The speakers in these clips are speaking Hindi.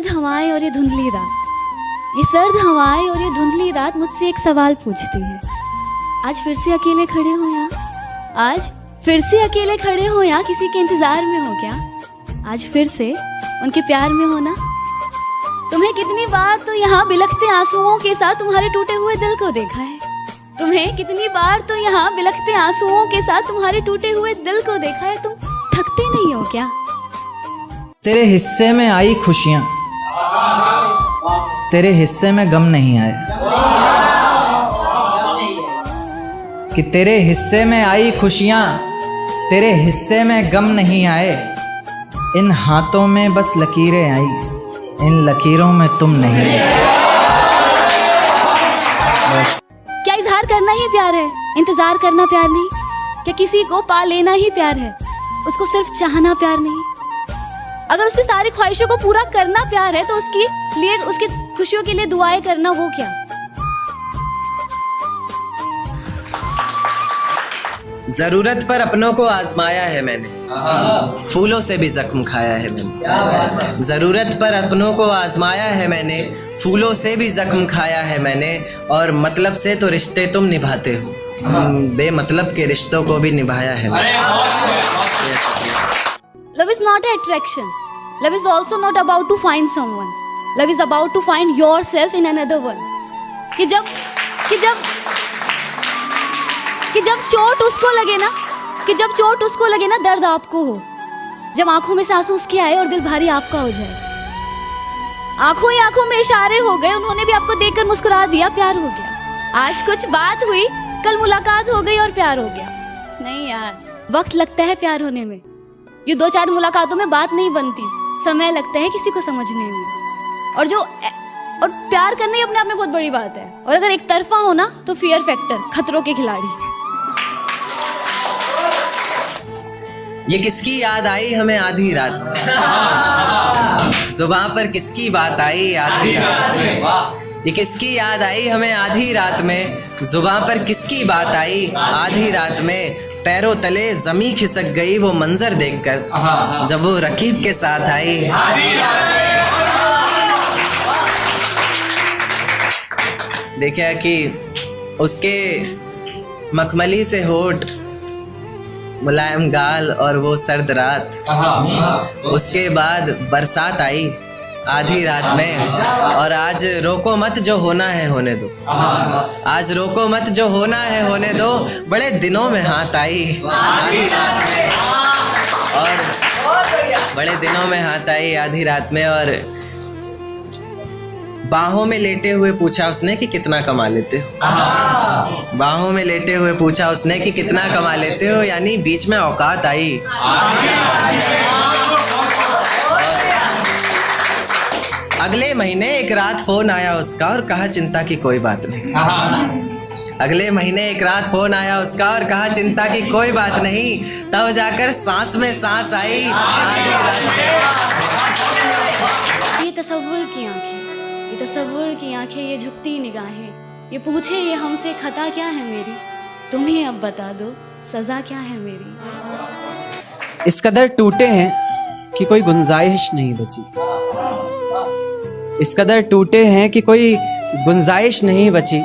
हवाएं और ये धुंधली रात, ये सर्द हवाएं और ये धुंधली रात मुझसे एक सवाल पूछती है। आज फिर से अकेले खड़े हो यहाँ? आज फिर से अकेले खड़े हो यहाँ? किसी के इंतजार में हो क्या? आज फिर से उनके प्यार में हो ना? तुम्हें कितनी बार तो यहाँ बिलखते आंसुओं के साथ तुम्हारे टूटे हुए दिल को देखा है। तुम्हें कितनी बार तो यहाँ बिलखते आंसुओं के साथ तुम्हारे टूटे हुए दिल को देखा है। तुम थकते नहीं हो क्या? तेरे हिस्से में आई खुशियाँ, तेरे हिस्से में गम नहीं आए। कि तेरे हिस्से में आई खुशियाँ, तेरे हिस्से में गम नहीं आए। इन हाथों में बस लकीरें आई, इन लकीरों में तुम नहीं। क्या इजहार करना ही प्यार है? इंतजार करना प्यार नहीं? क्या किसी को पा लेना ही प्यार है? उसको सिर्फ चाहना प्यार नहीं? अगर उसकी सारी ख्वाहिशों को पूरा करना प्यार है तो उसके लिए, उसकी खुशियों के लिए दुआएं करना वो क्या? जरूरत पर अपनों को आजमाया है मैंने, फूलों से भी जख्म खाया है मैंने। जरूरत पर अपनों को आजमाया है मैंने, फूलों से भी जख्म खाया है मैंने। और मतलब से तो रिश्ते तुम निभाते हो, बेमतलब के रिश्तों को भी निभाया है मैंने। Love is not an attraction. Love is also not about to find someone. Love is about to find yourself in another one. कि जब चोट उसको लगे ना, दर्द आपको हो। जब आंखों में से आंसू उसके आए और दिल भारी आपका हो जाए। आंखों ही आंखों में इशारे हो गए, उन्होंने भी आपको देखकर मुस्कुरा दिया, प्यार हो गया। आज कुछ बात हुई, कल मुलाकात हो गई और प्यार हो गया। नहीं यार, वक्त लगता है प्यार होने में। ये 2-4 मुलाकातों में बात नहीं बनती, समय लगता है किसी को समझने में। और प्यार करना ही अपने आप में बहुत बड़ी बात है। और अगर एक तरफा हो ना तो फियर फैक्टर, खतरों के खिलाड़ी। ये किसकी याद आई हमें आधी रात में, जुबान पर किसकी बात आई आधी रात में। ये किसकी याद आई हमें आधी रात में, जुबान पर किसकी बात आई आधी रात में। पैरों तले जमी खिसक गई वो मंजर देखकर, जब वो रकीब के साथ आई। देखा कि उसके मखमली से होठ, मुलायम गाल और वो सर्द रात। उसके बाद बरसात आई आधी रात में। और आज रोको मत जो होना है होने दो, आज रोको मत जो होना है होने दो। बड़े दिनों में हाथ आई आधी रात में, और बड़े दिनों में हाथ आई आधी रात में। और बाहों में लेटे हुए पूछा उसने कि कितना कमा लेते हो। बाहों में लेटे हुए पूछा उसने कि कितना कमा लेते हो, यानी बीच में औकात आई। अगले महीने एक रात फोन आया उसका और कहा चिंता की कोई बात नहीं। अगले महीने एक रात फोन आया उसका और कहा चिंता की कोई बात नहीं। तब जाकर सांस में सांस आई आधी रात में। ये तसव्वुर की आंखें, ये तसव्वुर की आंखें, ये झुकती निगाहें, ये पूछे ये हमसे खता क्या है मेरी। तुम ही अब बता दो सजा क्या है मेरी। इस कदर टूटे हैं कि कोई गुंजाइश नहीं बची, इस कदर टूटे हैं कि कोई गुंजाइश नहीं बची।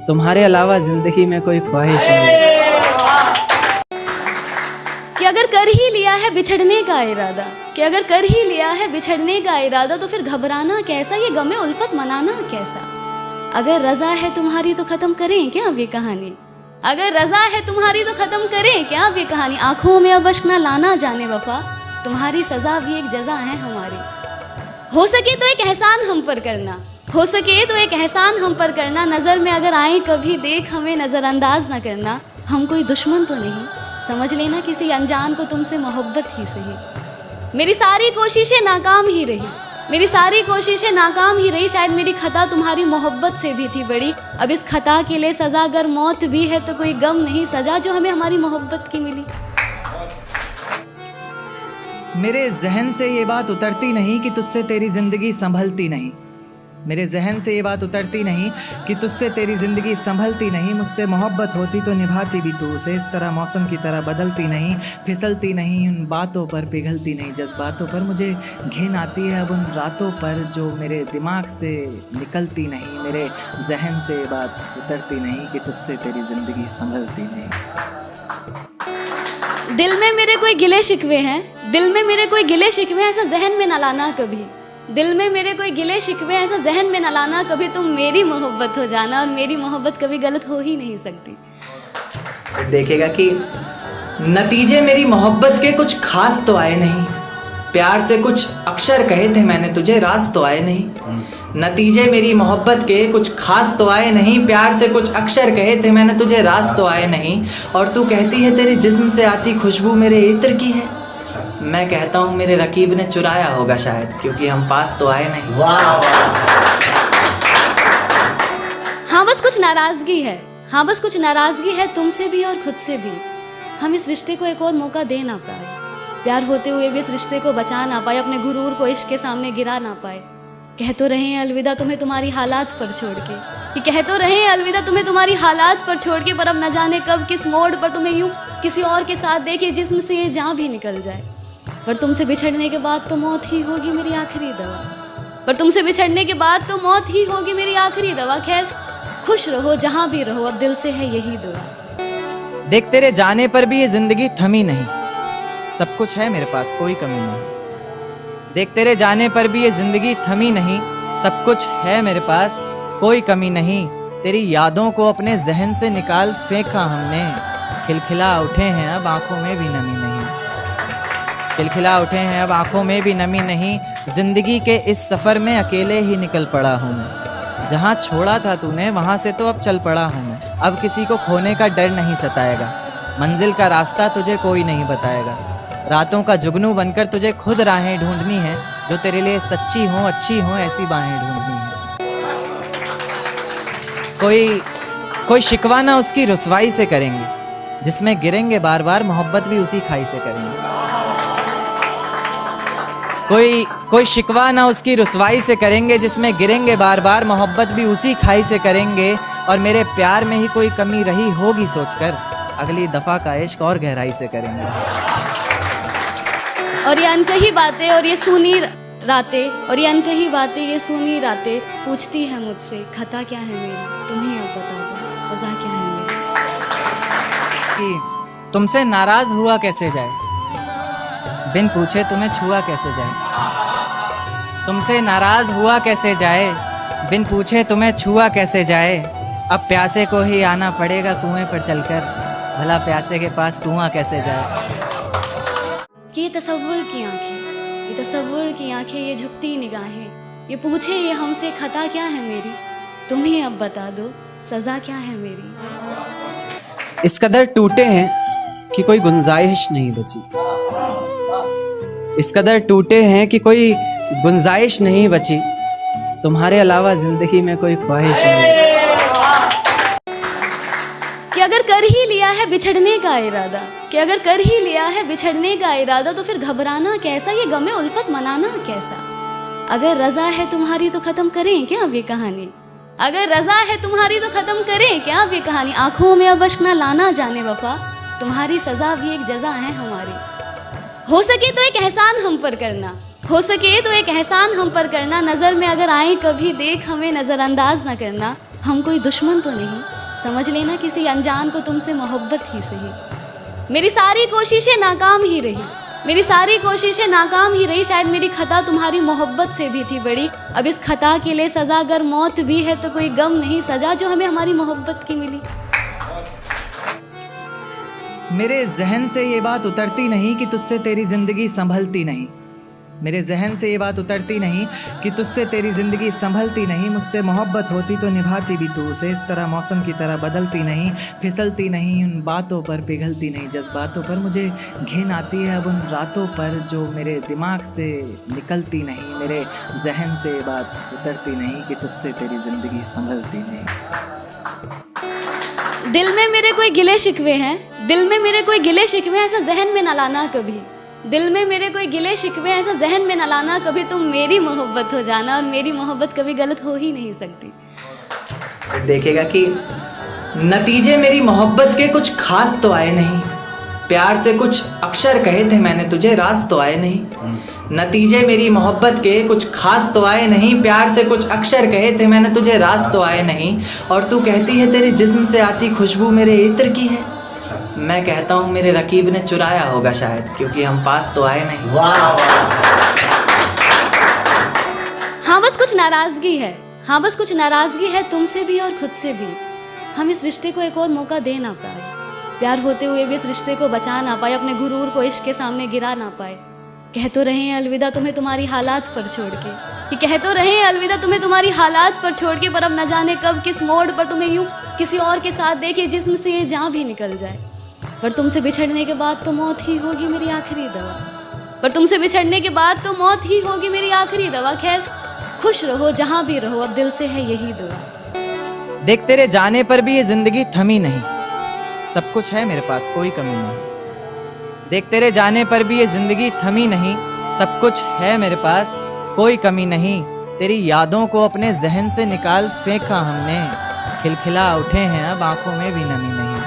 तुम्हारे अलावा जिंदगी में कोई ख्वाहिश नहीं बची। कि अगर कर ही लिया है बिछड़ने का इरादा, कि अगर कर ही लिया है बिछड़ने का इरादा, तो फिर घबराना कैसा, ये गमे उल्फत मनाना कैसा। अगर रजा है तुम्हारी तो खत्म करें क्या अब ये कहानी। अगर रजा है तुम्हारी तो खत्म करें क्या अब ये कहानी। आंखों में अब अश्क ना लाना जाने वफा, तुम्हारी सजा भी एक जजा है हमारी। हो सके तो एक एहसान हम पर करना, हो सके तो एक एहसान हम पर करना। नज़र में अगर आए कभी देख हमें नज़रअंदाज ना करना। हम कोई दुश्मन तो नहीं, समझ लेना किसी अनजान को तुमसे मोहब्बत ही सही। मेरी सारी कोशिशें नाकाम ही रही, मेरी सारी कोशिशें नाकाम ही रही। शायद मेरी खता तुम्हारी मोहब्बत से भी थी बड़ी। अब इस खता के लिए सज़ा अगर मौत भी है तो कोई गम नहीं, सज़ा जो हमें हमारी मोहब्बत की मिली। मेरे जहन से ये बात उतरती नहीं कि तुझसे तेरी जिंदगी संभलती नहीं। मेरे जहन से ये बात उतरती नहीं कि तुझसे तेरी ज़िंदगी संभलती नहीं। मुझसे मोहब्बत होती तो निभाती भी तू उसे। इस तरह मौसम की तरह बदलती नहीं, फिसलती नहीं, उन बातों पर पिघलती नहीं। जज्बातों पर मुझे घिन आती है अब उन रातों पर जो मेरे दिमाग से निकलती नहीं। मेरे जहन से ये बात उतरती नहीं कि तुझसे तेरी ज़िंदगी संभलती नहीं। दिल में मेरे कोई गिले शिकवे हैं, दिल में मेरे कोई गिले शिकवे ऐसा जहन में न लाना कभी। दिल में मेरे कोई गिले शिकवे ऐसा जहन में न लाना कभी। तुम मेरी मोहब्बत हो जाना और मेरी मोहब्बत कभी गलत हो ही नहीं सकती। देखेगा कि नतीजे मेरी मोहब्बत के कुछ खास तो आए नहीं। प्यार से कुछ अक्षर कहे थे मैंने तुझे, राज तो आए नहीं। नतीजे मेरी मोहब्बत के कुछ खास तो आए नहीं। प्यार से कुछ अक्षर कहे थे मैंने तुझे, राज तो आए नहीं। और तू कहती है तेरे जिस्म से आती खुशबू मेरे इत्र की है। मैं कहता हूँ मेरे रकीब ने चुराया होगा शायद, क्योंकि हम पास तो आए नहीं। हाँ बस कुछ नाराजगी है, हाँ बस कुछ नाराजगी है तुमसे भी और खुद से भी। हम इस रिश्ते को एक और मौका दे ना पाए, प्यार होते हुए भी इस रिश्ते को बचा ना पाए, अपने गुरूर को इश्क के सामने गिरा ना पाए। कह तो रहे हैं अलविदा तुम्हें तुम्हारी हालात पर छोड़ के, कि कह तो रहे हैं अलविदा तुम्हें तुम्हारी हालात पर छोड़ के, पर अब न जाने कब किस मोड़ पर तुम्हें यूं किसी और के साथ देखे जिस्म से ये जान भी निकल जाए। पर तुमसे बिछड़ने के बाद तो मौत ही होगी मेरी आखिरी दवा, पर तुमसे बिछड़ने के बाद तो मौत ही होगी मेरी आखिरी दवा। खैर खुश रहो जहाँ भी रहो, अब दिल से है यही दुआ। देख तेरे जाने पर भी ये जिंदगी थमी नहीं, सब कुछ है मेरे पास कोई कमी नहीं। देख तेरे जाने पर भी ये जिंदगी थमी नहीं, सब कुछ है मेरे पास कोई कमी नहीं। तेरी यादों को अपने जहन से निकाल फेंका हमने, खिलखिला उठे हैं अब आंखों में भी नमी नहीं। खिलखिला उठे हैं अब आंखों में भी नमी नहीं। जिंदगी के इस सफर में अकेले ही निकल पड़ा हूँ मैं, जहाँ छोड़ा था तूने वहाँ से तो अब चल पड़ा हूँ मैं। अब किसी को खोने का डर नहीं सताएगा, मंजिल का रास्ता तुझे कोई नहीं बताएगा। रातों का जुगनू बनकर तुझे खुद राहें ढूंढनी है, जो तेरे लिए सच्ची हो अच्छी हो ऐसी बाहें ढूंढनी है। कोई शिकवा ना उसकी रुसवाई से करेंगे, जिसमें गिरेंगे बार बार मोहब्बत भी उसी खाई से करेंगे। कोई शिकवा ना उसकी रुसवाई से करेंगे, जिसमें गिरेंगे बार बार मोहब्बत भी उसी खाई से करेंगे। और मेरे प्यार में ही कोई कमी रही होगी सोचकर, अगली दफा का इश्क और गहराई से करेंगे। और ये अनकही बातें और ये सुनी रातें, और ये अनकही बातें ये सुनी रातें पूछती है मुझसे खता क्या है मेरी, तुम ही अब बता दो सजा क्या है मेरी। कि तुमसे नाराज हुआ कैसे जाए, बिन पूछे तुम्हें छुआ कैसे जाए। तुमसे नाराज हुआ कैसे जाए, बिन पूछे तुम्हें छुआ कैसे जाए। अब प्यासे को ही आना पड़ेगा कुएं पर चलकर, भला प्यासे के पास कुआं कैसे जाए। कि ये तसव्वुर की आंखें, ये तसव्वुर की आंखें, ये झुकती निगाहें, ये पूछे ये हमसे खता क्या है मेरी, तुम ही अब बता दो सजा क्या है मेरी। इस कदर टूटे हैं कि कोई गुंजाइश नहीं बची, इस कदर टूटे हैं कि कोई गुंजाइश नहीं बची। तुम्हारे अलावा जिंदगी में कोई ख्वाहिश नहीं बची। कि अगर कर ही लिया है बिछड़ने का इरादा, कि अगर कर ही लिया है बिछड़ने का इरादा, तो फिर घबराना कैसा, ये गमे उल्फत मनाना कैसा। अगर रजा है तुम्हारी तो खत्म करें क्या अब ये कहानी, अगर रजा है तुम्हारी तो खत्म करें क्या अब ये कहानी। आंखों में अब अश्क ना लाना जाने वफा, तुम्हारी सजा भी एक जजा है हमारी। हो सके तो एक एहसान हम पर करना, हो सके तो एक एहसान हम पर करना। नज़र में अगर आए कभी देख हमें नज़रअंदाज ना करना। हम कोई दुश्मन तो नहीं, समझ लेना किसी अनजान को तुमसे मोहब्बत ही सही। मेरी सारी कोशिशें नाकाम ही रही, मेरी सारी कोशिशें नाकाम ही रही। शायद मेरी खता तुम्हारी मोहब्बत से भी थी बड़ी। अब इस खता के लिए सज़ा अगर मौत भी है तो कोई गम नहीं सजा जो हमें हमारी मोहब्बत की मिली। मेरे जहन से ये बात उतरती नहीं कि तुझसे तेरी ज़िंदगी संभलती नहीं। मेरे जहन से ये बात उतरती नहीं कि तुझसे तेरी ज़िंदगी संभलती नहीं। मुझसे मोहब्बत होती तो निभाती भी तू उसे। इस तरह मौसम की तरह बदलती नहीं, फिसलती नहीं, उन बातों पर पिघलती नहीं। जज्बातों पर मुझे घिन आती है अब उन रातों पर जो मेरे दिमाग से निकलती नहीं। मेरे जहन से ये बात उतरती नहीं कि तुझसे तेरी ज़िंदगी संभलती नहीं। दिल में मेरे कोई गिले शिकवे हैं, दिल में मेरे कोई गिले शिकवे ऐसा जहन में न लाना कभी। दिल में मेरे कोई गिले शिकवे ऐसा जहन में न लाना, कभी तुम मेरी मोहब्बत हो जाना, और मेरी मोहब्बत कभी गलत हो ही नहीं सकती। देखेगा कि नतीजे मेरी मोहब्बत के कुछ खास तो आए नहीं, प्यार से कुछ अक्षर कहे थे मैंने तुझे, राज तो आए नहीं। नतीजे मेरी मोहब्बत के कुछ खास तो आए नहीं, प्यार से कुछ अक्षर कहे थे मैंने तुझे, राज तो आए नहीं। और तू कहती है तेरे जिस्म से आती खुशबू मेरे इत्र की है, मैं कहता हूँ मेरे रकीब ने चुराया होगा शायद, क्योंकि हम पास तो आए नहीं। हाँ बस कुछ नाराजगी है, हाँ बस कुछ नाराजगी है तुमसे भी और खुद से भी। हम इस रिश्ते को एक और मौका दे ना पाए, प्यार होते हुए भी इस रिश्ते को बचा ना पाए, अपने गुरूर को इश्क के सामने गिरा ना पाए। कह तो रहे हैं अलविदा तुम्हें तुम्हारी हालात पर छोड़ के, कि कह तो रहे हैं अलविदा तुम्हें तुम्हारी हालात पर छोड़ के, पर अब न जाने कब किस मोड़ पर तुम्हें यूं किसी और के साथ देखे जिस्म से ये जान भी निकल जाए। पर तुमसे बिछड़ने के बाद तो मौत ही होगी मेरी आखिरी दवा, पर तुमसे बिछड़ने के बाद तो मौत ही होगी मेरी आखिरी दवा। खैर खुश रहो जहाँ भी रहो, अब दिल से है यही दुआ। देख तेरे जाने पर भी ये जिंदगी थमी नहीं, सब कुछ है मेरे पास कोई कमी नहीं। देख तेरे जाने पर भी ये जिंदगी थमी नहीं, सब कुछ है मेरे पास कोई कमी नहीं। तेरी यादों को अपने जहन से निकाल फेंका हमने, खिलखिला उठे हैं अब आंखों में भी नमी नहीं,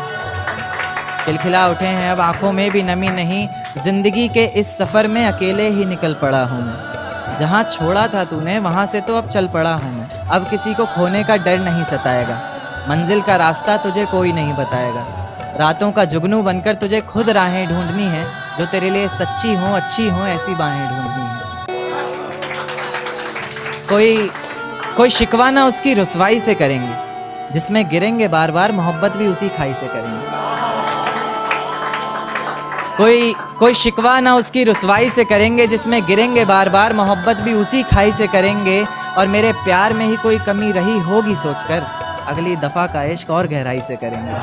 खिलखिला उठे हैं अब आंखों में भी नमी नहीं। जिंदगी के इस सफर में अकेले ही निकल पड़ा हूँ मैं, जहाँ छोड़ा था तूने वहाँ से तो अब चल पड़ा हूँ मैं। अब किसी को खोने का डर नहीं सताएगा, मंजिल का रास्ता तुझे कोई नहीं बताएगा। रातों का जुगनू बनकर तुझे खुद राहें ढूंढनी है, जो तेरे लिए सच्ची हो अच्छी हो ऐसी बाहें ढूंढनी है। कोई शिकवा ना उसकी रुसवाई से करेंगे, जिसमें गिरेंगे बार बार मोहब्बत भी उसी खाई से करेंगे। कोई शिकवा ना उसकी रुसवाई से करेंगे, जिसमें गिरेंगे बार बार मोहब्बत भी उसी खाई से करेंगे। और मेरे प्यार में ही कोई कमी रही होगी सोचकर, अगली दफा का इश्क और गहराई से करेंगे।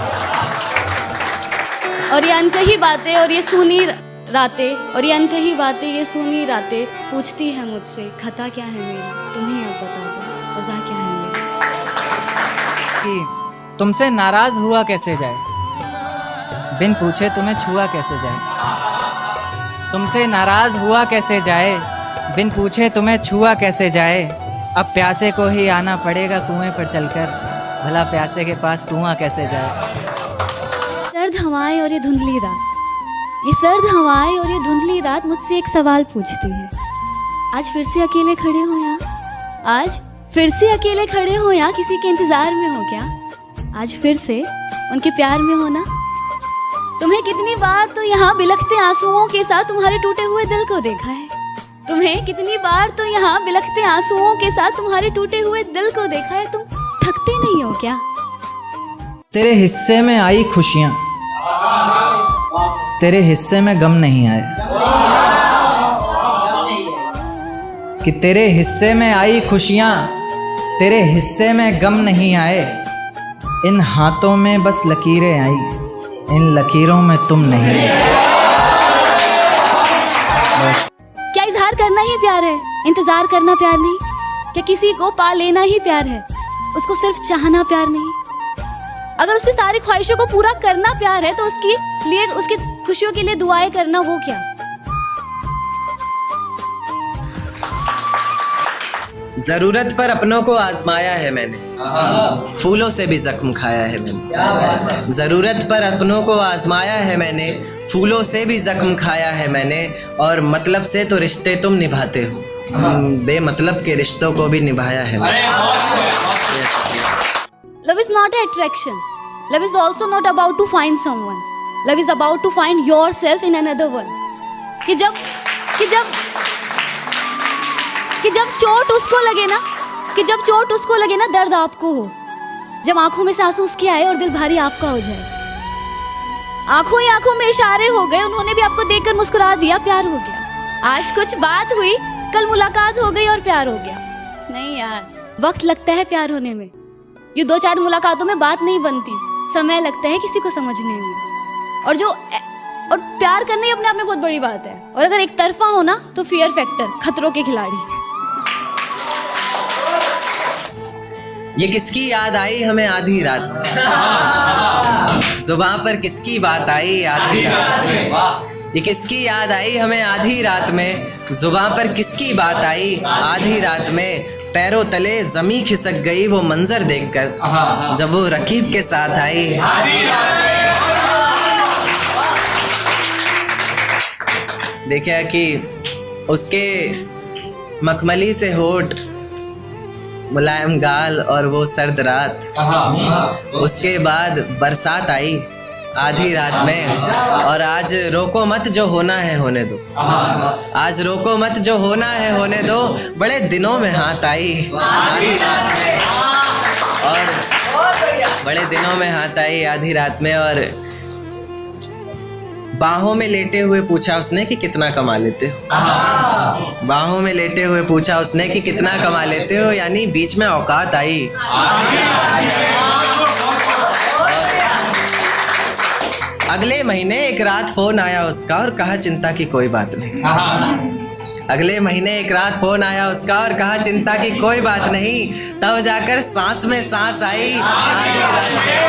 और ये अनकही बातें और ये सुनी रातें, और ये अनकही बातें ये सुनी रातें, पूछती है मुझसे खता क्या है मेरी, तुम्हें अब बता दो सजा क्या है मेरी। कि तुमसे नाराज हुआ कैसे जाए, बिन पूछे तुम्हें छुआ कैसे जाए। तुमसे नाराज हुआ कैसे जाए, बिन पूछे तुम्हें छुआ कैसे जाए। अब प्यासे को ही आना पड़ेगा कुएं पर चलकर, भला प्यासे के पास कुआं कैसे जाए। सर्द हवाएं और ये धुंधली रात, ये सर्द हवाएं और ये धुंधली रात मुझसे एक सवाल पूछती है, आज फिर से अकेले खड़े हो यहाँ, आज फिर से अकेले खड़े हो यहाँ, किसी के इंतजार में हो क्या, आज फिर से उनके प्यार में हो ना। तुम्हें कितनी बार तो यहाँ बिलखते आंसुओं के साथ तुम्हारे टूटे हुए दिल को देखा है, तुम्हें कितनी बार तो यहाँ बिलखते आंसुओं के साथ तुम्हारे टूटे हुए दिल को देखा है, तुम थकते नहीं हो क्या। तेरे हिस्से में आई खुशियाँ, तेरे हिस्से में गम नहीं आए, कि तेरे हिस्से में आई खुशियाँ, तेरे हिस्से में गम नहीं आए। इन हाथों में बस लकीरें आई, इन लकीरों में तुम नहीं। क्या इजहार करना ही प्यार है, इंतजार करना प्यार नहीं? क्या किसी को पा लेना ही प्यार है, उसको सिर्फ चाहना प्यार नहीं? अगर उसकी सारी ख्वाहिशों को पूरा करना प्यार है, तो उसकी लिए उसकी खुशियों के लिए दुआएं करना वो क्या? जरूरत पर अपनों को आजमाया है मैंने, फूलों से भी जख्म खाया है मैंने। जरूरत पर अपनों को आजमाया है मैंने, फूलों से भी जख्म खाया है मैंने। और मतलब से तो रिश्ते तुम निभाते हो, बेमतलब के रिश्तों को भी निभाया है मैंने। Love is not an attraction. Love is also not about to find someone. Love is about to find yourself in another one. कि जब चोट उसको लगे ना, कि जब चोट उसको लगे ना, दर्द आपको हो। जब आंखों में से आंसू उसके आए और दिल भारी आपका हो जाए। आंखों ही आंखों में इशारे हो गए, उन्होंने भी आपको देखकर मुस्कुरा दिया, प्यार हो गया। आज कुछ बात हुई, कल मुलाकात हो गई और प्यार हो गया। नहीं यार, वक्त लगता है प्यार होने में। ये 2-4 मुलाकातों में बात नहीं बनती, समय लगता है किसी को समझने में। और प्यार करना ही अपने आप में बहुत बड़ी बात है। और अगर एक तरफा हो ना, तो फियर फैक्टर, खतरों के खिलाड़ी। ये किसकी याद आई हमें आधी रात में, जुबान पर किसकी बात आई आधी रात में। ये किसकी याद आई हमें आधी रात में, जुबां पर किसकी बात आई आधी रात में, पैरों तले जमी खिसक गई वो मंजर देखकर जब वो रकीब के साथ आई। देखा कि उसके मखमली से होठ, मुलायम गाल और वो सर्द रात, उसके बाद बरसात आई आधी रात में। और आज रोको मत जो होना है होने दो, आज रोको मत जो होना है होने दो, बड़े दिनों में हाथ आई आधी रात में। और बड़े दिनों में हाथ आई आधी रात में, और बाहों में लेटे हुए पूछा उसने कि कितना कमा लेते हो। बाहों में लेटे हुए पूछा उसने कि कितना कमा लेते हो, यानी बीच में औकात आई। अगले महीने एक रात फोन आया उसका और कहा चिंता की कोई बात नहीं। अगले महीने एक रात फोन आया उसका और कहा चिंता की कोई बात नहीं, तब जाकर सांस में सांस आई आधी रात में।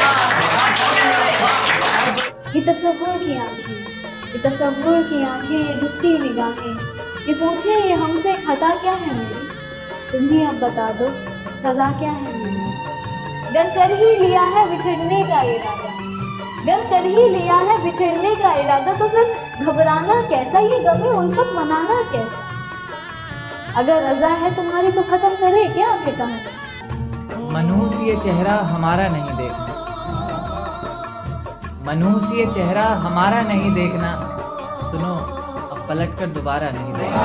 ये तसव्वुर की आंखें, ये तसव्वुर की आंखें, ये झुकती निगाहें, ये पूछे ये हमसे खता क्या है मेरी, तुम ही अब बता दो सजा क्या है मेरी। डर कर ही लिया है बिछड़ने का इरादा, डर कर ही लिया है बिछड़ने का इरादा, तो फिर घबराना कैसा, ये गमे उल्फत मनाना कैसा। अगर रजा है तुम्हारी तो खत्म करे क्या फिर कहानी। मनहूस ये चेहरा हमारा नहीं देखना, मनहूस ये चेहरा हमारा नहीं देखना, सुनो अब पलट कर दोबारा नहीं देखना।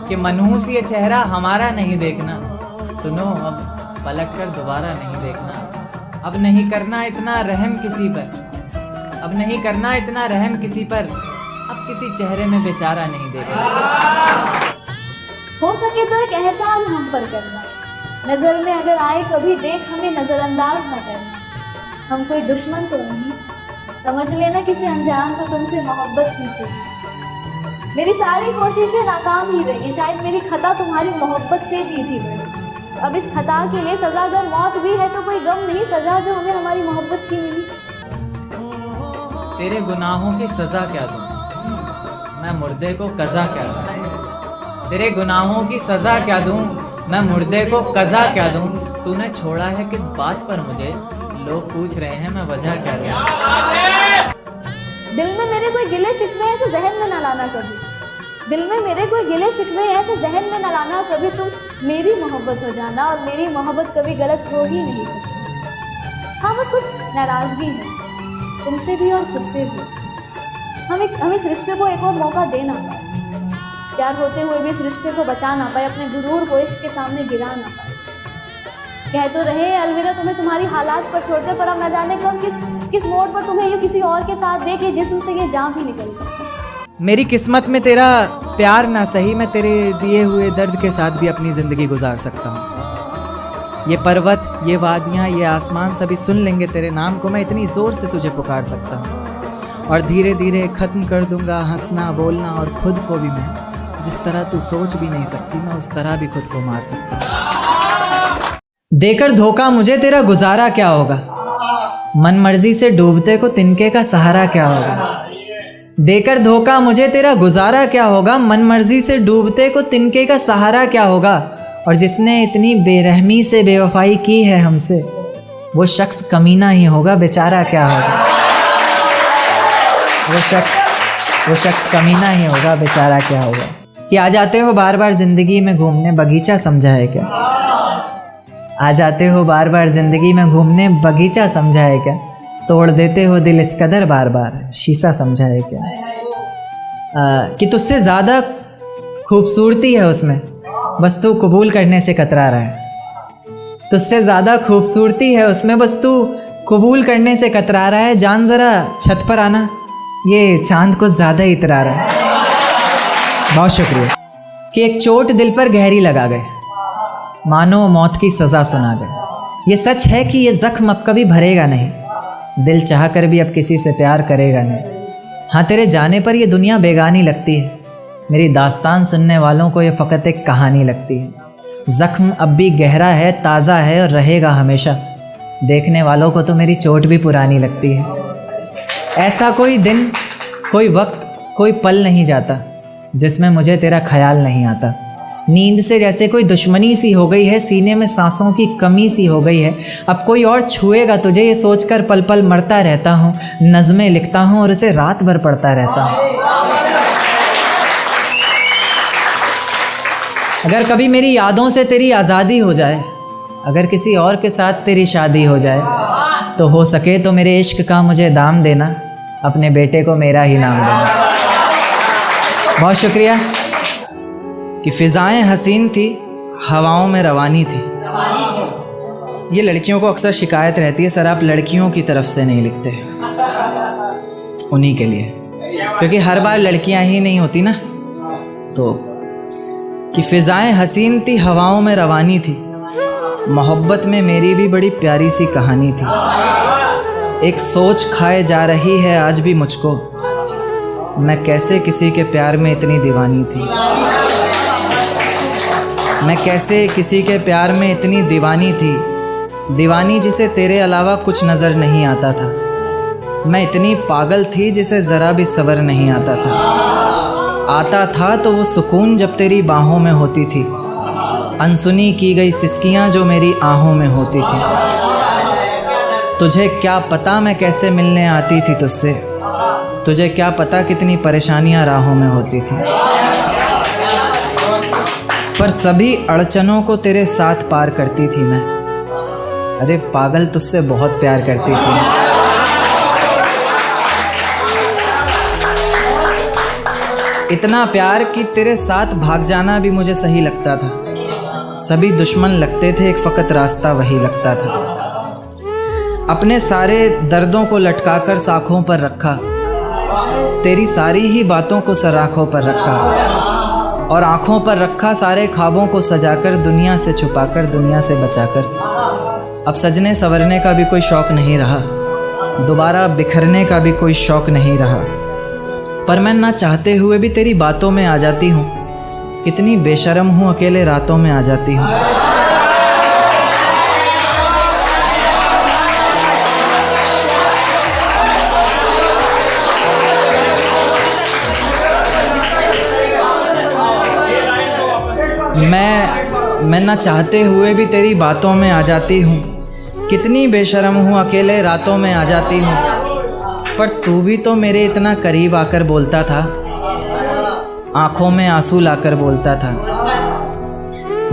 कि मनहूस ये चेहरा हमारा नहीं देखना, सुनो अब पलट कर दोबारा नहीं देखना। अब नहीं करना इतना रहम किसी पर, अब नहीं करना इतना रहम किसी पर, अब किसी चेहरे में बेचारा नहीं देखना। हो सके तो एक एहसान हम पर करना, नजर में अगर आए कभी देख हमें नजरअंदाज न करना। हम कोई दुश्मन तो नहीं, समझ लेना किसी अनजान को तुमसे मोहब्बत ही से। मेरी सारी कोशिशें नाकाम ही रही, शायद मेरी खता तुम्हारी मोहब्बत से दी थी मैंने। अब इस खता के लिए सजा अगर मौत भी है तो कोई गम नहीं, सजा जो हमें हमारी मोहब्बत की मिली। तेरे गुनाहों की सजा क्या दूं, मैं मुर्दे को कज़ा क्या दूं। तेरे गुनाहों की सजा क्या दूं, मैं मुर्दे को कज़ा क्या दूं। तूने छोड़ा है किस बात पर मुझे, लोग पूछ रहे हैं मैं वजह क्या दूं। दिल में मेरे कोई गिले शिकवे ऐसे जहन में न लाना कभी, दिल में मेरे कोई गिले शिकवे ऐसे जहन में न लाना कभी। तुम मेरी मोहब्बत हो जाना और मेरी मोहब्बत कभी गलत हो ही नहीं सकती। हाँ बस कुछ नाराज़गी है तुमसे भी और खुद से भी। हम इस रिश्ते को एक और मौका दे ना पाए, प्यार होते हुए भी इस रिश्ते को बचा ना पाए, अपने गुरूर को इश्क के सामने गिरा ना पाए। कह तो रहे अलविदा तुम्हें तुम्हारी हालात पर छोड़कर, पर अब न जाने कब किस मोड़ पर तुम्हें यूँ किसी और के साथ दे के जिस्म से ये जान भी निकल जाए। मेरी किस्मत में तेरा प्यार ना सही, मैं तेरे दिए हुए दर्द के साथ भी अपनी ज़िंदगी गुजार सकता हूँ। ये पर्वत, ये वादियाँ, ये आसमान सभी सुन लेंगे तेरे नाम को, मैं इतनी ज़ोर से तुझे पुकार सकता हूँ। और धीरे धीरे ख़त्म कर दूँगा हंसना बोलना, और खुद को भी मैं जिस तरह तू सोच भी नहीं सकती, मैं उस तरह भी खुद को मार सकता हूँ। देकर धोखा मुझे तेरा गुजारा क्या होगा, मन मर्जी से डूबते को तिनके का सहारा क्या होगा। देकर धोखा मुझे तेरा गुजारा क्या होगा, मन मर्जी से डूबते को तिनके का सहारा क्या होगा। और जिसने इतनी बेरहमी से बेवफाई की है हमसे, वो शख्स कमीना ही होगा, बेचारा क्या होगा। वो शख्स कमीना ही होगा, बेचारा क्या होगा। कि आ जाते हो बार बार ज़िंदगी में घूमने, बगीचा समझा है क्या। आ जाते हो बार बार ज़िंदगी में घूमने, बगीचा समझा है क्या। तोड़ देते हो दिल इस कदर बार बार, शीशा समझा है क्या। कि तुझसे ज़्यादा खूबसूरती है उसमें, बस तू कबूल करने से कतरा रहा है। तुझसे ज़्यादा खूबसूरती है उसमें, बस तू कबूल करने से कतरा रहा है। जान ज़रा छत पर आना, ये चांद को ज़्यादा ही इतरा रहा है। बहुत शुक्रिया। कि एक चोट दिल पर गहरी लगा गए, मानो मौत की सज़ा सुना गए। ये सच है कि ये ज़ख्म अब कभी भरेगा नहीं, दिल चाह कर भी अब किसी से प्यार करेगा नहीं। हाँ तेरे जाने पर ये दुनिया बेगानी लगती है, मेरी दास्तान सुनने वालों को ये फ़कत एक कहानी लगती है। ज़ख्म अब भी गहरा है, ताज़ा है और रहेगा हमेशा, देखने वालों को तो मेरी चोट भी पुरानी लगती है। ऐसा कोई दिन कोई वक्त, कोई पल नहीं जाता जिसमें मुझे तेरा ख्याल नहीं आता। नींद से जैसे कोई दुश्मनी सी हो गई है, सीने में सांसों की कमी सी हो गई है। अब कोई और छुएगा तुझे ये सोचकर पल पल मरता रहता हूँ। नज़में लिखता हूँ और उसे रात भर पढ़ता रहता हूँ। अगर कभी मेरी यादों से तेरी आज़ादी हो जाए, अगर किसी और के साथ तेरी शादी हो जाए, तो हो सके तो मेरे इश्क का मुझे दाम देना, अपने बेटे को मेरा ही नाम देना। बहुत शुक्रिया। कि फ़िज़ाएं हसीन थी, हवाओं में रवानी थी। ये लड़कियों को अक्सर शिकायत रहती है, सर आप लड़कियों की तरफ से नहीं लिखते। उन्हीं के लिए, क्योंकि हर बार लड़कियां ही नहीं होती ना। तो कि फ़िज़ाएं हसीन थी, हवाओं में रवानी थी, मोहब्बत में मेरी भी बड़ी प्यारी सी कहानी थी। एक सोच खाए जा रही है आज भी मुझको, मैं कैसे किसी के प्यार में इतनी दीवानी थी। मैं कैसे किसी के प्यार में इतनी दीवानी थी, दीवानी जिसे तेरे अलावा कुछ नज़र नहीं आता था। मैं इतनी पागल थी जिसे ज़रा भी सब्र नहीं आता था तो वो सुकून जब तेरी बाहों में होती थी, अनसुनी की गई सिसकियाँ जो मेरी आहों में होती थी। तुझे क्या पता मैं कैसे मिलने आती थी तुझसे, तुझे क्या पता कितनी परेशानियाँ राहों में होती थी। पर सभी अड़चनों को तेरे साथ पार करती थी मैं। अरे पागल, तुझसे बहुत प्यार करती थी। इतना प्यार कि तेरे साथ भाग जाना भी मुझे सही लगता था। सभी दुश्मन लगते थे, एक फ़कत रास्ता वही लगता था। अपने सारे दर्दों को लटकाकर साखों पर रखा, तेरी सारी ही बातों को सराखों पर रखा, और आँखों पर रखा सारे ख्वाबों को सजाकर, दुनिया से छुपाकर, दुनिया से बचाकर। अब सजने संवरने का भी कोई शौक़ नहीं रहा, दोबारा बिखरने का भी कोई शौक़ नहीं रहा। पर मैं ना चाहते हुए भी तेरी बातों में आ जाती हूँ। कितनी बेशर्म हूँ, अकेले रातों में आ जाती हूँ। मैं ना चाहते हुए भी तेरी बातों में आ जाती हूँ। कितनी बेशर्म हूँ, अकेले रातों में आ जाती हूँ। पर तू भी तो मेरे इतना करीब आकर बोलता था, आँखों में आंसू लाकर बोलता था,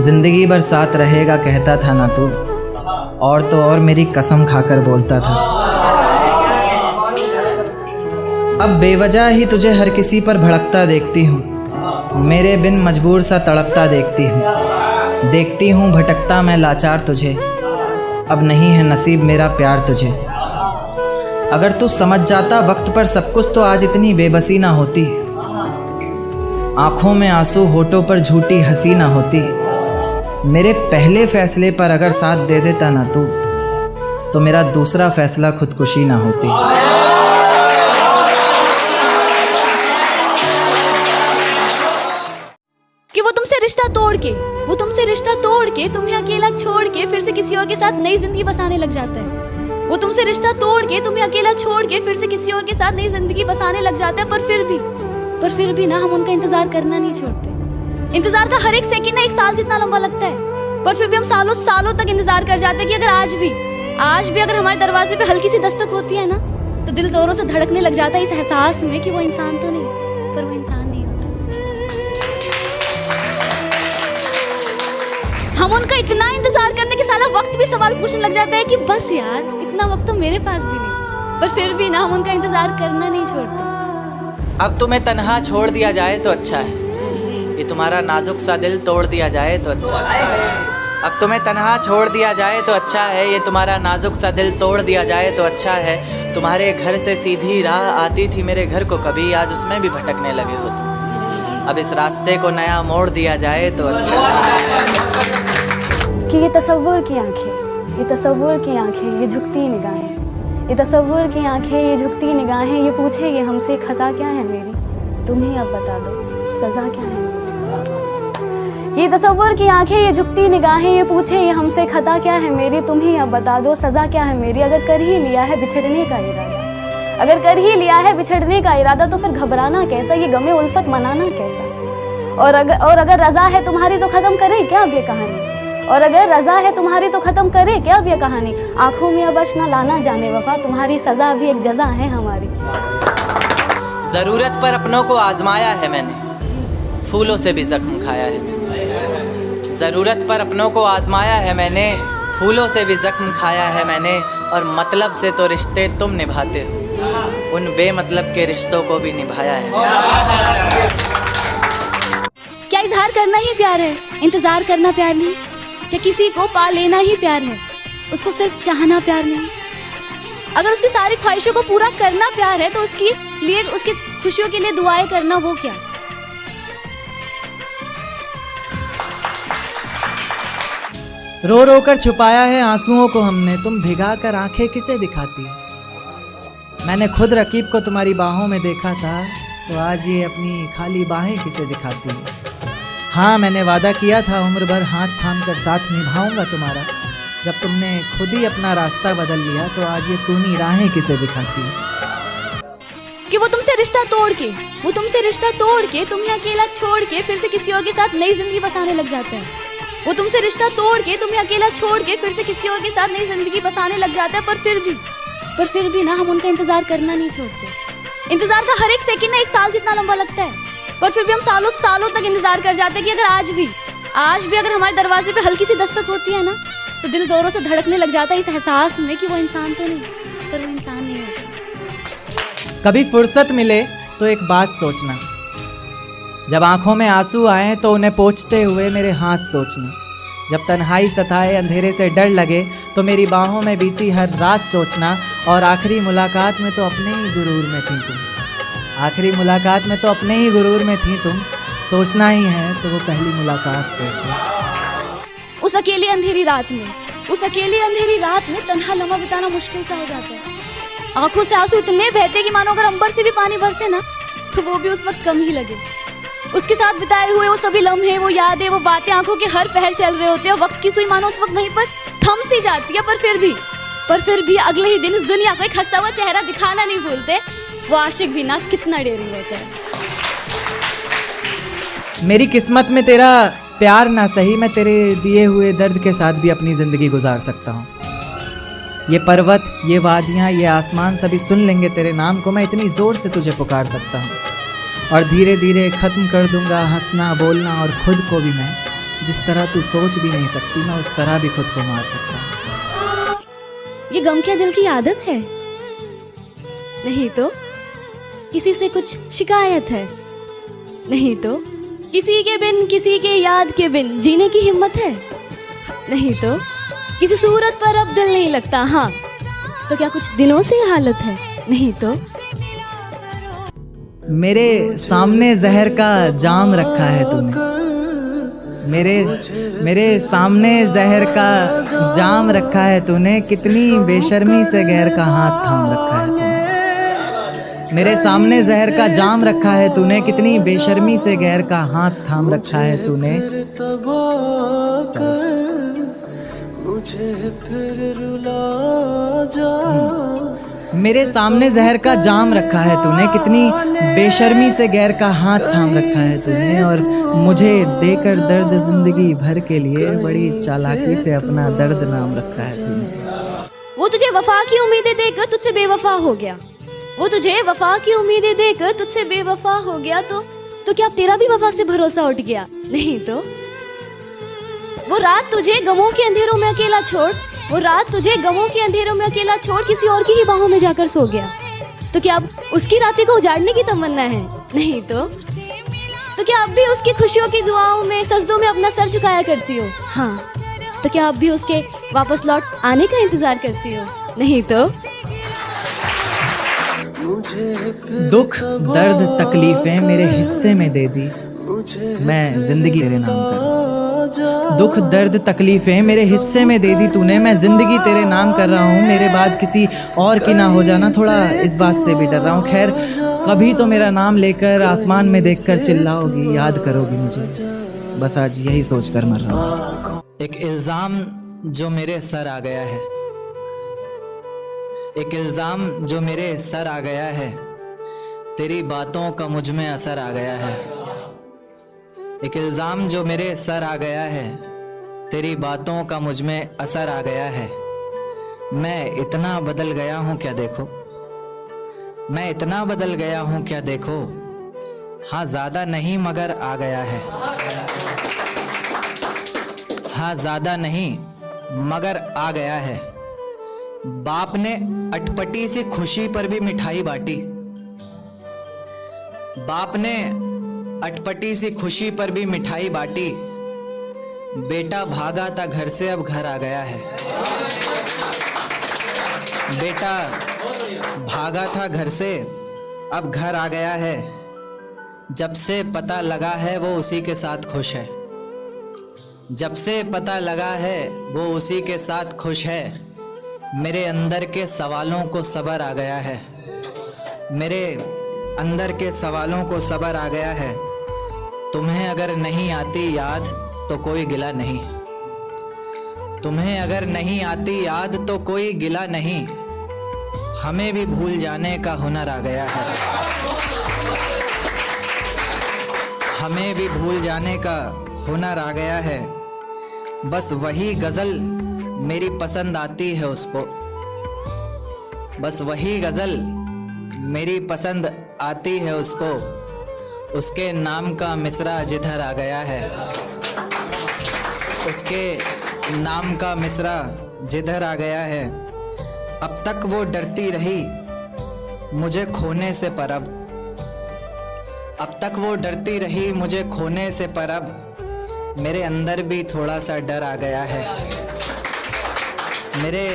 ज़िंदगी भर साथ रहेगा कहता था ना तू, और तो और मेरी कसम खाकर बोलता था। अब बेवजह ही तुझे हर किसी पर भड़कता देखती हूँ, मेरे बिन मजबूर सा तड़पता देखती हूँ भटकता मैं लाचार तुझे। अब नहीं है नसीब मेरा प्यार तुझे। अगर तू समझ जाता वक्त पर सब कुछ तो आज इतनी बेबसी ना होती, आँखों में आंसू होठों पर झूठी हंसी ना होती। मेरे पहले फैसले पर अगर साथ दे देता ना तू, तो मेरा दूसरा फैसला खुदकुशी ना होती। कि वो तुमसे रिश्ता तोड़ के तुम्हें अकेला छोड़ के फिर से किसी और के साथ नई जिंदगी बसाने लग जाता है। वो तुमसे रिश्ता तोड़ के तुम्हें अकेला छोड़ के फिर से किसी और के साथ नई जिंदगी बसाने लग जाता है। पर फिर भी ना हम उनका इंतजार करना नहीं छोड़ते। इंतजार का हर एक सेकंड ना एक साल जितना लंबा लगता है, पर फिर भी हम सालों सालों तक इंतजार कर जाते हैं कि अगर आज भी अगर हमारे दरवाजे पे हल्की सी दस्तक होती है ना, तो दिल जोरों से धड़कने लग जाता है इस एहसास में कि वो इंसान तो नहीं, पर वो इंसान नहीं होता। हम उनका इतना इंतजार करते कि साला वक्त भी सवाल पूछने लग जाता है कि बस यार इतना वक्त तो मेरे पास भी नहीं, पर फिर भी ना हम उनका इंतजार करना नहीं छोड़ते। अब तुम्हें तन्हा छोड़ दिया जाए तो अच्छा है, ये तुम्हारा नाजुक सा दिल तोड़ दिया जाए तो अच्छा है। अब तुम्हें तन्हा छोड़ दिया जाए तो अच्छा है, ये तुम्हारा नाजुक सा दिल तोड़ दिया जाए तो अच्छा है। तुम्हारे घर से सीधी राह आती थी मेरे घर को कभी, आज उसमें भी भटकने लगे हो तुम। अब इस रास्ते को नया मोड़ दिया जाए तो अच्छा है। कि ये तसव्वुर की आंखें, ये तसव्वुर की आंखें, ये झुकती निगाहें, ये तसव्वुर की आंखें, ये झुकती निगाहें, ये पूछे ये हमसे खता क्या है मेरी, तुम ही अब बता दो सज़ा क्या है मेरी। ये तसव्वुर की आंखें, ये झुकती निगाहें, ये पूछे ये हमसे खता क्या है मेरी, तुम ही अब बता दो सज़ा क्या है मेरी। अगर कर ही लिया है बिछड़ने का इरादा, अगर कर ही लिया है बिछड़ने का इरादा तो फिर घबराना कैसा, ये गमे उल्फत मनाना कैसा। और अगर रजा है तुम्हारी तो खत्म करे क्या अब ये कहानी, और अगर रजा है तुम्हारी तो खत्म करे क्या अब ये कहानी। आंखों में अब अश्क न लाना जाने वफा, तुम्हारी सजा भी एक जजा है हमारी। ज़रूरत पर अपनों को आजमाया है मैंने, फूलों से भी जख्म खाया है मैंने। ज़रूरत पर अपनों को आजमाया है मैंने, फूलों से भी जख्म खाया है मैंने। और मतलब से तो रिश्ते तुम निभाते हो, उन बेमतलब के रिश्तों को भी निभाया है। क्या इजहार करना ही प्यार है, इंतजार करना प्यार नहीं? क्या किसी को पा लेना ही प्यार है, उसको सिर्फ चाहना प्यार नहीं? अगर उसकी सारी ख्वाहिशों को पूरा करना प्यार है तो उसकी लिए, उसकी खुशियों के लिए दुआएं करना वो क्या? रो रो कर छुपाया है आंसुओं को हमने, तुम भिगा कर आंखें किसे दिखाती। मैंने खुद रकीब को तुम्हारी बाहों में देखा था, तो आज ये अपनी खाली बाहें किसे दिखाती। हाँ, मैंने वादा किया था उम्र भर हाथ थाम कर साथ निभाऊंगा तुम्हारा। जब तुमने खुद ही अपना रास्ता बदल लिया तो आज ये सूनी राहें किसे दिखाती। कि वो तुमसे रिश्ता तोड़ के तुम्हें अकेला छोड़ के फिर से किसी और के साथ नई जिंदगी बसाने लग जाता है। वो तुमसे रिश्ता तोड़ के तुम्हें अकेला छोड़ के फिर से किसी और के साथ नई जिंदगी बसाने लग जाता है। पर फिर भी ना हम उनका इंतजार करना नहीं छोड़ते। इंतजार का हर एक सेकंड ना 1 साल जितना लंबा लगता है, पर फिर भी हम सालों सालों तक इंतजार कर जाते हैं कि अगर आज भी अगर हमारे दरवाजे पे हल्की सी दस्तक होती है ना, तो दिल जोरों से धड़कने लग जाता है इस एहसास में कि वो इंसान तो नहीं, पर वो इंसान नहीं होता। कभी फुर्सत मिले तो एक बात सोचना, जब आंखों में आंसू आए तो उन्हें पोंछते हुए मेरे हाथ सोचना। जब तन्हाई सताए अंधेरे से डर लगे तो मेरी बाहों में बीती हर रात सोचना। और आखिरी मुलाकात में तो अपने ही गुरूर में थी तुम, आखिरी मुलाकात में तो अपने ही गुरूर में थी तुम। सोचना ही है तो वो पहली मुलाकात सोचना। उस अकेली अंधेरी रात में तन्हा लम्हा बिताना मुश्किल सा हो जाता है। आंखों से आंसू इतने बहते कि मानो अगर अंबर से भी पानी बरसे ना तो वो भी उस वक्त कम ही लगे। उसके साथ बिताए हुए वो सभी लम्हे, वो यादें, वो बातें आंखों के हर पहर चल रहे होते हैं। वक्त की सुई मानो उस वक्त वहीं पर थम सी जाती है, पर फिर भी अगले ही दिन इस दुनिया को एक हंसा हुआ चेहरा दिखाना नहीं भूलते। वो आशिक भी ना कितना डेरी होता है। मेरी किस्मत में तेरा प्यार ना सही, मैं तेरे दिए हुए दर्द के साथ भी अपनी ज़िंदगी गुजार सकता हूँ। ये पर्वत, ये वादियाँ, ये आसमान सभी सुन लेंगे तेरे नाम को। मैं इतनी ज़ोर से तुझे पुकार सकता हूँ और धीरे धीरे ख़त्म कर दूंगा हंसना बोलना। और खुद को भी मैं जिस तरह तू सोच भी नहीं सकती, मैं उस तरह भी खुद को मार सकता हूँ। ये गम के दिल की आदत है, नहीं तो किसी से कुछ शिकायत है, नहीं तो किसी के बिन, किसी के याद के बिन जीने की हिम्मत है, नहीं तो किसी सूरत पर अब दिल नहीं लगता। हाँ, तो क्या कुछ दिनों से ये हालत है, नहीं तो मेरे सामने जहर का जाम रखा है तूने, मेरे सामने जहर का जाम रखा है तूने। कितनी बेशर्मी से गैर का हाथ थाम रखा है तूने। मेरे सामने जहर का जाम रखा है तूने, कितनी बेशर्मी से गैर का हाथ थाम रखा है तूने। मेरे सामने जहर का जाम रखा है तूने, कितनी बेशर्मी से गैर का हाथ थाम रखा है तूने। और मुझे देकर दर्द जिंदगी भर के लिए बड़ी चालाकी से अपना दर्द नाम रखा है तूने। वो तुझे वफा की उम्मीदें देकर तुझसे बेवफा हो गया, वो तुझे वफा की उम्मीदें देकर तुझसे बेवफा हो गया। तो क्या तेरा भी वफा से भरोसा उठ गया, नहीं तो वो रात तुझे गमों के अंधेरों में अकेला छोड़, वो रात तुझे गमों के अंधेरों में अकेला छोड़ किसी और की ही बाहों में जाकर सो गया। तो क्या अब उसकी रातें को उजाड़ने की तमन्ना है, नहीं तो क्या अब भी उसकी खुशियों की दुआओं में, सजदों में अपना सर झुकाया करती हो? हाँ, तो क्या अब भी उसके वापस लौट आने का इंतजार करती हो, नहीं तो दुख दर्द तकलीफें मेरे हिस्से में दे दी, मैं जिंदगी तेरे नाम कर। दुख दर्द तकलीफें मेरे हिस्से में दे दी तूने, मैं जिंदगी तेरे नाम कर रहा हूँ। मेरे बाद किसी और की ना हो जाना, थोड़ा इस बात से भी डर रहा हूँ। खैर, कभी तो मेरा नाम लेकर आसमान में देखकर चिल्लाओगी, याद करोगी मुझे, बस आज यही सोचकर मर रहा हूँ। एक इल्ज़ाम जो मेरे सर आ गया है, एक इल्ज़ाम जो मेरे सर आ गया है, तेरी बातों का मुझ में असर आ गया है। एक इल्ज़ाम जो मेरे सर आ गया है, तेरी बातों का मुझ में असर आ गया है। मैं इतना बदल गया हूँ क्या देखो, मैं इतना बदल गया हूँ क्या देखो। हाँ ज़्यादा नहीं मगर आ गया है, हाँ ज़्यादा नहीं मगर आ गया है। बाप ने अटपटी सी खुशी पर भी मिठाई बांटी, बाप ने अटपटी सी खुशी पर भी मिठाई बांटी। बेटा भागा था घर से अब घर आ गया है, बेटा भागा था घर से अब घर आ गया है। जब से पता लगा है वो उसी के साथ खुश है, जब से पता लगा है वो उसी के साथ खुश है। मेरे अंदर के सवालों को सब्र आ गया है, मेरे अंदर के सवालों को सब्र आ गया है। तुम्हें अगर नहीं आती याद तो कोई गिला नहीं, तुम्हें अगर नहीं आती याद तो कोई गिला नहीं। हमें भी भूल जाने का हुनर आ गया है, हमें भी भूल जाने का हुनर आ गया है। बस वही गज़ल मेरी पसंद आती है उसको, बस वही गज़ल मेरी पसंद आती है उसको। उसके नाम का मिसरा जिधर आ गया है, उसके नाम का मिसरा जिधर आ गया है। अब तक वो डरती रही मुझे खोने से पर अब तक वो डरती रही मुझे खोने से पर अब मेरे अंदर भी थोड़ा सा डर आ गया है, मेरे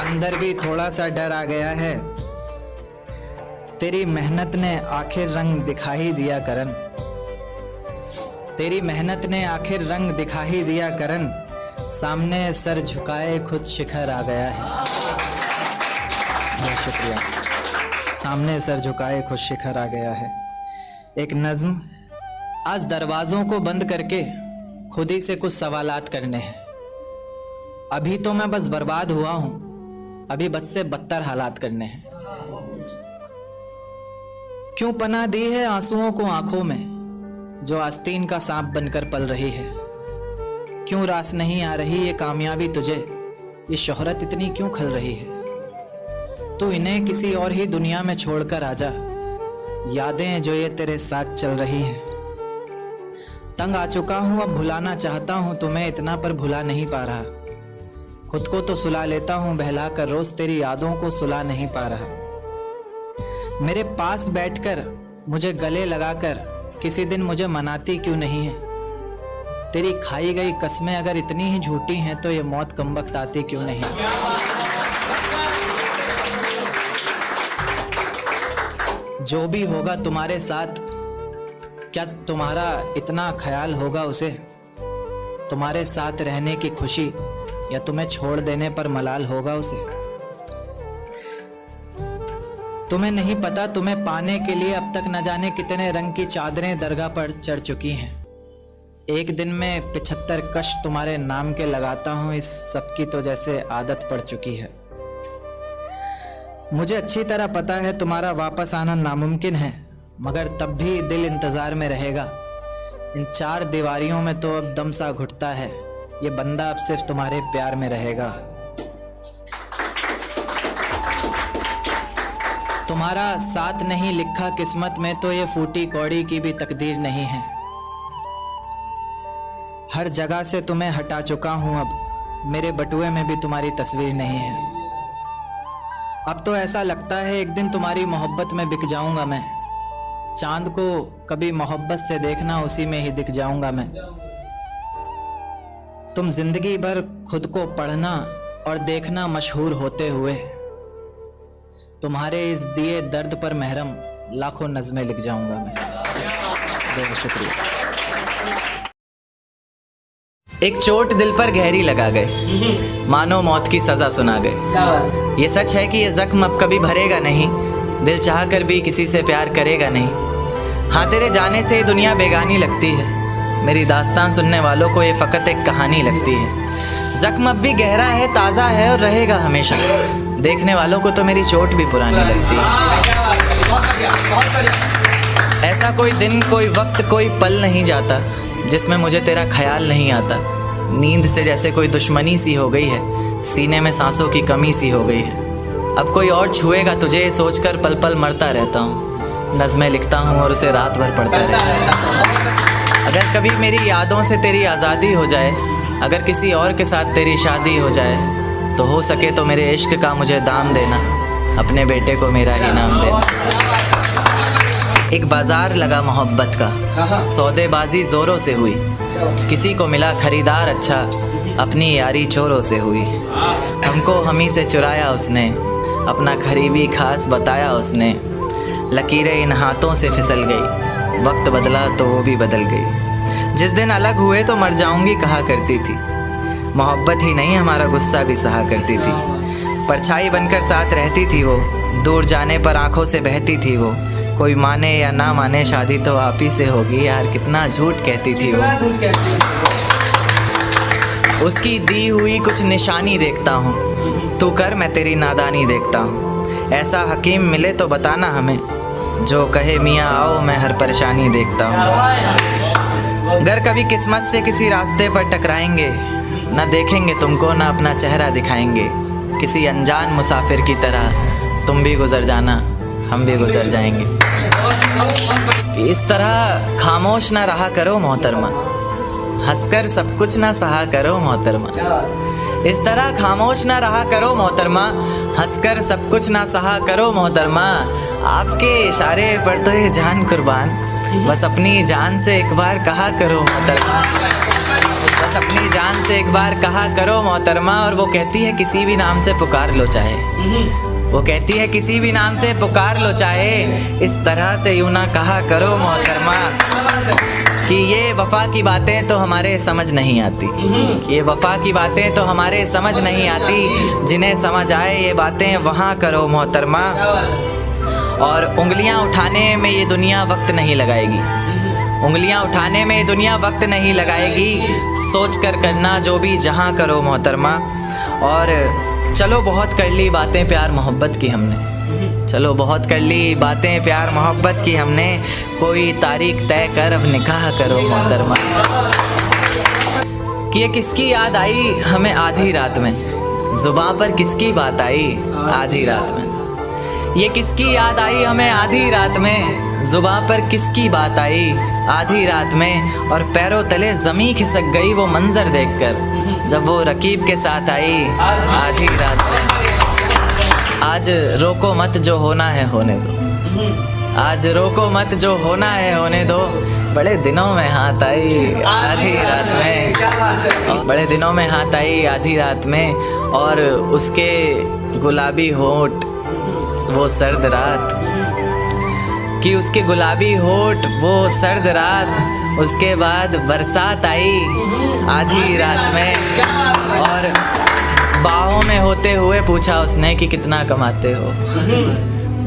अंदर भी थोड़ा सा डर आ गया है। तेरी मेहनत ने आखिर रंग दिखा ही दिया करन, तेरी मेहनत ने आखिर रंग दिखा ही दिया करन। सामने सर झुकाए खुद शिखर आ गया है, बहुत शुक्रिया। सामने सर झुकाए खुद शिखर आ गया है। एक नज्म, आज दरवाज़ों को बंद करके खुद ही से कुछ सवालात करने हैं। अभी तो मैं बस बर्बाद हुआ हूं, अभी बस से बदतर हालात करने हैं। क्यों पनाह दी है आंसुओं को आंखों में जो आस्तीन का सांप बनकर पल रही है। क्यों रास नहीं आ रही ये कामयाबी तुझे, ये शोहरत इतनी क्यों खल रही है। तू इन्हें किसी और ही दुनिया में छोड़कर आजा, यादें जो ये तेरे साथ चल रही हैं। तंग आ चुका हूं अब भुलाना चाहता हूं तुम्हें, इतना पर भुला नहीं पा रहा। खुद को तो सुला लेता हूं बहला कर, रोज तेरी यादों को सुला नहीं पा रहा। मेरे पास बैठकर मुझे गले लगाकर किसी दिन मुझे मनाती क्यों नहीं है। तेरी खाई गई कस्में अगर इतनी ही झूठी हैं तो ये मौत कमबख्त आती क्यों नहीं। जो भी होगा तुम्हारे साथ, क्या तुम्हारा इतना ख्याल होगा उसे। तुम्हारे साथ रहने की खुशी या तुम्हें छोड़ देने पर मलाल होगा उसे। तुम्हें नहीं पता, तुम्हें पाने के लिए अब तक न जाने कितने रंग की चादरें दरगाह पर चढ़ चुकी हैं। एक दिन में 75 कश तुम्हारे नाम के लगाता हूं, इस सब की तो जैसे आदत पड़ चुकी है। मुझे अच्छी तरह पता है तुम्हारा वापस आना नामुमकिन है, मगर तब भी दिल इंतजार में रहेगा। इन 4 दीवारियों में तो अब दम सा घुटता है, ये बंदा अब सिर्फ तुम्हारे प्यार में रहेगा। तुम्हारा साथ नहीं लिखा किस्मत में तो ये फूटी कौड़ी की भी तकदीर नहीं है। हर जगह से तुम्हें हटा चुका हूं, अब मेरे बटुए में भी तुम्हारी तस्वीर नहीं है। अब तो ऐसा लगता है एक दिन तुम्हारी मोहब्बत में बिक जाऊंगा मैं। चांद को कभी मोहब्बत से देखना, उसी में ही दिख जाऊंगा मैं। तुम जिंदगी भर खुद को पढ़ना और देखना मशहूर होते हुए। तुम्हारे इस दिए दर्द पर महरम लाखों नज़्में लिख जाऊंगा मैं। बहुत शुक्रिया। एक चोट दिल पर गहरी लगा गए, मानो मौत की सजा सुना गए। ये सच है कि ये जख्म अब कभी भरेगा नहीं, दिल चाह कर भी किसी से प्यार करेगा नहीं। हाँ, तेरे जाने से ये दुनिया बेगानी लगती है, मेरी दास्तान सुनने वालों को ये फ़कत एक कहानी लगती है। जख्म अब भी गहरा है, ताज़ा है और रहेगा हमेशा। देखने वालों को तो मेरी चोट भी पुरानी लगती है। ऐसा कोई दिन, कोई वक्त, कोई पल नहीं जाता जिसमें मुझे तेरा ख्याल नहीं आता। नींद से जैसे कोई दुश्मनी सी हो गई है, सीने में सांसों की कमी सी हो गई है। अब कोई और छुएगा तुझे सोचकर पल पल मरता रहता हूँ। नज़्में लिखता हूँ और उसे रात भर पढ़ता रहता हूँ। अगर कभी मेरी यादों से तेरी आज़ादी हो जाए, अगर किसी और के साथ तेरी शादी हो जाए, तो हो सके तो मेरे इश्क का मुझे दाम देना, अपने बेटे को मेरा ही नाम देना। एक बाज़ार लगा मोहब्बत का, सौदेबाजी ज़ोरों से हुई। किसी को मिला खरीदार अच्छा, अपनी यारी चोरों से हुई। हमको हमी से चुराया उसने, अपना करीबी खास बताया उसने। लकीरें इन हाथों से फिसल गई, वक्त बदला तो वो भी बदल गई। जिस दिन अलग हुए तो मर जाऊंगी कहा करती थी। मोहब्बत ही नहीं हमारा गुस्सा भी सहा करती थी। परछाई बनकर साथ रहती थी वो, दूर जाने पर आंखों से बहती थी वो। कोई माने या ना माने शादी तो आप ही से होगी, यार कितना झूठ कहती थी वो। उसकी दी हुई कुछ निशानी देखता हूँ, तू कर मैं तेरी नादानी देखता हूँ। ऐसा हकीम मिले तो बताना हमें, जो कहे मियाँ आओ मैं हर परेशानी देखता हूँ। अगर कभी किस्मत से किसी रास्ते पर टकराएंगे, ना देखेंगे तुमको ना अपना चेहरा दिखाएंगे। किसी अनजान मुसाफिर की तरह तुम भी गुजर जाना, हम भी गुजर जाएंगे। इस तरह खामोश ना रहा करो मोहतरमा, हंसकर सब कुछ ना सहा करो मोहतरमा। इस तरह खामोश ना रहा करो मोहतरमा, हंसकर सब कुछ ना सहा करो मोहतरमा। आपके इशारे पर तो ये जान कुर्बान, बस अपनी जान से एक बार कहा करो मोहतरमा। बस अपनी जान से एक बार कहा करो मोहतरमा। और वो कहती है किसी भी नाम से पुकार लो चाहे, वो कहती है किसी भी नाम से पुकार लो चाहे। इस तरह से यूं ना कहा करो मोहतरमा कि ये वफ़ा की बातें तो हमारे समझ नहीं आती, ये वफ़ा की बातें तो हमारे समझ नहीं आती। जिन्हें समझ आए ये बातें वहाँ करो मोहतरमा। और उंगलियाँ उठाने में ये दुनिया वक्त नहीं लगाएगी, उंगलियाँ उठाने में ये दुनिया वक्त नहीं लगाएगी। सोच कर करना जो भी जहाँ करो मोहतरमा। और चलो बहुत कर ली बातें प्यार मोहब्बत की हमने, चलो बहुत कर ली बातें प्यार मोहब्बत की हमने। कोई तारीख तय कर अब निकाह करो मोहतरमा। कि ये किसकी याद आई हमें आधी रात में, जुबां पर किसकी बात आई आधी रात में। ये किसकी याद आई हमें आधी रात में, जुबां पर किसकी बात आई आधी रात में। और पैरों तले ज़मीं खिसक गई वो मंजर देखकर, जब वो रकीब के साथ आई आधी रात में। आज रोको मत जो होना है होने दो, आज रोको मत जो होना है होने दो। बड़े दिनों में हाथ आई आधी रात में, बड़े दिनों में हाथ आई आधी रात में। और उसके गुलाबी होंठ वो सर्द रात, कि उसके गुलाबी होंठ वो सर्द रात। उसके बाद बरसात आई आधी रात में। और बाहों में होते हुए पूछा उसने कि कितना कमाते हो,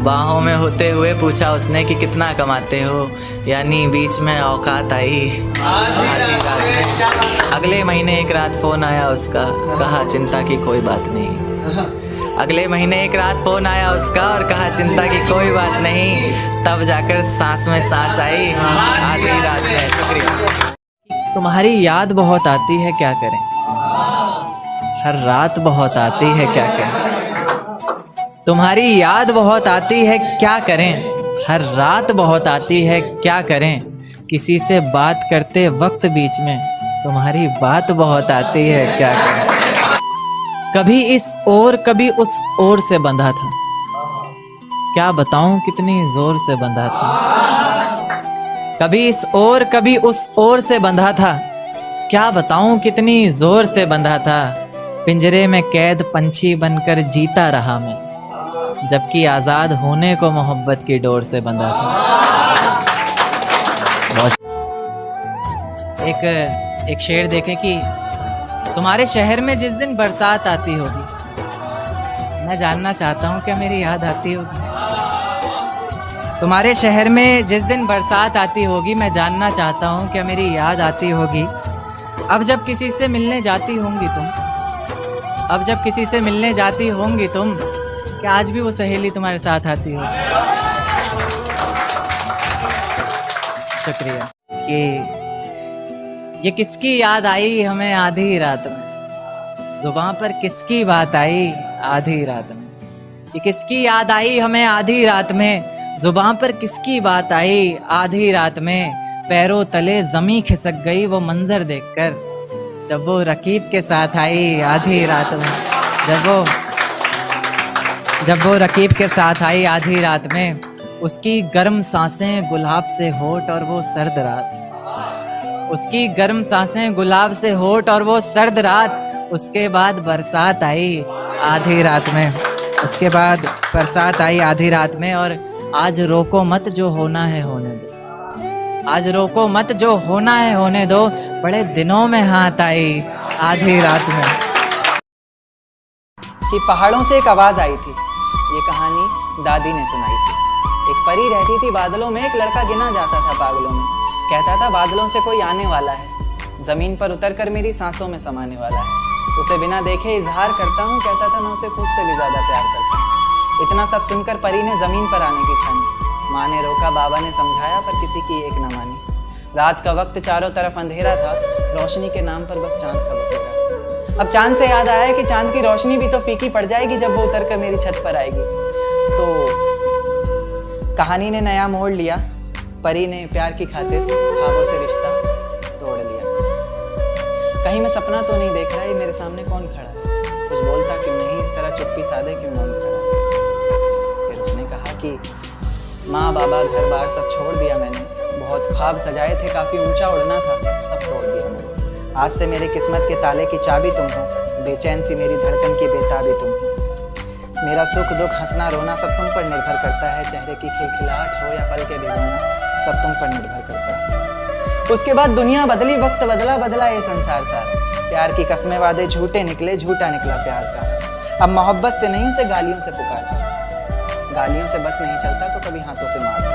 बाहों में होते हुए पूछा उसने कि कितना कमाते हो। यानी बीच में औकात आई आधी रात में। अगले महीने एक रात फ़ोन आया उसका, कहा चिंता की कोई बात नहीं। अगले महीने एक रात फ़ोन आया उसका और कहा चिंता की कोई बात नहीं। तब जाकर सांस में सांस आई आधी रात में। शुक्रिया। तुम्हारी याद बहुत आती है क्या करें, हर रात बहुत आती है क्या करें। तुम्हारी याद बहुत आती है क्या करें, हर रात बहुत आती है क्या करें। किसी से बात करते वक्त बीच में तुम्हारी बात बहुत आती है क्या करें। कभी इस ओर कभी उस ओर से बंधा था, क्या बताऊं कितनी जोर से बंधा था। कभी इस ओर कभी उस ओर से बंधा था, क्या बताऊं कितनी जोर से बंधा था। पिंजरे में कैद पंछी बनकर जीता रहा मैं, जबकि आज़ाद होने को मोहब्बत की डोर से बंधा था। एक शेर देखे कि तुम्हारे शहर में जिस दिन बरसात आती होगी, मैं जानना चाहता हूँ क्या मेरी याद आती होगी। तुम्हारे शहर में जिस दिन बरसात आती होगी, मैं जानना चाहता हूँ क्या मेरी याद आती होगी। अब जब किसी से मिलने जाती होंगी तुम, अब जब किसी से मिलने जाती होंगी तुम, कि आज भी वो सहेली तुम्हारे साथ आती हो? शुक्रिया। ये किसकी याद आई हमें आधी रात में, जुबां पर किसकी बात आई आधी रात में। ये किसकी याद आई हमें आधी रात में, जुबां पर किसकी बात आई आधी रात में। पैरों तले जमी खिसक गई वो मंजर देखकर, जब वो रकीब के साथ आई आधी रात में। जब वो रकीब के साथ आई आधी रात में, उसकी गर्म सांसें गुलाब से होठ और वो सर्द रात। उसकी गर्म सांसें गुलाब से होठ और वो सर्द रात। उसके बाद बरसात आई आधी रात में। उसके बाद बरसात आई आधी रात में। और आज रोको मत जो होना है होने दो, आज रोको मत जो होना है होने दो। बड़े दिनों में हाथ आई आधी रात में। कि पहाड़ों से एक आवाज़ आई थी, ये कहानी दादी ने सुनाई थी। एक परी रहती थी बादलों में, एक लड़का गिना जाता था पागलों में। कहता था बादलों से कोई आने वाला है, ज़मीन पर उतरकर मेरी सांसों में समाने वाला है। उसे बिना देखे इजहार करता हूँ, कहता था मैं उसे खुद से भी ज़्यादा प्यार करता हूँ। इतना सब सुनकर परी ने ज़मीन पर आने की ठानी। माँ ने रोका, बाबा ने समझाया, पर किसी की एक न मानी। रात का वक्त चारों तरफ अंधेरा था, रोशनी के नाम पर बस चांद का बसेरा था। अब चांद से याद आया कि चांद की रोशनी भी तो फीकी पड़ जाएगी जब वो उतरकर मेरी छत पर आएगी। तो कहानी ने नया मोड़ लिया। परी ने प्यार की खातिर ख्वाबों से रिश्ता तोड़ लिया। कहीं मैं सपना तो नहीं देख रहा, ये मेरे सामने कौन खड़ा है, कुछ बोलता क्यों नहीं, इस तरह चुप्पी साधे क्यों मौन खड़ा। फिर उसने कहा कि माँ बाबा घर बार सब छोड़ दिया मैंने, बहुत ख्वाब सजाए थे, काफ़ी ऊंचा उड़ना था, सब तोड़ दिया मैंने। आज से मेरे किस्मत के ताले की चाबी तुम हो, बेचैन सी मेरी धड़कन की बेताबी तुम हो। मेरा सुख दुख हंसना रोना सब तुम पर निर्भर करता है, चेहरे की खिलखिलाहट हो या पल के भिगोना सब तुम पर निर्भर करता है। उसके बाद दुनिया बदली, वक्त बदला, बदला ये संसार सारा। प्यार की कस्में वादे झूठे निकले, झूठा निकला प्यार सारा। अब मोहब्बत से नहीं उसे गालियों से पुकारता, गालियों से बस नहीं चलता तो कभी हाथों से मारता।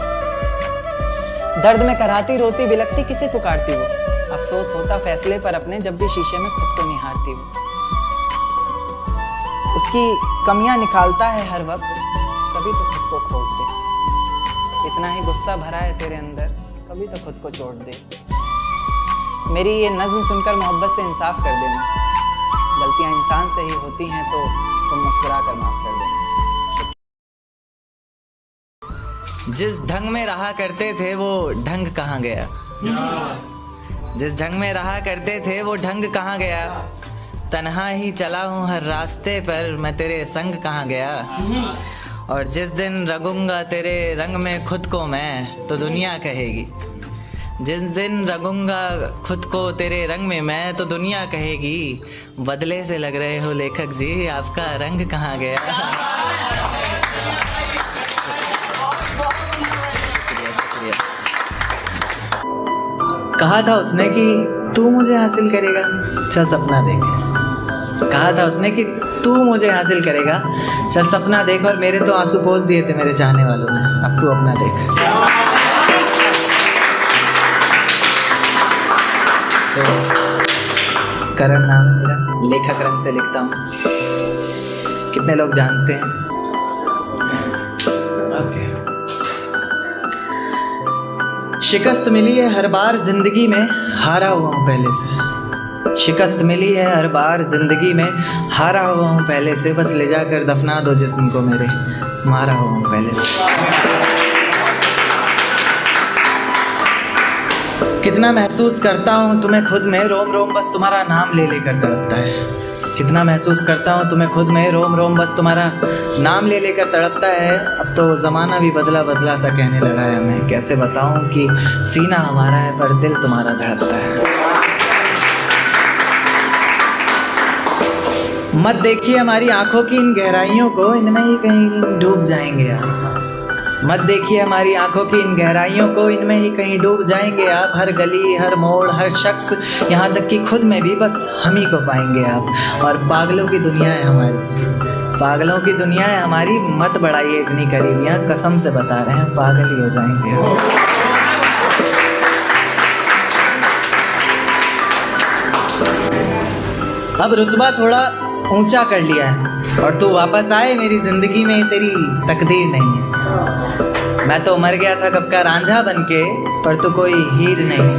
दर्द में कराती रोती बिलकती किसे पुकारती वो, अफसोस होता फैसले पर अपने जब भी शीशे में खुद को निहारती वो। उसकी कमियां निकालता है हर वक्त, कभी तो खुद को खोट दे। इतना ही गुस्सा भरा है तेरे अंदर, कभी तो खुद को चोट दे। मेरी ये नज्म सुनकर मोहब्बत से इंसाफ कर देना, गलतियां इंसान से ही होती हैं तो तुम मुस्कुरा कर माफ कर देना। जिस ढंग में रहा करते थे वो ढंग कहाँ गया, जिस ढंग में रहा करते थे वो ढंग कहाँ गया। तन्हा ही चला हूँ हर रास्ते पर, मैं तेरे संग कहाँ गया। और जिस दिन रंगूंगा तेरे रंग में खुद को मैं, तो दुनिया कहेगी। जिस दिन रंगूंगा खुद को तेरे रंग में मैं, तो दुनिया कहेगी बदले से लग रहे हो लेखक जी, आपका रंग कहाँ गया। शुक्रिया। कहा था उसने कि तू मुझे हासिल करेगा, चल सपना देख। कहा था उसने कि तू मुझे हासिल करेगा, चल सपना देख। और मेरे तो आंसू पोंछ दिए थे मेरे चाहने वालों ने, अब तू अपना देख। तो करण नाम है मेरा, लेखक रंग से लिखता हूँ। कितने लोग जानते हैं? ओके। शिकस्त मिली है हर बार जिंदगी में, हारा हुआ हूँ पहले से। शिकस्त मिली है हर बार जिंदगी में, हारा हुआ हूँ पहले से। बस ले जाकर दफना दो जिस्म को मेरे, मारा हुआ हूँ पहले से। कितना महसूस करता हूँ तुम्हें खुद में, रोम रोम बस तुम्हारा नाम ले लेकर तड़पता है। कितना महसूस करता हूँ तुम्हें खुद में, रोम रोम बस तुम्हारा नाम ले लेकर तड़पता है। अब तो ज़माना भी बदला बदला सा कहने लगा है, मैं कैसे बताऊँ कि सीना हमारा है पर दिल तुम्हारा धड़कता है। मत देखिए हमारी आंखों की इन गहराइयों को, इनमें ही कहीं डूब जाएंगे आप। मत देखिए हमारी आंखों की इन गहराइयों को, इनमें ही कहीं डूब जाएंगे आप। हर गली हर मोड़ हर शख्स, यहाँ तक कि खुद में भी बस हम ही को पाएंगे आप। और पागलों की दुनिया है हमारी, पागलों की दुनिया है हमारी। मत बढ़ाइए इतनी करीबियाँ, कसम से बता रहे हैं पागल ही हो जाएंगे। अब रुतबा थोड़ा ऊंचा कर लिया है, और तू वापस आए मेरी जिंदगी में, तेरी तकदीर नहीं है। मैं तो मर गया था कब का रांझा बनके, पर तू कोई हीर नहीं।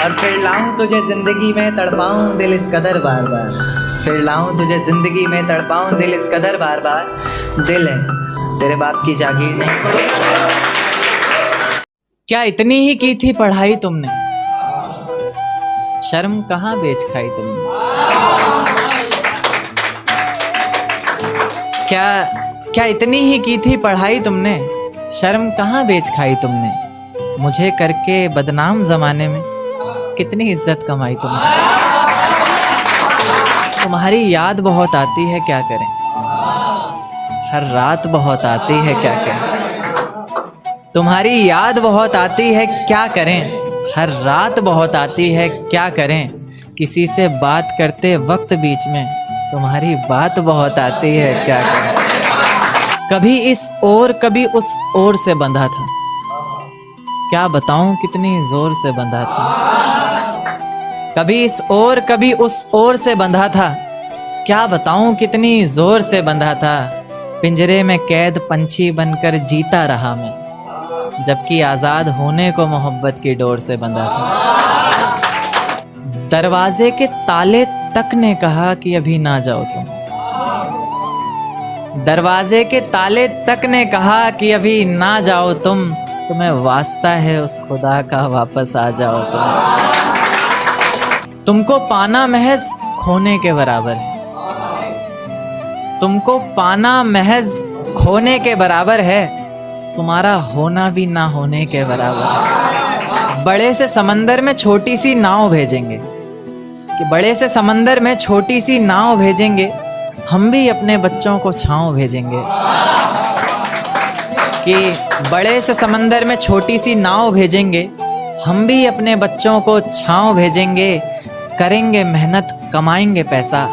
और फिर लाऊं तुझे जिंदगी में, तड़पाऊं दिल इस कदर बार बार। फिर लाऊं तुझे जिंदगी में, तड़पाऊं दिल इस कदर बार बार। दिल है तेरे बाप की जागीर नहीं। क्या इतनी ही की थी पढ़ाई तुमने, शर्म कहाँ बेच खाई तुमने। क्या इतनी ही की थी पढ़ाई तुमने, शर्म कहाँ बेच खाई तुमने। मुझे करके बदनाम जमाने में कितनी इज्जत कमाई तुमने। तुम्हारी याद बहुत आती है क्या करें, हर रात बहुत आती है क्या करें। तुम्हारी याद बहुत आती है क्या करें, हर रात बहुत आती है क्या करें। किसी से बात करते वक्त बीच में तुम्हारी बात बहुत आती है क्या करें। कभी इस ओर कभी उस ओर से बंधा था, क्या बताऊं कितनी जोर से बंधा था। कभी इस ओर कभी उस ओर से बंधा था, क्या बताऊं कितनी जोर से बंधा था। पिंजरे में कैद पंछी बनकर जीता रहा मैं, जबकि आजाद होने को मोहब्बत की डोर से बंधा था। दरवाजे के ताले तक ने कहा कि अभी ना जाओ तुम। दरवाजे के ताले तक ने कहा कि अभी ना जाओ तुम। तुम्हें वास्ता है उस खुदा का, वापस आ जाओ तुम। तुमको पाना महज खोने के बराबर है, तुमको पाना महज खोने के बराबर है। तुम्हारा होना भी ना होने के बराबर है। बड़े से समंदर में छोटी सी नाव भेजेंगे, कि बड़े से समंदर में छोटी सी नाव भेजेंगे, हम भी अपने बच्चों को छांव भेजेंगे। कि बड़े से समंदर में छोटी सी नाव भेजेंगे, हम भी अपने बच्चों को छांव भेजेंगे। करेंगे मेहनत कमाएंगे पैसा,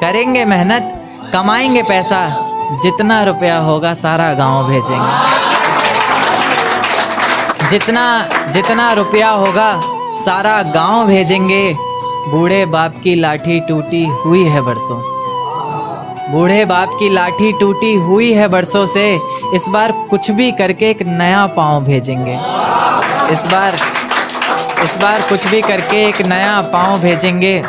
करेंगे मेहनत कमाएंगे पैसा। जितना रुपया होगा सारा गांव भेजेंगे। जितना रुपया होगा सारा गांव भेजेंगे। बूढ़े बाप की लाठी टूटी हुई है बरसों से, बूढ़े बाप की लाठी टूटी हुई है बरसों से। इस बार कुछ भी करके एक नया पाँव भेजेंगे। इस बार कुछ भी करके एक नया पाँव भेजेंगे।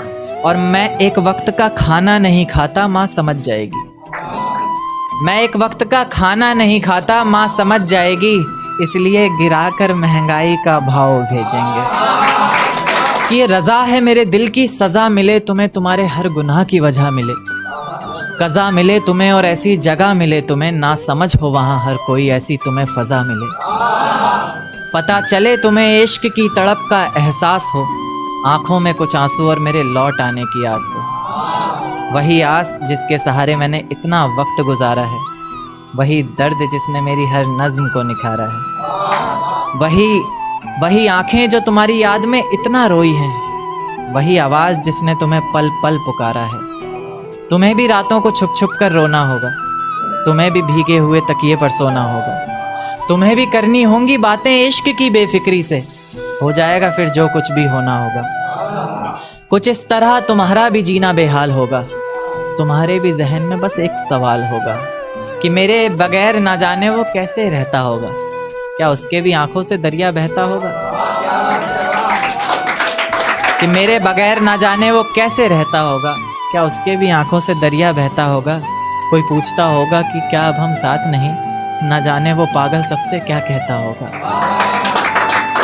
और मैं एक वक्त का खाना नहीं खाता, माँ समझ जाएगी। मैं एक वक्त का खाना नहीं खाता, माँ समझ जाएगी। इसलिए गिराकर महंगाई का भाव भेजेंगे। कि ये रज़ा है मेरे दिल की सज़ा मिले तुम्हें, तुम्हारे हर गुनाह की वजह मिले। कज़ा मिले तुम्हें और ऐसी जगह मिले तुम्हें, ना समझ हो वहाँ हर कोई, ऐसी तुम्हें फ़ज़ा मिले। पता चले तुम्हें इश्क की तड़प का एहसास हो, आँखों में कुछ आंसू और मेरे लौट आने की आस हो। वही आस जिसके सहारे मैंने इतना वक्त गुजारा है, वही दर्द जिसने मेरी हर नज़्म को निखारा है। वही आँखें जो तुम्हारी याद में इतना रोई हैं, वही आवाज़ जिसने तुम्हें पल पल पुकारा है। तुम्हें भी रातों को छुप छुप कर रोना होगा, तुम्हें भी भीगे हुए तकिए पर सोना होगा। तुम्हें भी करनी होंगी बातें इश्क की बेफिक्री से, हो जाएगा फिर जो कुछ भी होना होगा। कुछ इस तरह तुम्हारा भी जीना बेहाल होगा, तुम्हारे भी जहन में बस एक सवाल होगा कि मेरे बगैर ना जाने वो कैसे रहता होगा। क्या उसके भी आंखों से दरिया बहता होगा? कि मेरे बगैर ना जाने वो कैसे रहता होगा, क्या उसके भी आंखों से दरिया बहता होगा। कोई पूछता होगा कि क्या अब हम साथ नहीं, ना जाने वो पागल सबसे क्या कहता होगा,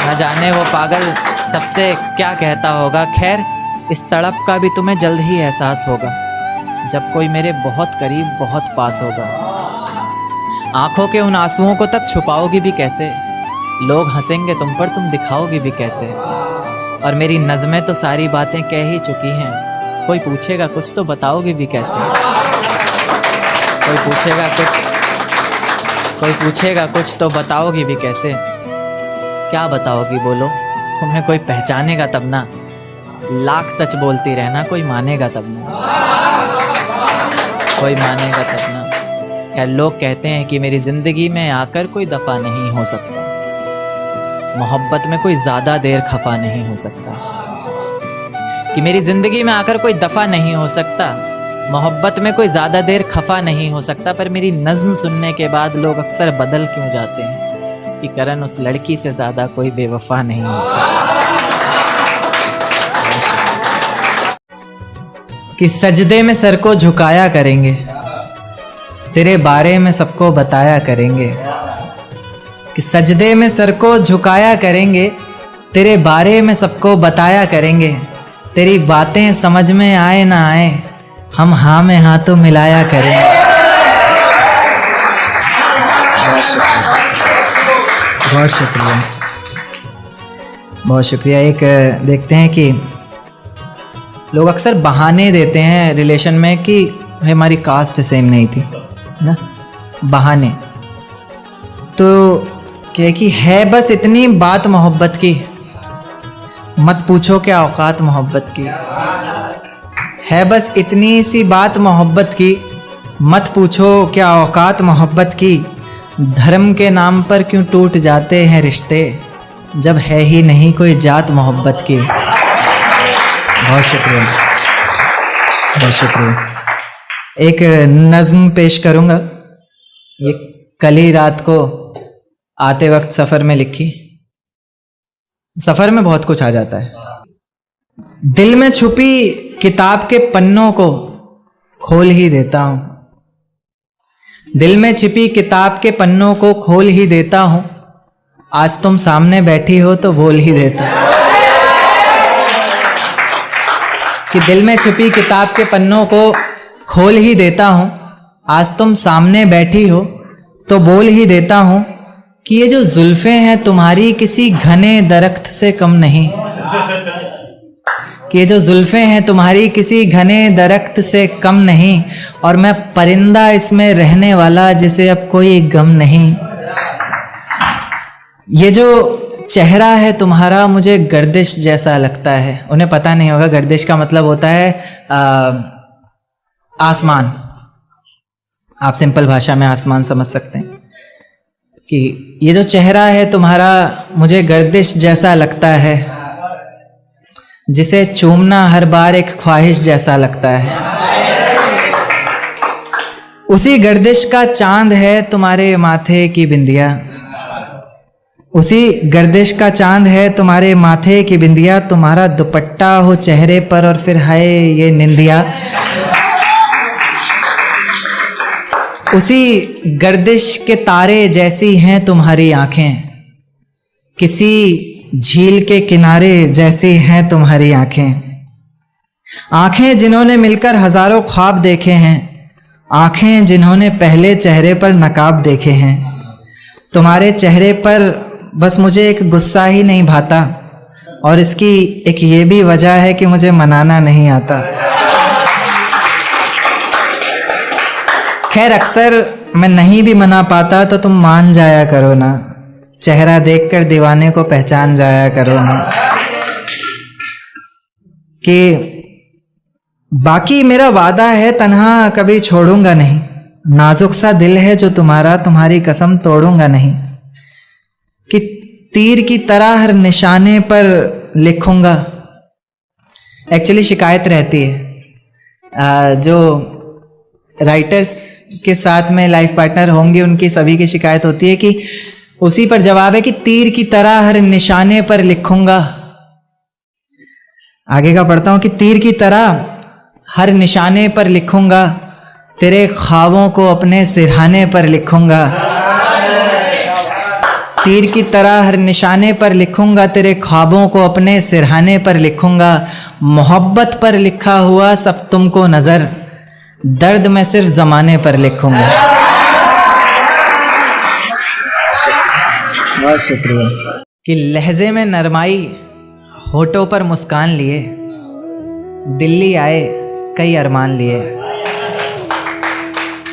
ना जाने वो पागल सबसे क्या कहता होगा। खैर इस तड़प का भी तुम्हें जल्द ही एहसास होगा, जब कोई मेरे बहुत करीब बहुत पास होगा। आंखों के उन आंसुओं को तब छुपाओगी भी कैसे, लोग हंसेंगे तुम पर, तुम दिखाओगी भी कैसे। और मेरी नज़में तो सारी बातें कह ही चुकी हैं, कोई पूछेगा कुछ तो बताओगी भी कैसे। कोई पूछेगा कुछ तो बताओगी भी कैसे। क्या बताओगी बोलो, तुम्हें कोई पहचानेगा तब ना, लाख सच बोलती रहना कोई मानेगा तब ना, कोई मानेगा तब ना। क्या लोग कहते हैं कि मेरी ज़िंदगी में आकर कोई दफ़ा नहीं हो सकता, मोहब्बत में कोई ज़्यादा देर खफा नहीं हो सकता। कि मेरी ज़िंदगी में आकर कोई दफ़ा नहीं हो सकता, मोहब्बत में कोई ज़्यादा देर खफा नहीं हो सकता, पर मेरी नज्म सुनने के बाद लोग अक्सर बदल क्यों जाते हैं कि करण उस लड़की से ज़्यादा कोई बेवफा नहीं हो सकता। कि सजदे में सर को झुकाया करेंगे, तेरे बारे में सबको बताया करेंगे। कि सजदे में सर को झुकाया करेंगे, तेरे बारे में सबको बताया करेंगे। तेरी बातें समझ में आए ना आए, हम हाँ में हाँ तो मिलाया करेंगे। बहुत शुक्रिया, बहुत शुक्रिया। एक देखते हैं कि लोग अक्सर बहाने देते हैं रिलेशन में कि भाई हमारी कास्ट सेम नहीं थी ना, बहाने। तो क्या कि है बस इतनी बात मोहब्बत की, मत पूछो क्या औकात मोहब्बत की। है बस इतनी सी बात मोहब्बत की, मत पूछो क्या औकात मोहब्बत की। धर्म के नाम पर क्यों टूट जाते हैं रिश्ते, जब है ही नहीं कोई जात मोहब्बत की। बहुत शुक्रिया, बहुत शुक्रिया। एक नज़्म पेश करूँगा, ये कल ही रात को आते वक्त सफ़र में लिखी। सफ़र में बहुत कुछ आ जाता है। दिल में छुपी किताब के पन्नों को खोल ही देता हूँ, दिल में छिपी किताब के पन्नों को खोल ही देता हूँ। आज तुम सामने बैठी हो तो बोल ही देता हूँ। कि दिल में छिपी किताब के पन्नों को खोल ही देता हूँ, आज तुम सामने बैठी हो तो बोल ही देता हूँ। कि ये जो जुल्फे हैं तुम्हारी किसी घने दरख्त से कम नहीं, कि ये जो जुल्फे हैं तुम्हारी किसी घने दरख्त से कम नहीं। और मैं परिंदा इसमें रहने वाला जिसे अब कोई गम नहीं। ये जो चेहरा है तुम्हारा मुझे गर्दिश जैसा लगता है। उन्हें पता नहीं होगा गर्दिश का मतलब होता है आसमान। आप सिंपल भाषा में आसमान समझ सकते हैं। कि ये जो चेहरा है तुम्हारा मुझे गर्दिश जैसा लगता है, जिसे चूमना हर बार एक ख्वाहिश जैसा लगता है। उसी गर्दिश का चांद है तुम्हारे माथे की बिंदिया, उसी गर्दिश का चांद है तुम्हारे माथे की बिंदिया। तुम्हारा दुपट्टा हो चेहरे पर और फिर हाय ये निंदिया। उसी गर्दिश के तारे जैसी हैं तुम्हारी आंखें, किसी झील के किनारे जैसी हैं तुम्हारी आंखें। आंखें जिन्होंने मिलकर हजारों ख्वाब देखे हैं, आंखें जिन्होंने पहले चेहरे पर नकाब देखे हैं। तुम्हारे चेहरे पर बस मुझे एक गुस्सा ही नहीं भाता, और इसकी एक ये भी वजह है कि मुझे मनाना नहीं आता। खैर अक्सर मैं नहीं भी मना पाता तो तुम मान जाया करो ना, चेहरा देखकर दीवाने को पहचान जाया करो ना। कि बाकी मेरा वादा है तन्हा कभी छोड़ूंगा नहीं, नाजुक सा दिल है जो तुम्हारा तुम्हारी कसम तोड़ूंगा नहीं। कि तीर की तरह हर निशाने पर लिखूंगा। एक्चुअली शिकायत रहती है जो राइटर्स के साथ में लाइफ पार्टनर होंगे उनकी सभी की शिकायत होती है कि उसी पर जवाब है कि तीर की तरह हर निशाने पर लिखूंगा। आगे का पढ़ता हूं कि तीर की तरह हर निशाने पर लिखूंगा, तेरे ख्वाबों को अपने सिरहाने पर लिखूंगा। तीर की तरह हर निशाने पर लिखूंगा, तेरे ख्वाबों को अपने सिरहाने पर लिखूंगा। मोहब्बत पर लिखा हुआ सब तुमको नजर, दर्द मैं सिर्फ जमाने पर लिखूंगा। बहुत शुक्रिया। कि लहजे में नरमाई होठों पर मुस्कान लिए, दिल्ली आए कई अरमान लिए।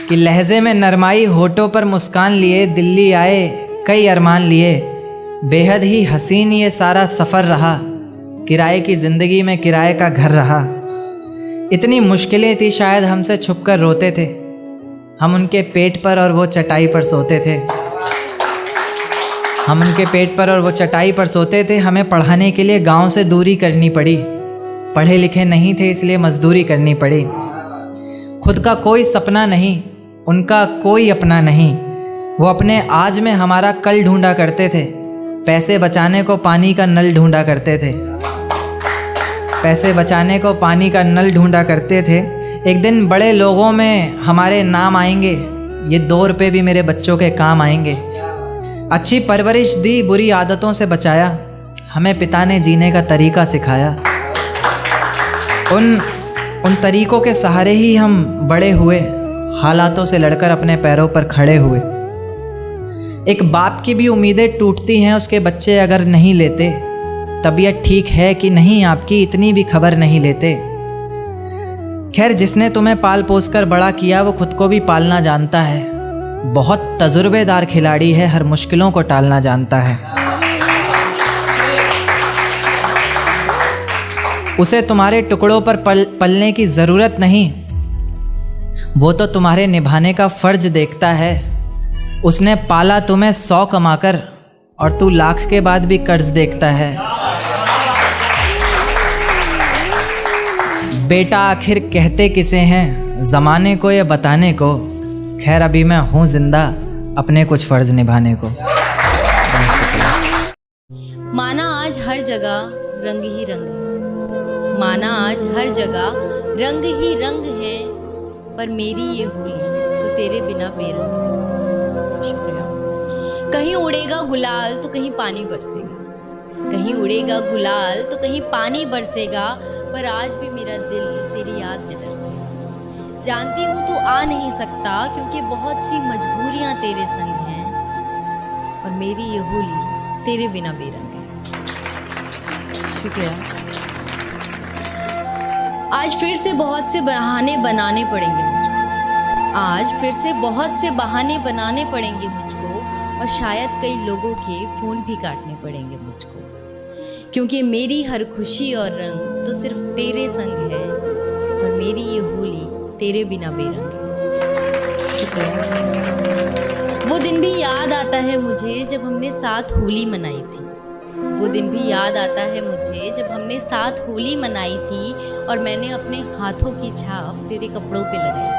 कि लहजे में नरमाई होठों पर मुस्कान लिए, दिल्ली आए कई अरमान लिए। बेहद ही हसीन ये सारा सफ़र रहा, किराए की ज़िंदगी में किराए का घर रहा। इतनी मुश्किलें थी शायद हमसे छुपकर रोते थे, हम उनके पेट पर और वो चटाई पर सोते थे। हम उनके पेट पर और वो चटाई पर सोते थे। हमें पढ़ाने के लिए गांव से दूरी करनी पड़ी, पढ़े लिखे नहीं थे इसलिए मजदूरी करनी पड़ी। खुद का कोई सपना नहीं, उनका कोई अपना नहीं। वो अपने आज में हमारा कल ढूंढा करते थे, पैसे बचाने को पानी का नल ढूंढा करते थे, पैसे बचाने को पानी का नल ढूंढा करते थे। एक दिन बड़े लोगों में हमारे नाम आएंगे, ये 2 रुपये भी मेरे बच्चों के काम आएंगे। अच्छी परवरिश दी, बुरी आदतों से बचाया, हमें पिता ने जीने का तरीका सिखाया। उन तरीकों के सहारे ही हम बड़े हुए, हालातों से लड़कर अपने पैरों पर खड़े हुए। एक बाप की भी उम्मीदें टूटती हैं उसके बच्चे अगर नहीं लेते। तबीयत ठीक है कि नहीं आपकी इतनी भी खबर नहीं लेते। खैर, जिसने तुम्हें पाल पोस कर बड़ा किया वो खुद को भी पालना जानता है। बहुत तजुर्बेदार खिलाड़ी है, हर मुश्किलों को टालना जानता है। उसे तुम्हारे टुकड़ों पर पलने की ज़रूरत नहीं, वो तो तुम्हारे निभाने का फ़र्ज देखता है। उसने पाला तुम्हें 100 कमाकर और तू लाख के बाद भी कर्ज देखता है। बेटा आखिर कहते किसे हैं, ज़माने को या बताने को। खैर अभी मैं हूँ जिंदा, अपने कुछ फ़र्ज निभाने को। माना आज हर जगह रंग ही रंग है, माना आज हर जगह रंग ही रंग है, पर मेरी ये होली तो तेरे बिना बेरंग है। शुक्रिया। कहीं उड़ेगा गुलाल तो कहीं पानी बरसेगा, कहीं उड़ेगा गुलाल तो कहीं पानी बरसेगा, पर आज भी मेरा दिल तेरी याद में तरसेगा। जानती हूँ तू आ नहीं सकता क्योंकि बहुत सी मजबूरियाँ तेरे संग हैं, और मेरी ये होली तेरे बिना बेरंग है। शुक्रिया। आज फिर से बहुत से बहाने बनाने पड़ेंगे मुझको, आज फिर से बहुत से बहाने बनाने पड़ेंगे मुझको, और शायद कई लोगों के फ़ोन भी काटने पड़ेंगे मुझको, क्योंकि मेरी हर खुशी और रंग तो सिर्फ तेरे संग है, और मेरी ये होली तेरे बिना बेरंग है। शुक्रिया। वो दिन भी याद आता है मुझे जब हमने साथ होली मनाई थी, वो दिन भी याद आता है मुझे जब हमने साथ होली मनाई थी, और मैंने अपने हाथों की छाप तेरे कपड़ों पे लगाई थी।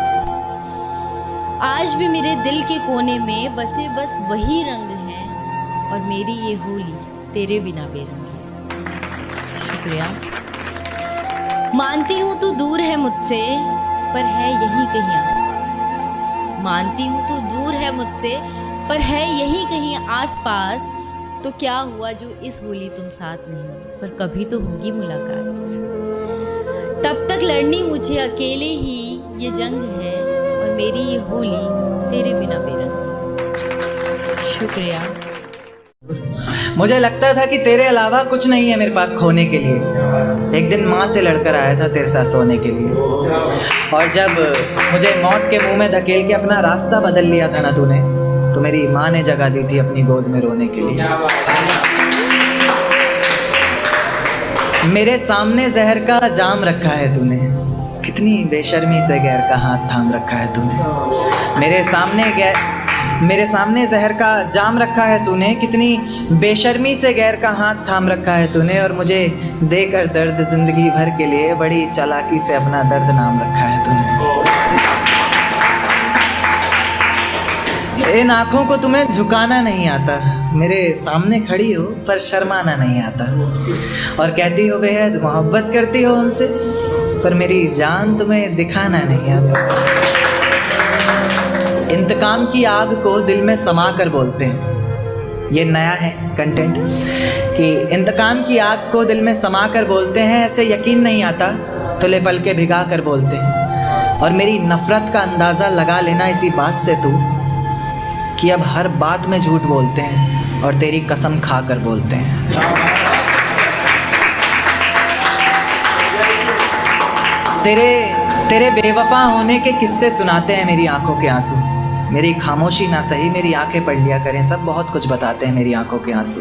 आज भी मेरे दिल के कोने में बसे बस वही रंग हैं, और मेरी ये होली तेरे बिना बेरंग है। शुक्रिया। मानती हूँ तू दूर है मुझसे, पर है यहीं कहीं आसपास। मानती हूँ तू दूर है मुझसे, पर है यहीं कहीं आसपास। तो क्या हुआ जो इस होली तुम साथ नहीं, पर कभी तो होगी मुलाकात। तब तक लड़नी मुझे अकेले ही ये जंग है, और मेरी ये होली तेरे बिना बेरंग है। शुक्रिया। मुझे लगता था कि तेरे अलावा कुछ नहीं है मेरे पास खोने के लिए। एक दिन माँ से लड़कर आया था तेरे साथ सोने के लिए, और जब मुझे मौत के मुंह में धकेल के अपना रास्ता बदल लिया था ना तूने, तो मेरी माँ ने जगह दी थी अपनी गोद में रोने के लिए। मेरे सामने जहर का जाम रखा है तूने, कितनी बेशर्मी से गैर का हाथ थाम रखा है तूने। मेरे सामने जहर का जाम रखा है तूने, कितनी बेशर्मी से गैर का हाथ थाम रखा है तूने, और मुझे देकर दर्द जिंदगी भर के लिए बड़ी चालाकी से अपना दर्द नाम रखा है तूने। इन आँखों को तुम्हें झुकाना नहीं आता, मेरे सामने खड़ी हो पर शर्माना नहीं आता, और कहती हो बेहद मोहब्बत करती हो उनसे, पर मेरी जान तुम्हें दिखाना नहीं आता। इंतकाम की आग को दिल में समा कर बोलते हैं, ये नया है कंटेंट कि इंतकाम की आग को दिल में समा कर बोलते हैं। ऐसे यकीन नहीं आता तो ले पल के भिगा कर बोलते हैं, और मेरी नफ़रत का अंदाज़ा लगा लेना इसी बात से तू कि अब हर बात में झूठ बोलते हैं और तेरी कसम खा कर बोलते हैं। तेरे बेवफा होने के किस्से सुनाते हैं मेरी आंखों के आंसू। मेरी खामोशी ना सही मेरी आंखें पढ़ लिया करें, सब बहुत कुछ बताते हैं मेरी आंखों के आंसू।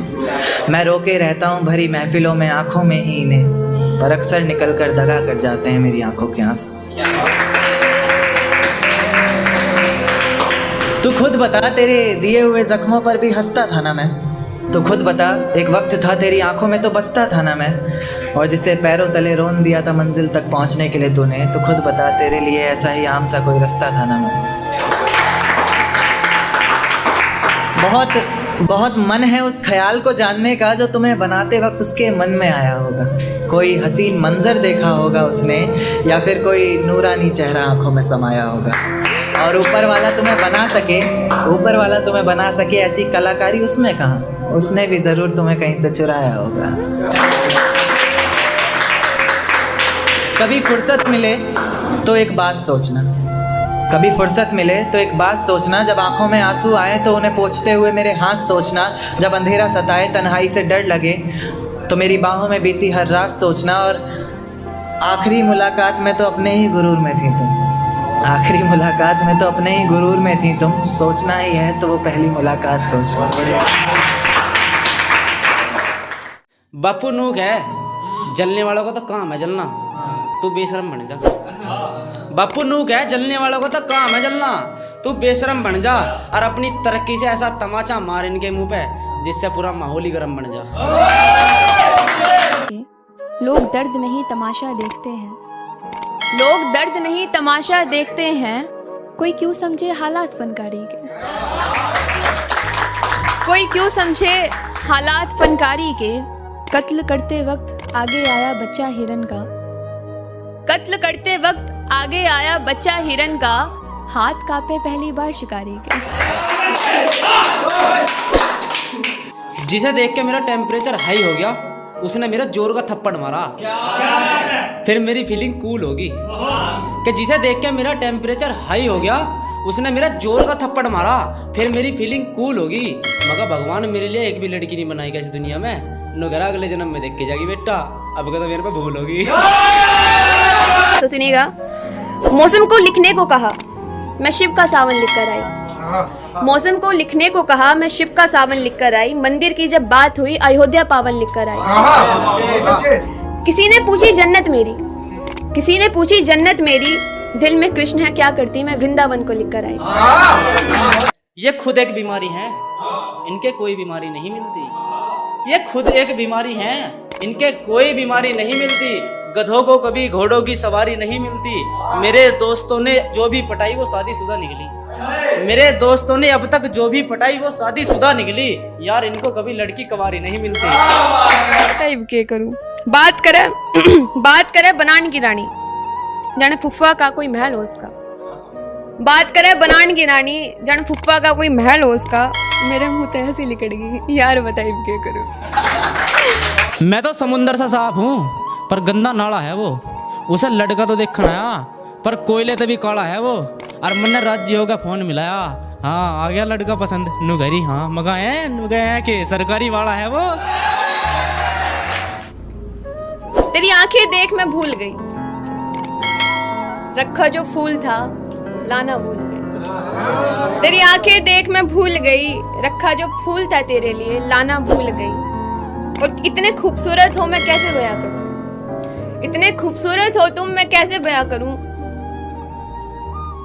मैं रोके रहता हूँ भरी महफिलों में आंखों में ही इन्हें, पर अक्सर निकल कर दगा कर जाते हैं मेरी आंखों के आंसू। तू खुद बता, तेरे दिए हुए जख्मों पर भी हंसता था ना मैं। तू खुद बता, एक वक्त था तेरी आंखों में तो बसता था ना मैं। और जिसे पैरों तले रोन दिया था मंजिल तक पहुंचने के लिए तूने, तो खुद बता तेरे लिए ऐसा ही आम सा कोई रास्ता था ना मैं। बहुत मन है उस ख्याल को जानने का जो तुम्हें बनाते वक्त उसके मन में आया होगा। कोई हसीन मंजर देखा होगा उसने, या फिर कोई नूरानी चेहरा आंखों में समाया होगा। और ऊपर वाला तुम्हें बना सके ऐसी कलाकारी उसमें कहाँ, उसने भी ज़रूर तुम्हें कहीं से चुराया होगा। कभी फुर्सत मिले तो एक बात सोचना, जब आंखों में आंसू आए तो उन्हें पोंछते हुए मेरे हाथ सोचना, जब अंधेरा सताए तन्हाई से डर लगे तो मेरी बाहों में बीती हर रात सोचना। और आखिरी मुलाकात में तो अपने ही गुरूर में थी तुम, सोचना ही है तो वो पहली मुलाकात सोचना। बापू नूक है, जलने वालों का तो काम है जलना, तू बेशरम बन जा। बापू नूक है, जलने वालों का तो काम है जलना, तू बेशरम बन जा। और अपनी तरक्की से ऐसा तमाचा मार इनके मुंह पे जिससे पूरा माहौल ही गर्म बन जा। लोग दर्द नहीं तमाशा देखते हैं, कोई क्यों समझे हालात फनकारी के, कत्ल करते वक्त आगे आया बच्चा हिरन का, हाथ कांपे पहली बार शिकारी के। जिसे देख के मेरा टेम्परेचर हाई हो गया, उसने मेरा जोर का थप्पड़ मारा, फिर मेरी फीलिंग कूल होगी। कि जिसे देख के मेरा टेम्परेचर हाई हो गया, उसने मेरा जोर का थप्पड़ मारा, फिर मेरी फीलिंग कूल होगी। मगर भगवान मेरे लिए एक भी लड़की नहीं बनाई कैसी दुनिया में, नगरा अगले जन्म में देख के जाएगी बेटा, अब तो मेरे पे भूल होगी। तो सुनिएगा, मौसम को लिखने को कहा मैं शिव का सावन लिखकर आई, मंदिर की जब बात हुई अयोध्या पावन लिखकर आई। किसी ने पूछी जन्नत मेरी, दिल में कृष्ण है क्या करती, मैं वृंदावन को लिखकर आई। ये खुद एक बीमारी है, इनके कोई बीमारी नहीं मिलती। गधों को कभी घोड़ों की सवारी नहीं मिलती। मेरे दोस्तों ने जो भी पटाई वो शादीशुदा निकली। यार इनको कभी लड़की कवारी नहीं मिलती। के करूं बात करे बनान की रानी, जाने फुफ्फा का कोई महल हो उसका। मेरे मुंह तो ऐसी लिकड़ गई यार, बताइए क्या करूं। मैं तो समुंदर सा साफ हूँ पर गंदा नाला है वो, उसे लड़का तो देखना आया पर कोयले तभी काला है वो। और मैंने राज्य होगा फोन मिलाया, हाँ आ गया लड़का पसंद, नुगरी हाँ मगाए के सरकारी वाला है वो। तेरी आंखें देख मैं भूल गई, रखा जो फूल था लाना भूल गई। तेरी आंखें देख मैं भूल गई, रखा जो फूल था तेरे लिए लाना भूल गई। और इतने खूबसूरत हो मैं कैसे बयां करूं, मैं कैसे बयां करूं।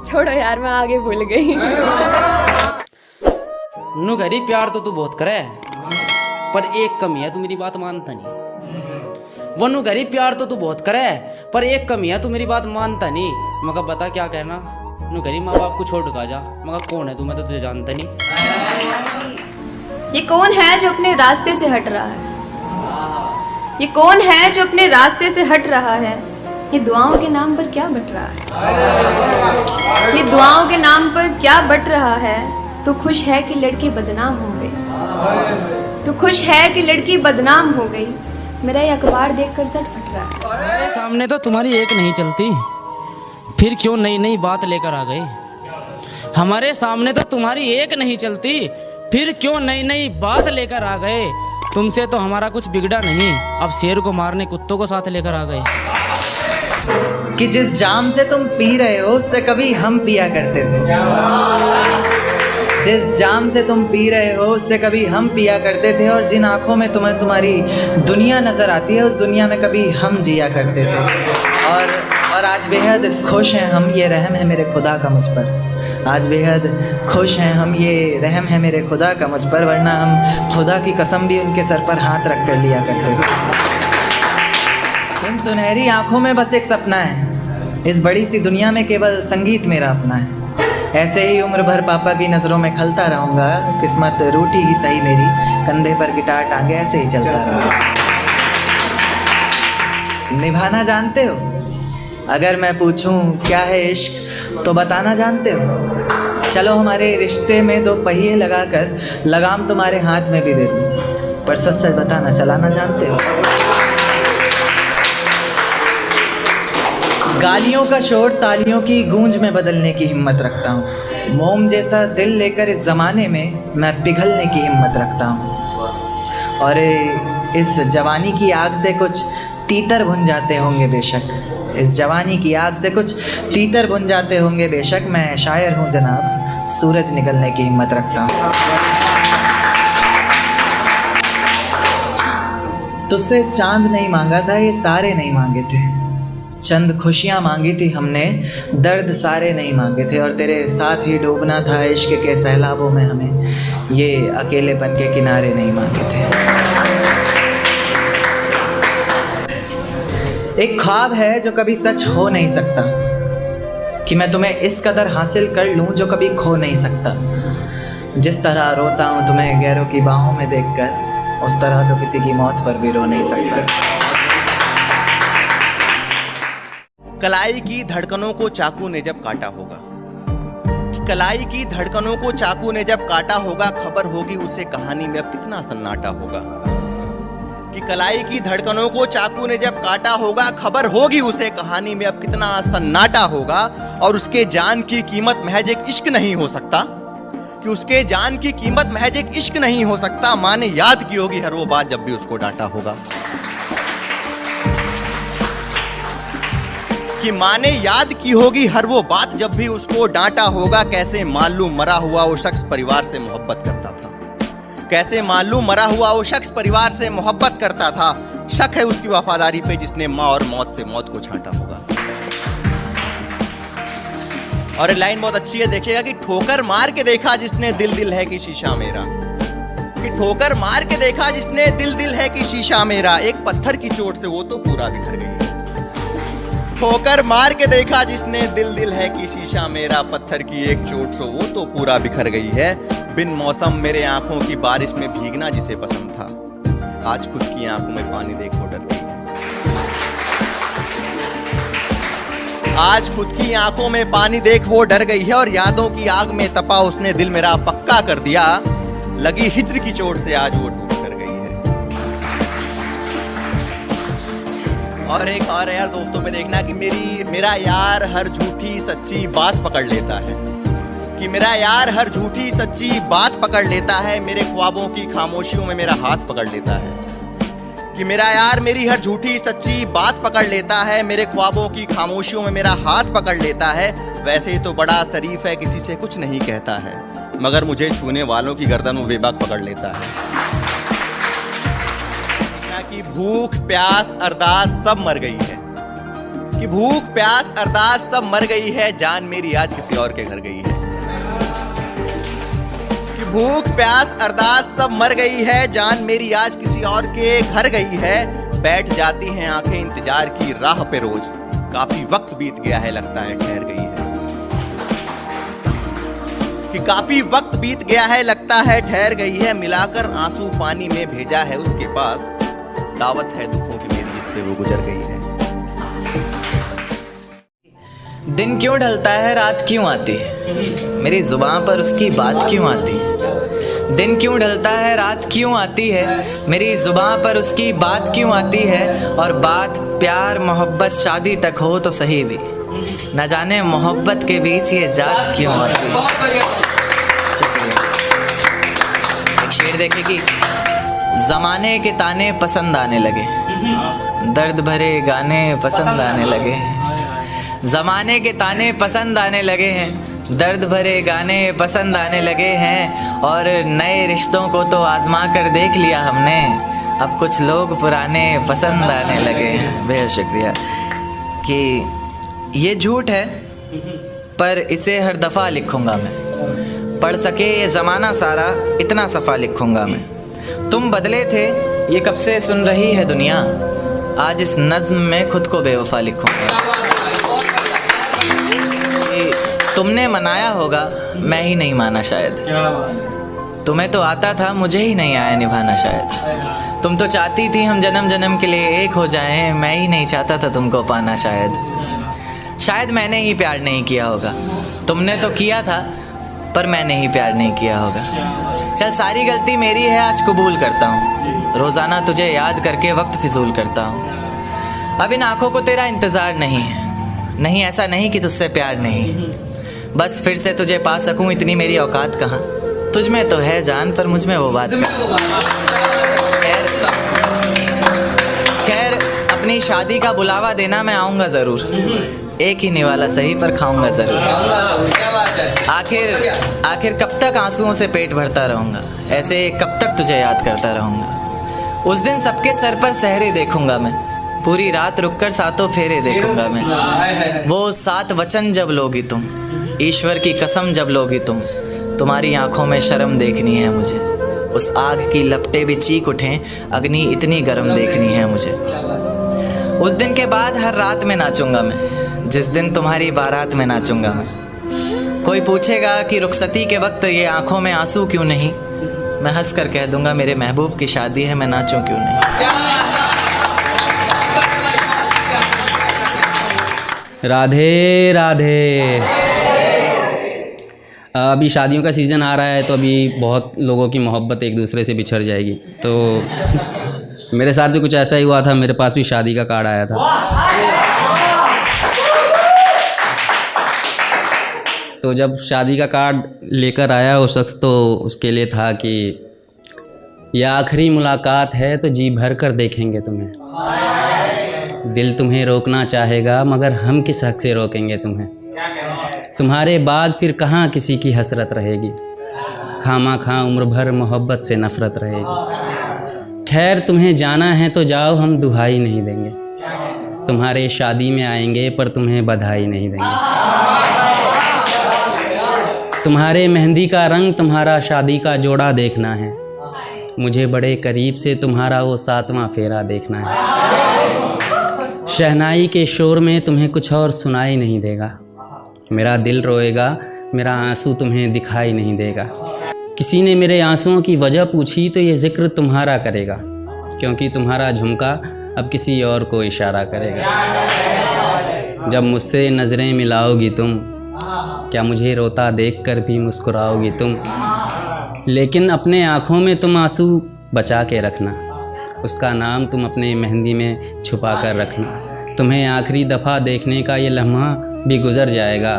छोड़ो यार मैं आगे भूल गई। नुगरी प्यार तो तू बहुत करे, पर एक कमी है तू मेरी बात मानता नहीं। वो नुगरी प्यार तो तू बहुत करे, पर एक कमी है तू मेरी बात मानता नहीं। मगर बता क्या कहना, नुगरी माँ बाप को छोड़ का जा। मगर कौन है तू, मैं तो तुझे जानता नहीं। ये कौन है जो अपने रास्ते से हट रहा है, ये दुआओं के नाम पर क्या बट रहा है। तू खुश है कि लड़की बदनाम हो गई, मेरा ये अखबार देखकर सट फट रहा है। हमारे सामने तो तुम्हारी एक नहीं चलती, फिर क्यों नई नई बात लेकर आ गए। हमारे सामने तो तुम्हारी एक नहीं चलती, फिर क्यों नई नई बात लेकर आ गए। तुमसे तो हमारा कुछ बिगड़ा नहीं, अब शेर को मारने कुत्तों को साथ लेकर आ गए। कि जिस जाम से तुम पी रहे हो उससे कभी हम पिया करते थे। और जिन आँखों में तुम्हें तुम्हारी दुनिया नज़र आती है, उस दुनिया में कभी हम जिया करते थे। और आज बेहद खुश हैं हम, ये रहम है मेरे खुदा का मुझ पर। वरना हम खुदा की कसम भी उनके सर पर हाथ रख कर लिया करते थे। इन सुनहरी आंखों में बस एक सपना है, इस बड़ी सी दुनिया में केवल संगीत मेरा अपना है। ऐसे ही उम्र भर पापा की नज़रों में खलता रहूँगा, किस्मत रूठी ही सही मेरी, कंधे पर गिटार टांगे ऐसे ही चलता रहूँगा। निभाना जानते हो? अगर मैं पूछूं क्या है इश्क तो बताना जानते हो? चलो हमारे रिश्ते में दो पहिए लगाकर लगाम तुम्हारे हाथ में भी दे दूं, पर सच सच बताना चलाना जानते हो? गालियों का शोर तालियों की गूंज में बदलने की हिम्मत रखता हूँ। मोम जैसा दिल लेकर इस ज़माने में मैं पिघलने की हिम्मत रखता हूँ। और इस जवानी की आग से कुछ तीतर भुन जाते होंगे बेशक, इस जवानी की आग से कुछ तीतर भुन जाते होंगे बेशक, मैं शायर हूँ जनाब, सूरज निकलने की हिम्मत रखता हूँ। तुझसे चांद नहीं मांगा था, ये तारे नहीं मांगे थे, चंद खुशियाँ मांगी थी हमने, दर्द सारे नहीं मांगे थे। और तेरे साथ ही डूबना था इश्क के सैलाबों में हमें, ये अकेलेपन के किनारे नहीं मांगे थे। एक ख्वाब है जो कभी सच हो नहीं सकता, कि मैं तुम्हें इस कदर हासिल कर लूँ जो कभी खो नहीं सकता। जिस तरह रोता हूँ तुम्हें गैरों की बाहों में देखकर, उस तरह तो किसी की मौत पर भी रो नहीं सकता। कलाई की धड़कनों को चाकू ने जब काटा होगा, कि कलाई की धड़कनों को चाकू ने जब काटा होगा, खबर होगी उसे कहानी में अब कितना सन्नाटा होगा। कि कलाई की धड़कनों को चाकू ने जब काटा होगा, खबर होगी उसे कहानी में अब कितना सन्नाटा होगा। और उसके जान की कीमत महज एक इश्क नहीं हो सकता, कि उसके जान की कीमत महज एक इश्क नहीं हो सकता। माँ ने याद की होगी हर वो बात जब भी उसको डांटा होगा, कि माँ ने याद की होगी हर वो बात जब भी उसको डांटा होगा। कैसे मालूम मरा हुआ वो शख्स परिवार से मोहब्बत करता था, कैसे मालूम मरा हुआ वो शख्स परिवार से मोहब्बत करता था। शक है उसकी वफादारी पे जिसने माँ और मौत से मौत को छांटा होगा। और ये लाइन बहुत अच्छी है, देखिएगा कि ठोकर मार के देखा जिसने दिल दिल है कि शीशा मेरा, कि ठोकर मार के देखा जिसने दिल दिल है कि शीशा मेरा, एक पत्थर की चोट से वो तो पूरा बिखर गई है। ठोकर मार के देखा जिसने दिल दिल है कि शीशा मेरा, पत्थर की एक चोट से वो तो पूरा बिखर गई है। बिन मौसम मेरे आंखों की बारिश में भीगना जिसे पसंद था, आज खुद की आंखों में पानी देख वो डर गई है। आज खुद की आंखों में पानी देख वो डर गई है। और यादों की आग में तपा उसने दिल मेरा पक्का कर दिया, लगी हिज्र की चोट से आज वो टूट कर गई है। और एक और यार दोस्तों पे देखना कि मेरा यार हर झूठी सच्ची बात पकड़ लेता है, कि मेरा यार हर झूठी सच्ची बात पकड़ लेता है, मेरे ख्वाबों की खामोशियों में मेरा हाथ पकड़ लेता है। कि मेरा यार मेरी हर झूठी सच्ची बात पकड़ लेता है, मेरे ख्वाबों की खामोशियों में मेरा हाथ पकड़ लेता है। वैसे तो बड़ा शरीफ है, किसी से कुछ नहीं कहता है, मगर मुझे छूने वालों की गर्दन वो बेबाक पकड़ लेता है। कि भूख प्यास अरदास सब मर गई है, कि भूख प्यास अरदास सब मर गई है, जान मेरी आज किसी और के घर गई है। कि भूख प्यास अरदास सब मर गई है, जान मेरी आज किसी और के घर गई है। बैठ जाती हैं आंखें इंतजार की राह पे रोज, काफी वक्त बीत गया है लगता है ठहर गई है। कि काफी वक्त बीत गया है लगता है ठहर गई है, मिलाकर आंसू पानी में भेजा है उसके पास, दावत है दुखों की मेरी जिससे वो गुजर गई है। दिन क्यों ढलता है रात क्यों आती है, मेरी जुबान पर उसकी बात क्यों आती है। दिन क्यों ढलता है रात क्यों आती है, मेरी जुबान पर उसकी बात क्यों आती है। और बात प्यार मोहब्बत शादी तक हो तो सही भी, न जाने मोहब्बत के बीच ये जात क्यों आती है। एक शेर देखे कि ज़माने के ताने पसंद आने लगे, दर्द भरे गाने पसंद आने लगे। ज़माने के ताने पसंद आने लगे हैं, दर्द भरे गाने पसंद आने लगे हैं। और नए रिश्तों को तो आजमा कर देख लिया हमने, अब कुछ लोग पुराने पसंद आने लगे हैं। बेहद शुक्रिया। कि ये झूठ है पर इसे हर दफ़ा लिखूँगा मैं, पढ़ सके ये ज़माना सारा इतना सफ़ा लिखूँगा मैं। तुम बदले थे ये कब से सुन रही है दुनिया, आज इस नज्म में खुद को बेवफा लिखूंगा। तुमने मनाया होगा, मैं ही नहीं माना शायद। तुम्हें तो आता था, मुझे ही नहीं आया निभाना शायद। तुम तो चाहती थी हम जन्म जन्म के लिए एक हो जाएं, मैं ही नहीं चाहता था तुमको पाना शायद मैंने ही प्यार नहीं किया होगा। तुमने तो किया था पर मैंने ही प्यार नहीं किया होगा। चल सारी गलती मेरी है, आज कबूल करता हूँ। रोज़ाना तुझे याद करके वक्त फिजूल करता हूँ। अब इन आँखों को तेरा इंतज़ार नहीं है, नहीं ऐसा नहीं कि तुझसे प्यार नहीं, बस फिर से तुझे पा सकूँ इतनी मेरी औकात कहाँ। तुझ में तो है जान पर मुझ में वो बात खैर अपनी शादी का बुलावा देना मैं आऊँगा ज़रूर। एक ही निवाला सही पर खाऊंगा ज़रूर। आखिर कब तक आंसुओं से पेट भरता रहूँगा, ऐसे कब तक तुझे याद करता रहूँगा। उस दिन सबके सर पर सहरे देखूँगा मैं, पूरी रात रुककर सातों फेरे देखूँगा मैं। वो 7 वचन जब लोगी तुम, ईश्वर की कसम जब लोगी तुम, तुम्हारी आंखों में शर्म देखनी है मुझे। उस आग की लपटें भी चीख उठें, अग्नि इतनी गर्म देखनी है मुझे। उस दिन के बाद हर रात में नाचूंगा मैं, जिस दिन तुम्हारी बारात में नाचूंगा मैं। कोई पूछेगा कि रुखसती के वक्त ये आंखों में आंसू क्यों नहीं, मैं हंस कर कह दूंगा मेरे महबूब की शादी है, मैं नाचूं क्यों नहीं। राधे राधे। अभी शादियों का सीज़न आ रहा है तो अभी बहुत लोगों की मोहब्बत एक दूसरे से बिछड़ जाएगी। तो मेरे साथ भी कुछ ऐसा ही हुआ था, मेरे पास भी शादी का कार्ड आया था। तो जब शादी का कार्ड लेकर आया वो शख्स, तो उसके लिए था कि यह आखिरी मुलाकात है तो जी भर कर देखेंगे तुम्हें। दिल तुम्हें रोकना चाहेगा मगर हम किस हक से रोकेंगे तुम्हें। तुम्हारे बाद फिर कहाँ किसी की हसरत रहेगी, खामा खां उम्र भर मोहब्बत से नफ़रत रहेगी। खैर तुम्हें जाना है तो जाओ, हम दुहाई नहीं देंगे। तुम्हारे शादी में आएंगे पर तुम्हें बधाई नहीं देंगे। तुम्हारे मेहंदी का रंग, तुम्हारा शादी का जोड़ा देखना है। मुझे बड़े करीब से तुम्हारा वो 7वां फेरा देखना है। शहनाई के शोर में तुम्हें कुछ और सुनाई नहीं देगा। मेरा दिल रोएगा, मेरा आंसू तुम्हें दिखाई नहीं देगा। किसी ने मेरे आंसुओं की वजह पूछी तो ये जिक्र तुम्हारा करेगा, क्योंकि तुम्हारा झुमका अब किसी और को इशारा करेगा। जब मुझसे नज़रें मिलाओगी तुम, क्या मुझे रोता देखकर भी मुस्कुराओगी तुम। लेकिन अपने आँखों में तुम आंसू बचा के रखना, उसका नाम तुम अपने मेहंदी में छुपा कर रखना। तुम्हें आखिरी दफ़ा देखने का ये लम्हा भी गुज़र जाएगा,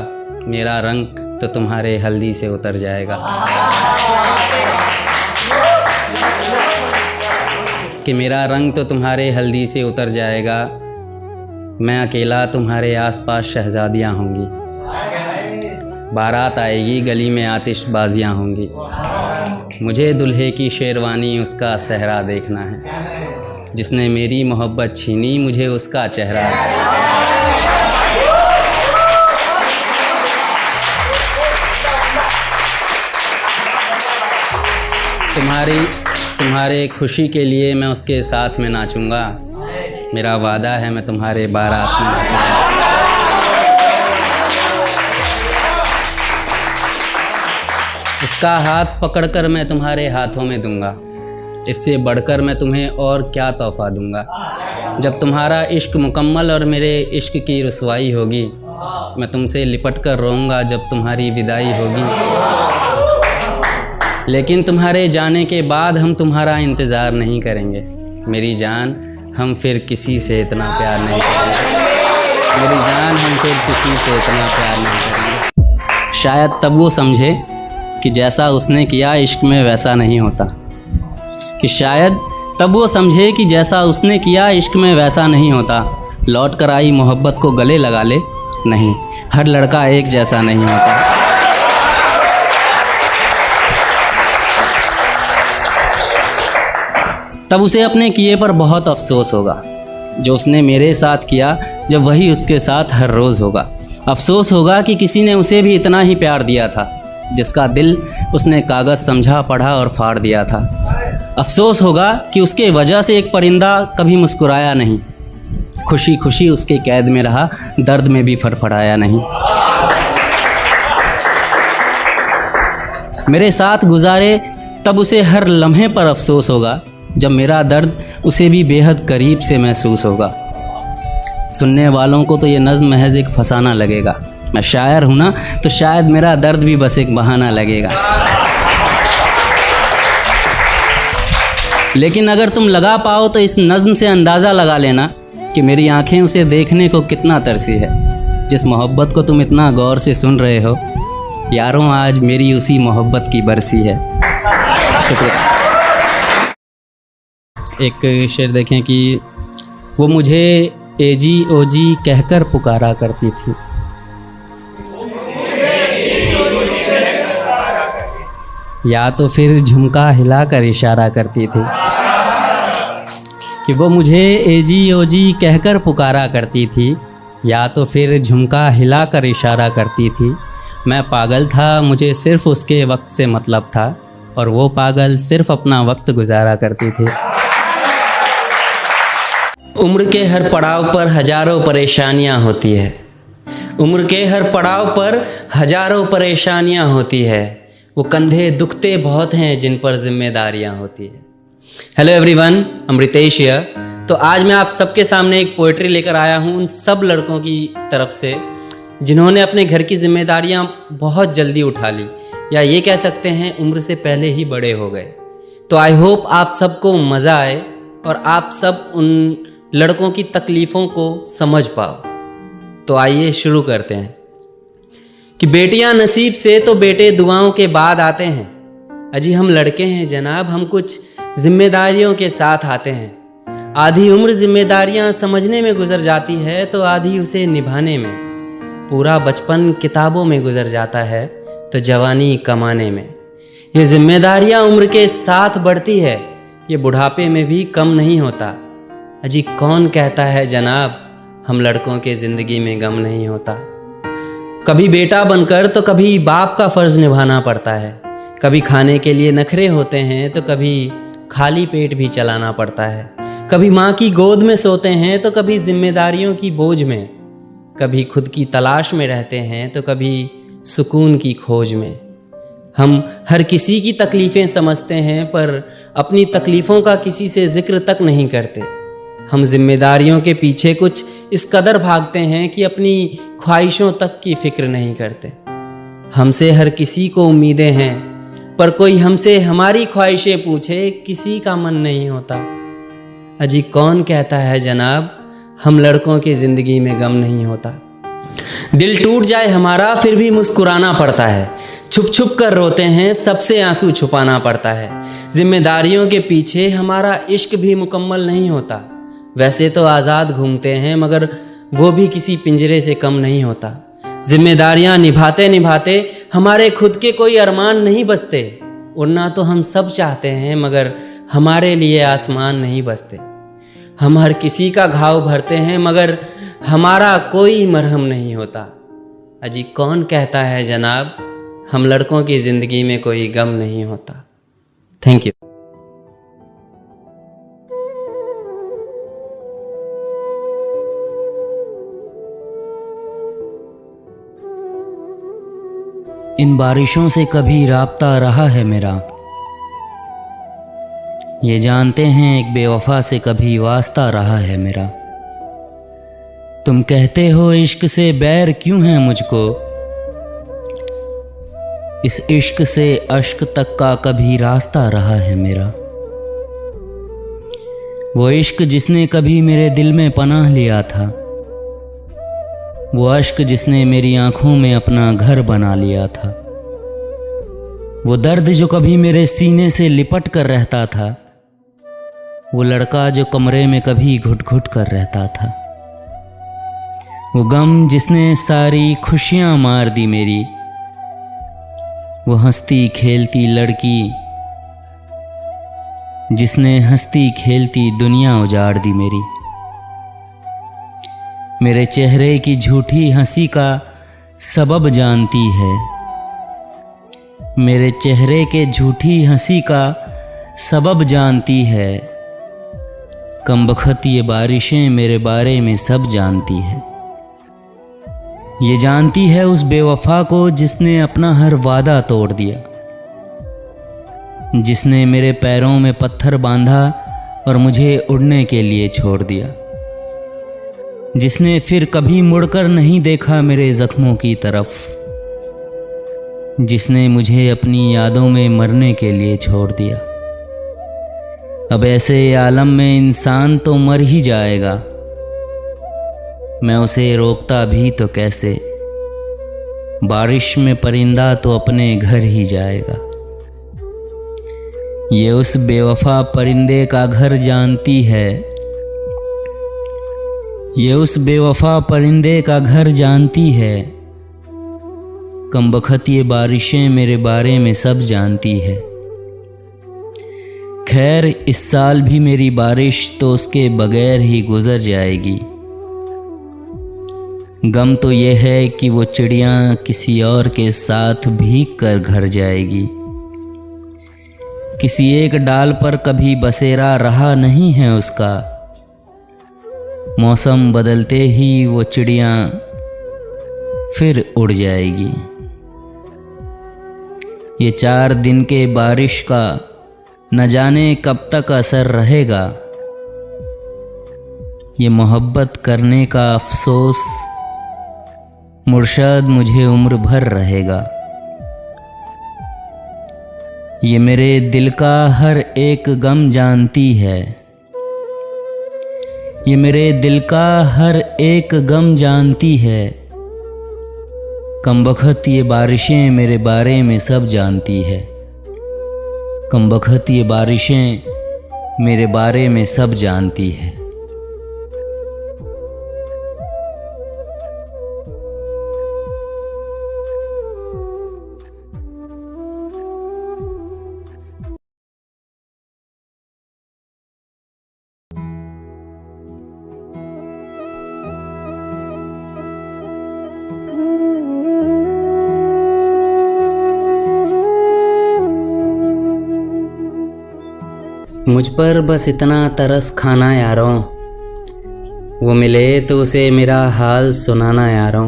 मेरा रंग तो तुम्हारे हल्दी से उतर जाएगा। कि मेरा रंग तो तुम्हारे हल्दी से उतर जाएगा। मैं अकेला, तुम्हारे आसपास शहज़ादियाँ होंगी। बारात आएगी, गली में आतिशबाजियाँ होंगी। मुझे दुल्हे की शेरवानी उसका सहरा देखना है। जिसने मेरी मोहब्बत छीनी, मुझे उसका चेहरा। तुम्हारे खुशी के लिए मैं उसके साथ में नाचूंगा। मेरा वादा है मैं तुम्हारे बारात में नाचूंगा। उसका हाथ पकड़कर मैं तुम्हारे हाथों में दूंगा। इससे बढ़कर मैं तुम्हें और क्या तोहफा दूंगा। जब तुम्हारा इश्क मुकम्मल और मेरे इश्क की रुसवाई होगी, मैं तुमसे लिपट कर रोऊंगा जब तुम्हारी विदाई होगी। लेकिन तुम्हारे जाने के बाद हम तुम्हारा इंतज़ार नहीं करेंगे मेरी जान, हम फिर किसी से इतना प्यार नहीं करेंगे। मेरी जान, हम फिर किसी से इतना प्यार नहीं करेंगे। शायद तब वो समझे कि जैसा उसने किया इश्क में वैसा नहीं होता। कि शायद तब वो समझे कि जैसा उसने किया इश्क में वैसा नहीं होता। लौट कर आई मोहब्बत को गले लगा ले, नहीं, हर लड़का एक जैसा नहीं होता। तब उसे अपने किए पर बहुत अफसोस होगा, जो उसने मेरे साथ किया जब वही उसके साथ हर रोज़ होगा। अफसोस होगा कि किसी ने उसे भी इतना ही प्यार दिया था, जिसका दिल उसने कागज़ समझा, पढ़ा और फाड़ दिया था। अफसोस होगा कि उसके वजह से एक परिंदा कभी मुस्कुराया नहीं, खुशी खुशी उसके कैद में रहा, दर्द में भी फड़फड़ाया नहीं। मेरे साथ गुजारे तब उसे हर लम्हे पर अफसोस होगा, जब मेरा दर्द उसे भी बेहद करीब से महसूस होगा। सुनने वालों को तो ये नज़्म महज एक फसाना लगेगा, मैं शायर हूँ ना, तो शायद मेरा दर्द भी बस एक बहाना लगेगा। लेकिन अगर तुम लगा पाओ तो इस नज़्म से अंदाज़ा लगा लेना कि मेरी आंखें उसे देखने को कितना तरसी है। जिस मोहब्बत को तुम इतना गौर से सुन रहे हो यारों, आज मेरी उसी मोहब्बत की बरसी है। शुक्रिया। एक शेर देखें कि वो मुझे एजी ओजी कहकर पुकारा करती थी, या तो फिर झुमका हिलाकर इशारा करती थी। कि वो मुझे एजी ओजी कहकर पुकारा करती थी, या तो फिर झुमका हिलाकर इशारा करती थी। मैं पागल था, मुझे सिर्फ़ उसके वक्त से मतलब था, और वो पागल सिर्फ़ अपना वक्त गुजारा करती थी। उम्र के हर पड़ाव पर हज़ारों परेशानियां होती है, उम्र के हर पड़ाव पर हज़ारों परेशानियां होती है। वो कंधे दुखते बहुत हैं जिन पर जिम्मेदारियां होती है। Hello everyone, Amritesh here. तो आज मैं आप सबके सामने एक पोइट्री लेकर आया हूँ उन सब लड़कों की तरफ से जिन्होंने अपने घर की जिम्मेदारियां बहुत जल्दी उठा ली, या ये कह सकते हैं उम्र से पहले ही बड़े हो गए। तो आई होप आप सबको मज़ा आए और आप सब उन लड़कों की तकलीफ़ों को समझ पाओ। तो आइए शुरू करते हैं कि बेटियां नसीब से तो बेटे दुआओं के बाद आते हैं। अजी हम लड़के हैं जनाब, हम कुछ जिम्मेदारियों के साथ आते हैं। आधी उम्र जिम्मेदारियां समझने में गुजर जाती है तो आधी उसे निभाने में। पूरा बचपन किताबों में गुजर जाता है तो जवानी कमाने में। ये जिम्मेदारियां उम्र के साथ बढ़ती है, ये बुढ़ापे में भी कम नहीं होता। अजी कौन कहता है जनाब हम लड़कों के ज़िंदगी में गम नहीं होता। कभी बेटा बनकर तो कभी बाप का फ़र्ज़ निभाना पड़ता है। कभी खाने के लिए नखरे होते हैं तो कभी खाली पेट भी चलाना पड़ता है। कभी माँ की गोद में सोते हैं तो कभी जिम्मेदारियों की बोझ में। कभी खुद की तलाश में रहते हैं तो कभी सुकून की खोज में। हम हर किसी की तकलीफ़ें समझते हैं पर अपनी तकलीफ़ों का किसी से ज़िक्र तक नहीं करते। हम जिम्मेदारियों के पीछे कुछ इस कदर भागते हैं कि अपनी ख्वाहिशों तक की फ़िक्र नहीं करते। हमसे हर किसी को उम्मीदें हैं पर कोई हमसे हमारी ख्वाहिशें पूछे किसी का मन नहीं होता। अजी कौन कहता है जनाब हम लड़कों की ज़िंदगी में गम नहीं होता। दिल टूट जाए हमारा फिर भी मुस्कुराना पड़ता है। छुप छुप कर रोते हैं सबसे आंसू छुपाना पड़ता है। जिम्मेदारियों के पीछे हमारा इश्क भी मुकम्मल नहीं होता। वैसे तो आज़ाद घूमते हैं मगर वो भी किसी पिंजरे से कम नहीं होता। जिम्मेदारियां निभाते निभाते हमारे खुद के कोई अरमान नहीं बसते। उड़ना तो हम सब चाहते हैं मगर हमारे लिए आसमान नहीं बसते। हम हर किसी का घाव भरते हैं मगर हमारा कोई मरहम नहीं होता। अजी कौन कहता है जनाब हम लड़कों की ज़िंदगी में कोई गम नहीं होता। Thank you. इन बारिशों से कभी राब्ता रहा है मेरा, ये जानते हैं एक बेवफा से कभी वास्ता रहा है मेरा। तुम कहते हो इश्क से बैर क्यों है मुझको, इस इश्क से अश्क तक का कभी रास्ता रहा है मेरा। वो इश्क जिसने कभी मेरे दिल में पनाह लिया था, वो अश्क जिसने मेरी आंखों में अपना घर बना लिया था। वो दर्द जो कभी मेरे सीने से लिपट कर रहता था, वो लड़का जो कमरे में कभी घुट घुट कर रहता था। वो गम जिसने सारी खुशियां मार दी मेरी, वो हंसती खेलती लड़की जिसने हंसती खेलती दुनिया उजाड़ दी मेरी। मेरे चेहरे की झूठी हंसी का सबब जानती है, मेरे चेहरे के झूठी हंसी का सबब जानती है। कमबख्त ये बारिशें मेरे बारे में सब जानती हैं। ये जानती है उस बेवफा को जिसने अपना हर वादा तोड़ दिया, जिसने मेरे पैरों में पत्थर बांधा और मुझे उड़ने के लिए छोड़ दिया, जिसने फिर कभी मुड़कर नहीं देखा मेरे ज़ख्मों की तरफ, जिसने मुझे अपनी यादों में मरने के लिए छोड़ दिया। अब ऐसे आलम में इंसान तो मर ही जाएगा, मैं उसे रोकता भी तो कैसे, बारिश में परिंदा तो अपने घर ही जाएगा। ये उस बेवफा परिंदे का घर जानती है, ये उस बेवफा परिंदे का घर जानती है, कमबख्त ये बारिशें मेरे बारे में सब जानती है। खैर इस साल भी मेरी बारिश तो उसके बगैर ही गुजर जाएगी। गम तो ये है कि वो चिड़ियाँ किसी और के साथ भीग कर घर जाएगी। किसी एक डाल पर कभी बसेरा रहा नहीं है उसका, मौसम बदलते ही वो चिड़ियाँ फिर उड़ जाएगी। ये 4 दिन के बारिश का न जाने कब तक असर रहेगा। ये मोहब्बत करने का अफसोस मुर्शद मुझे उम्र भर रहेगा। ये मेरे दिल का हर एक गम जानती है, ये मेरे दिल का हर एक गम जानती है, कमबख्त ये बारिशें मेरे बारे में सब जानती है। कमबख्त ये बारिशें मेरे बारे में सब जानती है। मुझ पर बस इतना तरस खाना यारों, वो मिले तो उसे मेरा हाल सुनाना यारों।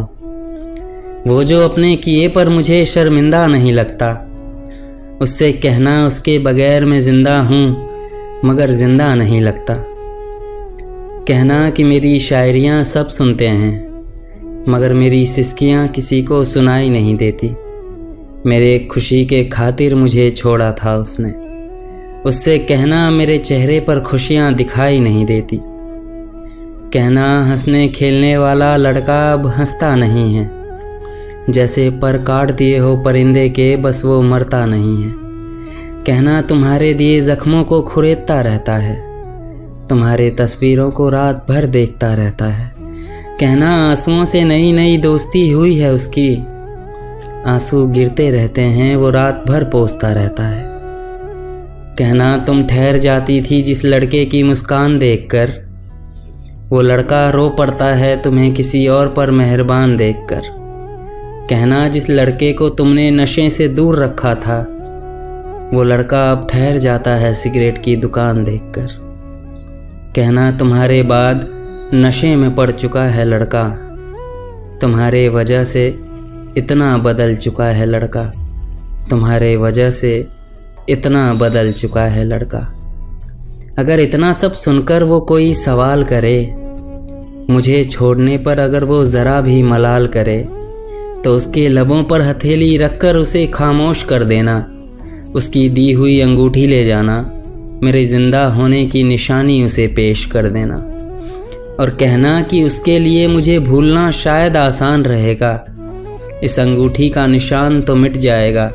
वो जो अपने किए पर मुझे शर्मिंदा नहीं लगता, उससे कहना उसके बगैर मैं ज़िंदा हूँ मगर ज़िंदा नहीं लगता। कहना कि मेरी शायरियाँ सब सुनते हैं मगर मेरी सिसकियाँ किसी को सुनाई नहीं देती। मेरे खुशी के खातिर मुझे छोड़ा था उसने, उससे कहना मेरे चेहरे पर खुशियाँ दिखाई नहीं देती। कहना हंसने खेलने वाला लड़का अब हंसता नहीं है, जैसे पर काट दिए हो परिंदे के बस वो मरता नहीं है। कहना तुम्हारे दिए ज़ख्मों को खुरेदता रहता है, तुम्हारे तस्वीरों को रात भर देखता रहता है। कहना आंसुओं से नई नई दोस्ती हुई है उसकी, आंसू गिरते रहते हैं वो रात भर पोंछता रहता है। कहना तुम ठहर जाती थी जिस लड़के की मुस्कान देखकर, वो लड़का रो पड़ता है तुम्हें किसी और पर मेहरबान देखकर। कहना जिस लड़के को तुमने नशे से दूर रखा था, वो लड़का अब ठहर जाता है सिगरेट की दुकान देखकर। कहना तुम्हारे बाद नशे में पड़ चुका है लड़का, तुम्हारे वजह से इतना बदल चुका है लड़का, तुम्हारे वजह से इतना बदल चुका है लड़का। अगर इतना सब सुनकर वो कोई सवाल करे, मुझे छोड़ने पर अगर वो ज़रा भी मलाल करे, तो उसके लबों पर हथेली रखकर उसे खामोश कर देना, उसकी दी हुई अंगूठी ले जाना, मेरे ज़िंदा होने की निशानी उसे पेश कर देना और कहना कि उसके लिए मुझे भूलना शायद आसान रहेगा। इस अंगूठी का निशान तो मिट जाएगा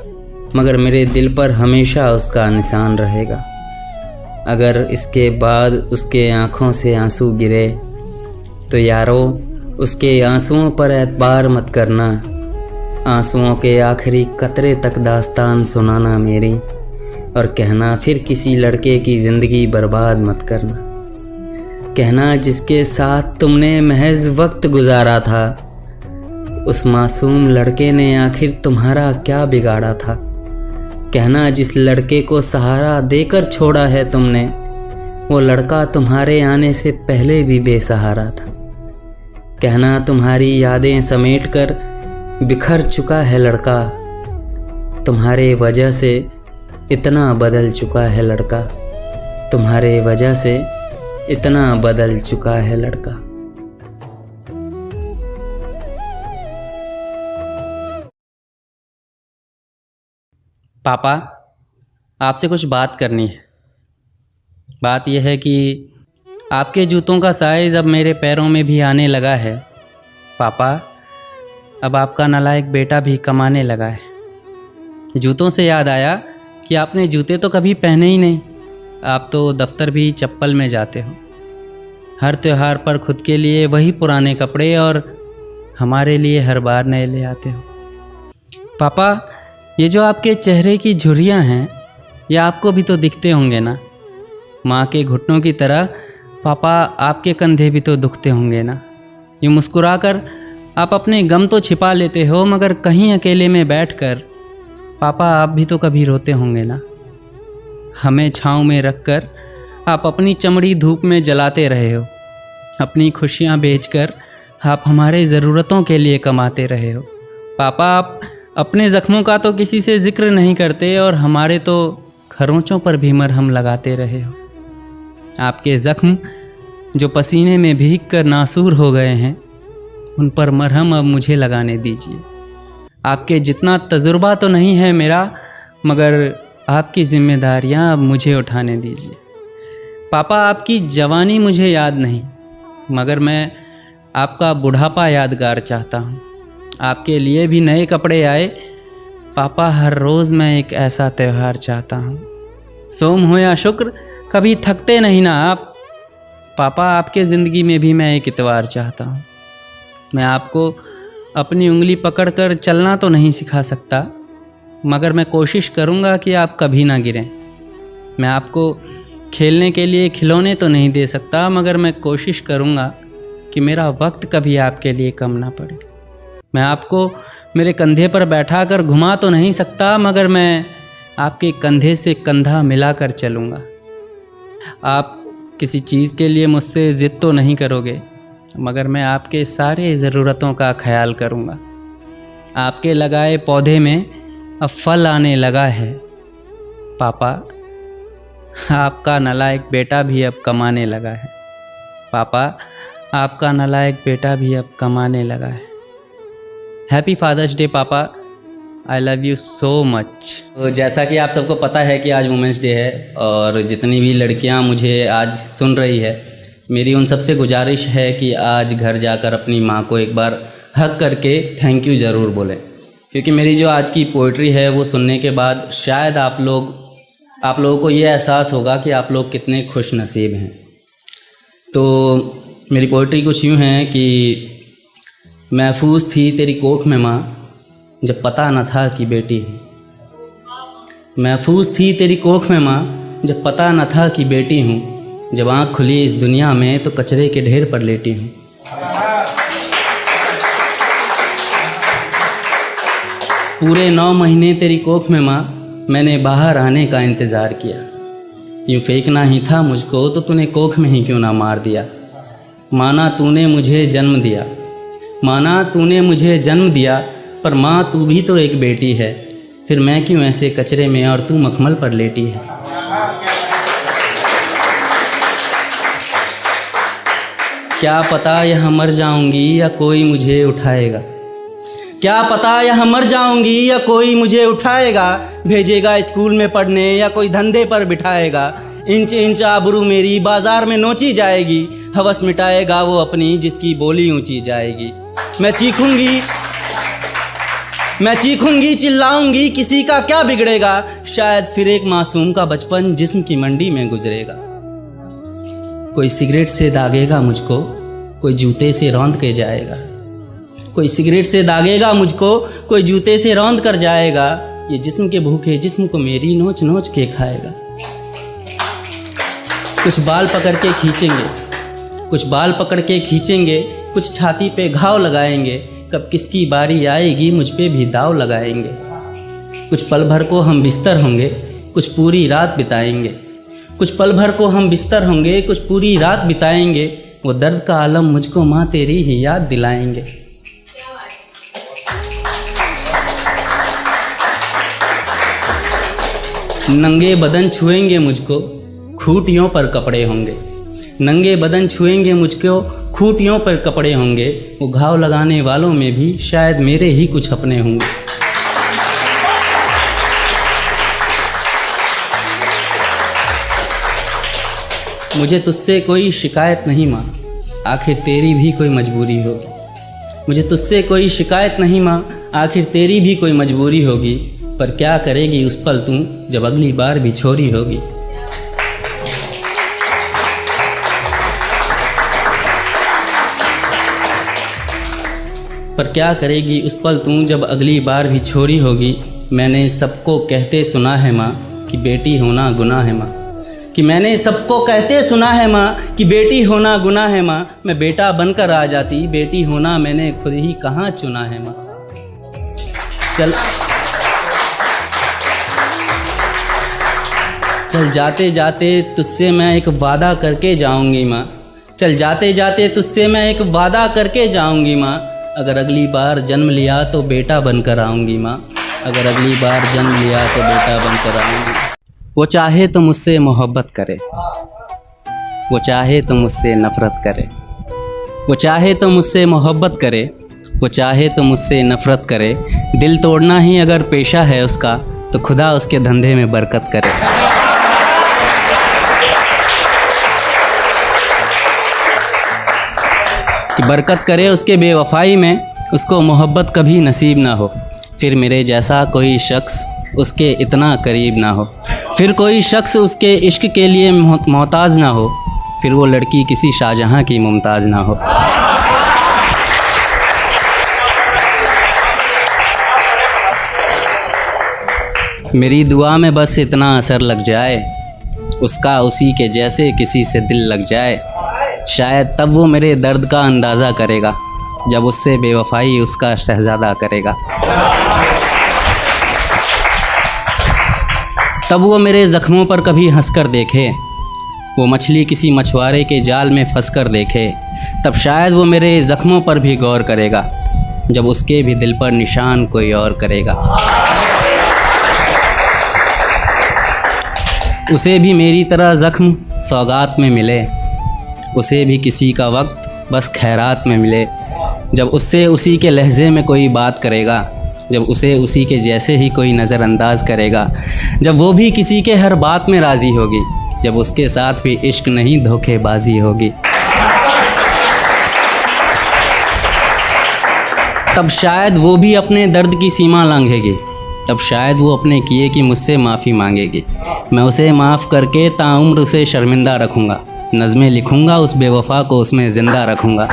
मगर मेरे दिल पर हमेशा उसका निशान रहेगा। अगर इसके बाद उसके आँखों से आंसू गिरे तो यारो उसके आंसुओं पर एतबार मत करना, आंसुओं के आखिरी कतरे तक दास्तान सुनाना मेरी, और कहना फिर किसी लड़के की ज़िंदगी बर्बाद मत करना। कहना जिसके साथ तुमने महज वक्त गुजारा था, उस मासूम लड़के ने आखिर तुम्हारा क्या बिगाड़ा था। कहना जिस लड़के को सहारा देकर छोड़ा है तुमने, वो लड़का तुम्हारे आने से पहले भी बेसहारा था। कहना तुम्हारी यादें समेट कर बिखर चुका है लड़का, तुम्हारे वजह से इतना बदल चुका है लड़का, तुम्हारे वजह से इतना बदल चुका है लड़का। पापा, आपसे कुछ बात करनी है। बात यह है कि आपके जूतों का साइज़ अब मेरे पैरों में भी आने लगा है। पापा, अब आपका नालायक बेटा भी कमाने लगा है। जूतों से याद आया कि आपने जूते तो कभी पहने ही नहीं। आप तो दफ्तर भी चप्पल में जाते हो। हर त्यौहार पर खुद के लिए वही पुराने कपड़े और हमारे लिए हर बार नए ले आते हो। पापा, ये जो आपके चेहरे की झुर्रियाँ हैं, ये आपको भी तो दिखते होंगे ना। माँ के घुटनों की तरह पापा आपके कंधे भी तो दुखते होंगे ना। यूँ मुस्कुराकर आप अपने गम तो छिपा लेते हो, मगर कहीं अकेले में बैठकर पापा आप भी तो कभी रोते होंगे ना। हमें छाँव में रखकर आप अपनी चमड़ी धूप में जलाते रहे हो। अपनी खुशियाँ बेचकर आप हमारे ज़रूरतों के लिए कमाते रहे हो। पापा, आप अपने ज़ख्मों का तो किसी से ज़िक्र नहीं करते और हमारे तो खरोंचों पर भी मरहम लगाते रहे हो। आपके ज़ख्म जो पसीने में भीग कर नासूर हो गए हैं, उन पर मरहम अब मुझे लगाने दीजिए। आपके जितना तजुर्बा तो नहीं है मेरा, मगर आपकी जिम्मेदारियां अब मुझे उठाने दीजिए। पापा, आपकी जवानी मुझे याद नहीं, मगर मैं आपका बुढ़ापा यादगार चाहता हूँ। आपके लिए भी नए कपड़े आए। पापा, हर रोज़ मैं एक ऐसा त्यौहार चाहता हूँ। सोम हो या शुक्र, कभी थकते नहीं ना आप। पापा, आपके ज़िंदगी में भी मैं एक इतवार चाहता हूँ। मैं आपको अपनी उंगली पकड़कर चलना तो नहीं सिखा सकता, मगर मैं कोशिश करूँगा कि आप कभी ना गिरें। मैं आपको खेलने के लिए खिलौने तो नहीं दे सकता, मगर मैं कोशिश करूँगा कि मेरा वक्त कभी आपके लिए कम ना पड़े। मैं आपको मेरे कंधे पर बैठा कर घुमा तो नहीं सकता, मगर मैं आपके कंधे से कंधा मिलाकर चलूँगा। आप किसी चीज़ के लिए मुझसे ज़िद तो नहीं करोगे, मगर मैं आपके सारे ज़रूरतों का ख्याल करूँगा। आपके लगाए पौधे में अब फल आने लगा है। पापा, आपका नालायक बेटा भी अब कमाने लगा है। पापा, आपका नालायक बेटा भी अब कमाने लगा है। हैप्पी फादर्स डे पापा, I love you so much. तो जैसा कि आप सबको पता है कि आज वुमेंस डे है, और जितनी भी लड़कियां मुझे आज सुन रही है, मेरी उन सबसे गुजारिश है कि आज घर जाकर अपनी माँ को एक बार हग करके थैंक यू ज़रूर बोलें, क्योंकि मेरी जो आज की पोइट्री है वो सुनने के बाद शायद आप लोगों को ये एहसास होगा कि आप लोग कितने खुश नसीब हैं। तो मेरी पोइट्री कुछ यूँ है कि महफूज थी तेरी कोख में माँ, जब पता न था कि बेटी हूँ। महफूज थी तेरी कोख में माँ, जब पता न था कि बेटी हूँ। जब आँख खुली इस दुनिया में तो कचरे के ढेर पर लेटी हूँ। पूरे 9 महीने तेरी कोख में माँ, मैंने बाहर आने का इंतज़ार किया। यूँ फेंकना ही था मुझको तो तूने कोख में ही क्यों ना मार दिया। माना तूने मुझे जन्म दिया, माना तूने मुझे जन्म दिया, पर माँ तू भी तो एक बेटी है। फिर मैं क्यों ऐसे कचरे में और तू मखमल पर लेटी है। क्या पता यहाँ मर जाऊंगी या कोई मुझे उठाएगा। क्या पता यहाँ मर जाऊंगी या कोई मुझे उठाएगा। भेजेगा स्कूल में पढ़ने या कोई धंधे पर बिठाएगा। इंच इंच आबरू मेरी बाजार में नोची जाएगी। हवस मिटाएगा वो अपनी जिसकी बोली ऊंची जाएगी। मैं चीखूंगी चिल्लाऊंगी, किसी का क्या बिगड़ेगा। शायद फिर एक मासूम का बचपन जिस्म की मंडी में गुजरेगा। कोई सिगरेट से दागेगा मुझको, कोई जूते से रौंद के जाएगा। कोई सिगरेट से दागेगा मुझको, कोई जूते से रौंद कर जाएगा। ये जिस्म के भूखे जिस्म को मेरी नोच नोच के खाएगा। कुछ बाल पकड़ के खींचेंगे, कुछ बाल पकड़ के खींचेंगे, कुछ छाती पे घाव लगाएंगे। कब किसकी बारी आएगी मुझ पे भी दाव लगाएंगे। कुछ पल भर को हम बिस्तर होंगे, कुछ पूरी रात बिताएंगे। कुछ पल भर को हम बिस्तर होंगे, कुछ पूरी रात बिताएंगे, वो दर्द का आलम मुझको माँ तेरी ही याद दिलाएंगे। नंगे बदन छुएंगे मुझको, खूंटियों पर कपड़े होंगे। नंगे बदन छुएंगे मुझको, खूंटियों पर कपड़े होंगे। वो घाव लगाने वालों में भी शायद मेरे ही कुछ अपने होंगे। मुझे तुझसे कोई शिकायत नहीं माँ, आखिर तेरी भी कोई मजबूरी होगी। मुझे तुझसे कोई शिकायत नहीं माँ, आखिर तेरी भी कोई मजबूरी होगी। पर क्या करेगी उस पल तू जब अगली बार भी छोरी होगी। पर क्या करेगी उस पल तू जब अगली बार भी छोरी होगी। मैंने सबको कहते सुना है माँ कि बेटी होना गुनाह है माँ, कि मैंने सबको कहते सुना है माँ कि बेटी होना गुनाह है माँ। मैं बेटा बनकर आ जाती, बेटी होना मैंने खुद ही कहाँ चुना है माँ। चल जाते जाते तुझसे मैं एक वादा करके जाऊंगी माँ। चल जाते जाते तुझसे मैं एक वादा करके जाऊंगी माँ। अगर अगली बार जन्म लिया तो बेटा बनकर आऊंगी माँ। अगर अगली बार जन्म लिया तो बेटा बनकर आऊंगी। वो चाहे तो मुझसे मोहब्बत करे, वो चाहे तो मुझसे नफ़रत करे। वो चाहे तो मुझसे मोहब्बत करे, वो चाहे तो मुझसे नफ़रत करे। दिल तोड़ना ही अगर पेशा है उसका तो खुदा उसके धंधे में बरकत करे। कि बरकत करे उसके बेवफाई में, उसको मोहब्बत कभी नसीब ना हो। फिर मेरे जैसा कोई शख्स उसके इतना करीब ना हो। फिर कोई शख्स उसके इश्क के लिए मोहताज ना हो। फिर वो लड़की किसी शाहजहां की मुमताज ना हो। मेरी दुआ में बस इतना असर लग जाए, उसका उसी के जैसे किसी से दिल लग जाए। शायद तब वो मेरे दर्द का अंदाज़ा करेगा, जब उससे बेवफाई उसका शहज़ादा करेगा। तब वो मेरे ज़ख्मों पर कभी हंसकर देखे, वो मछली किसी मछुआरे के जाल में फंसकर देखे। तब शायद वो मेरे ज़ख्मों पर भी गौर करेगा, जब उसके भी दिल पर निशान कोई और करेगा। उसे भी मेरी तरह ज़ख्म सौगात में मिले, उसे भी किसी का वक्त बस खैरात में मिले। जब उससे उसी के लहजे में कोई बात करेगा, जब उसे उसी के जैसे ही कोई नज़रअंदाज करेगा, जब वो भी किसी के हर बात में राज़ी होगी, जब उसके साथ भी इश्क नहीं धोखेबाजी होगी। तब शायद वो भी अपने दर्द की सीमा लांघेगी, तब शायद वो अपने किए की मुझसे माफ़ी मांगेगी। मैं उसे माफ़ करके ताउम्र उसे शर्मिंदा रखूँगा, नज़में लिखूँगा उस बेवफा को उसमें ज़िंदा रखूँगा।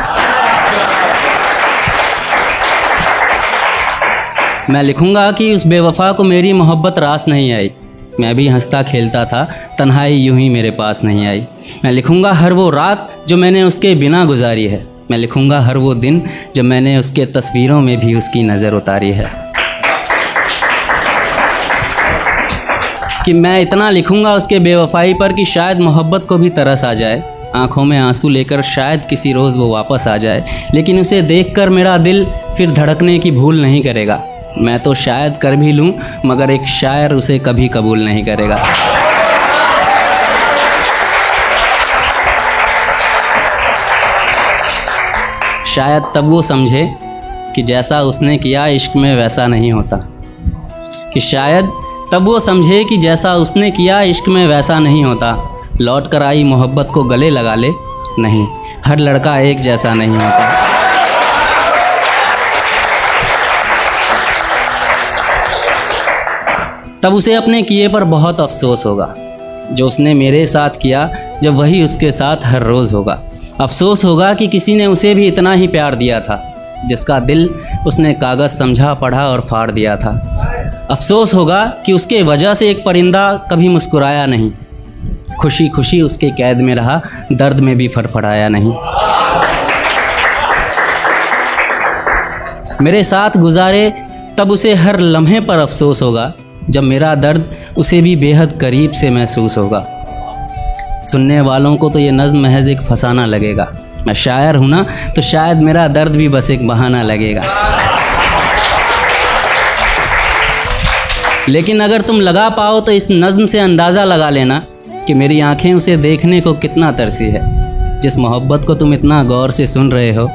मैं लिखूँगा कि उस बेवफा को मेरी मोहब्बत रास नहीं आई। मैं भी हंसता खेलता था, तन्हाई यूं ही मेरे पास नहीं आई। मैं लिखूँगा हर वो रात जो मैंने उसके बिना गुजारी है। मैं लिखूँगा हर वो दिन जब मैंने उसके तस्वीरों में भी उसकी नज़र उतारी है। कि मैं इतना लिखूँगा उसके बेवफाई पर कि शायद मोहब्बत को भी तरस आ जाए, आँखों में आंसू लेकर शायद किसी रोज़ वो वापस आ जाए। लेकिन उसे देखकर मेरा दिल फिर धड़कने की भूल नहीं करेगा। मैं तो शायद कर भी लूँ, मगर एक शायर उसे कभी कबूल नहीं करेगा। शायद तब वो समझे कि जैसा उसने किया इश्क में वैसा नहीं होता। कि शायद तब वो समझे कि जैसा उसने किया इश्क में वैसा नहीं होता। लौट कर आई मोहब्बत को गले लगा ले, नहीं, हर लड़का एक जैसा नहीं होता। तब उसे अपने किए पर बहुत अफसोस होगा, जो उसने मेरे साथ किया जब वही उसके साथ हर रोज़ होगा। अफसोस होगा कि किसी ने उसे भी इतना ही प्यार दिया था, जिसका दिल उसने कागज़ समझा, पढ़ा और फाड़ दिया था। अफसोस होगा कि उसके वजह से एक परिंदा कभी मुस्कुराया नहीं, खुशी खुशी उसके कैद में रहा, दर्द में भी फड़फड़ाया नहीं। मेरे साथ गुजारे तब उसे हर लम्हे पर अफसोस होगा, जब मेरा दर्द उसे भी बेहद करीब से महसूस होगा। सुनने वालों को तो ये नज़्म महज एक फसाना लगेगा। मैं शायर हूँ ना, तो शायद मेरा दर्द भी बस एक बहाना लगेगा। लेकिन अगर तुम लगा पाओ तो इस नज़्म से अंदाज़ा लगा लेना कि मेरी आंखें उसे देखने को कितना तरसी है, जिस मोहब्बत को तुम इतना गौर से सुन रहे हो।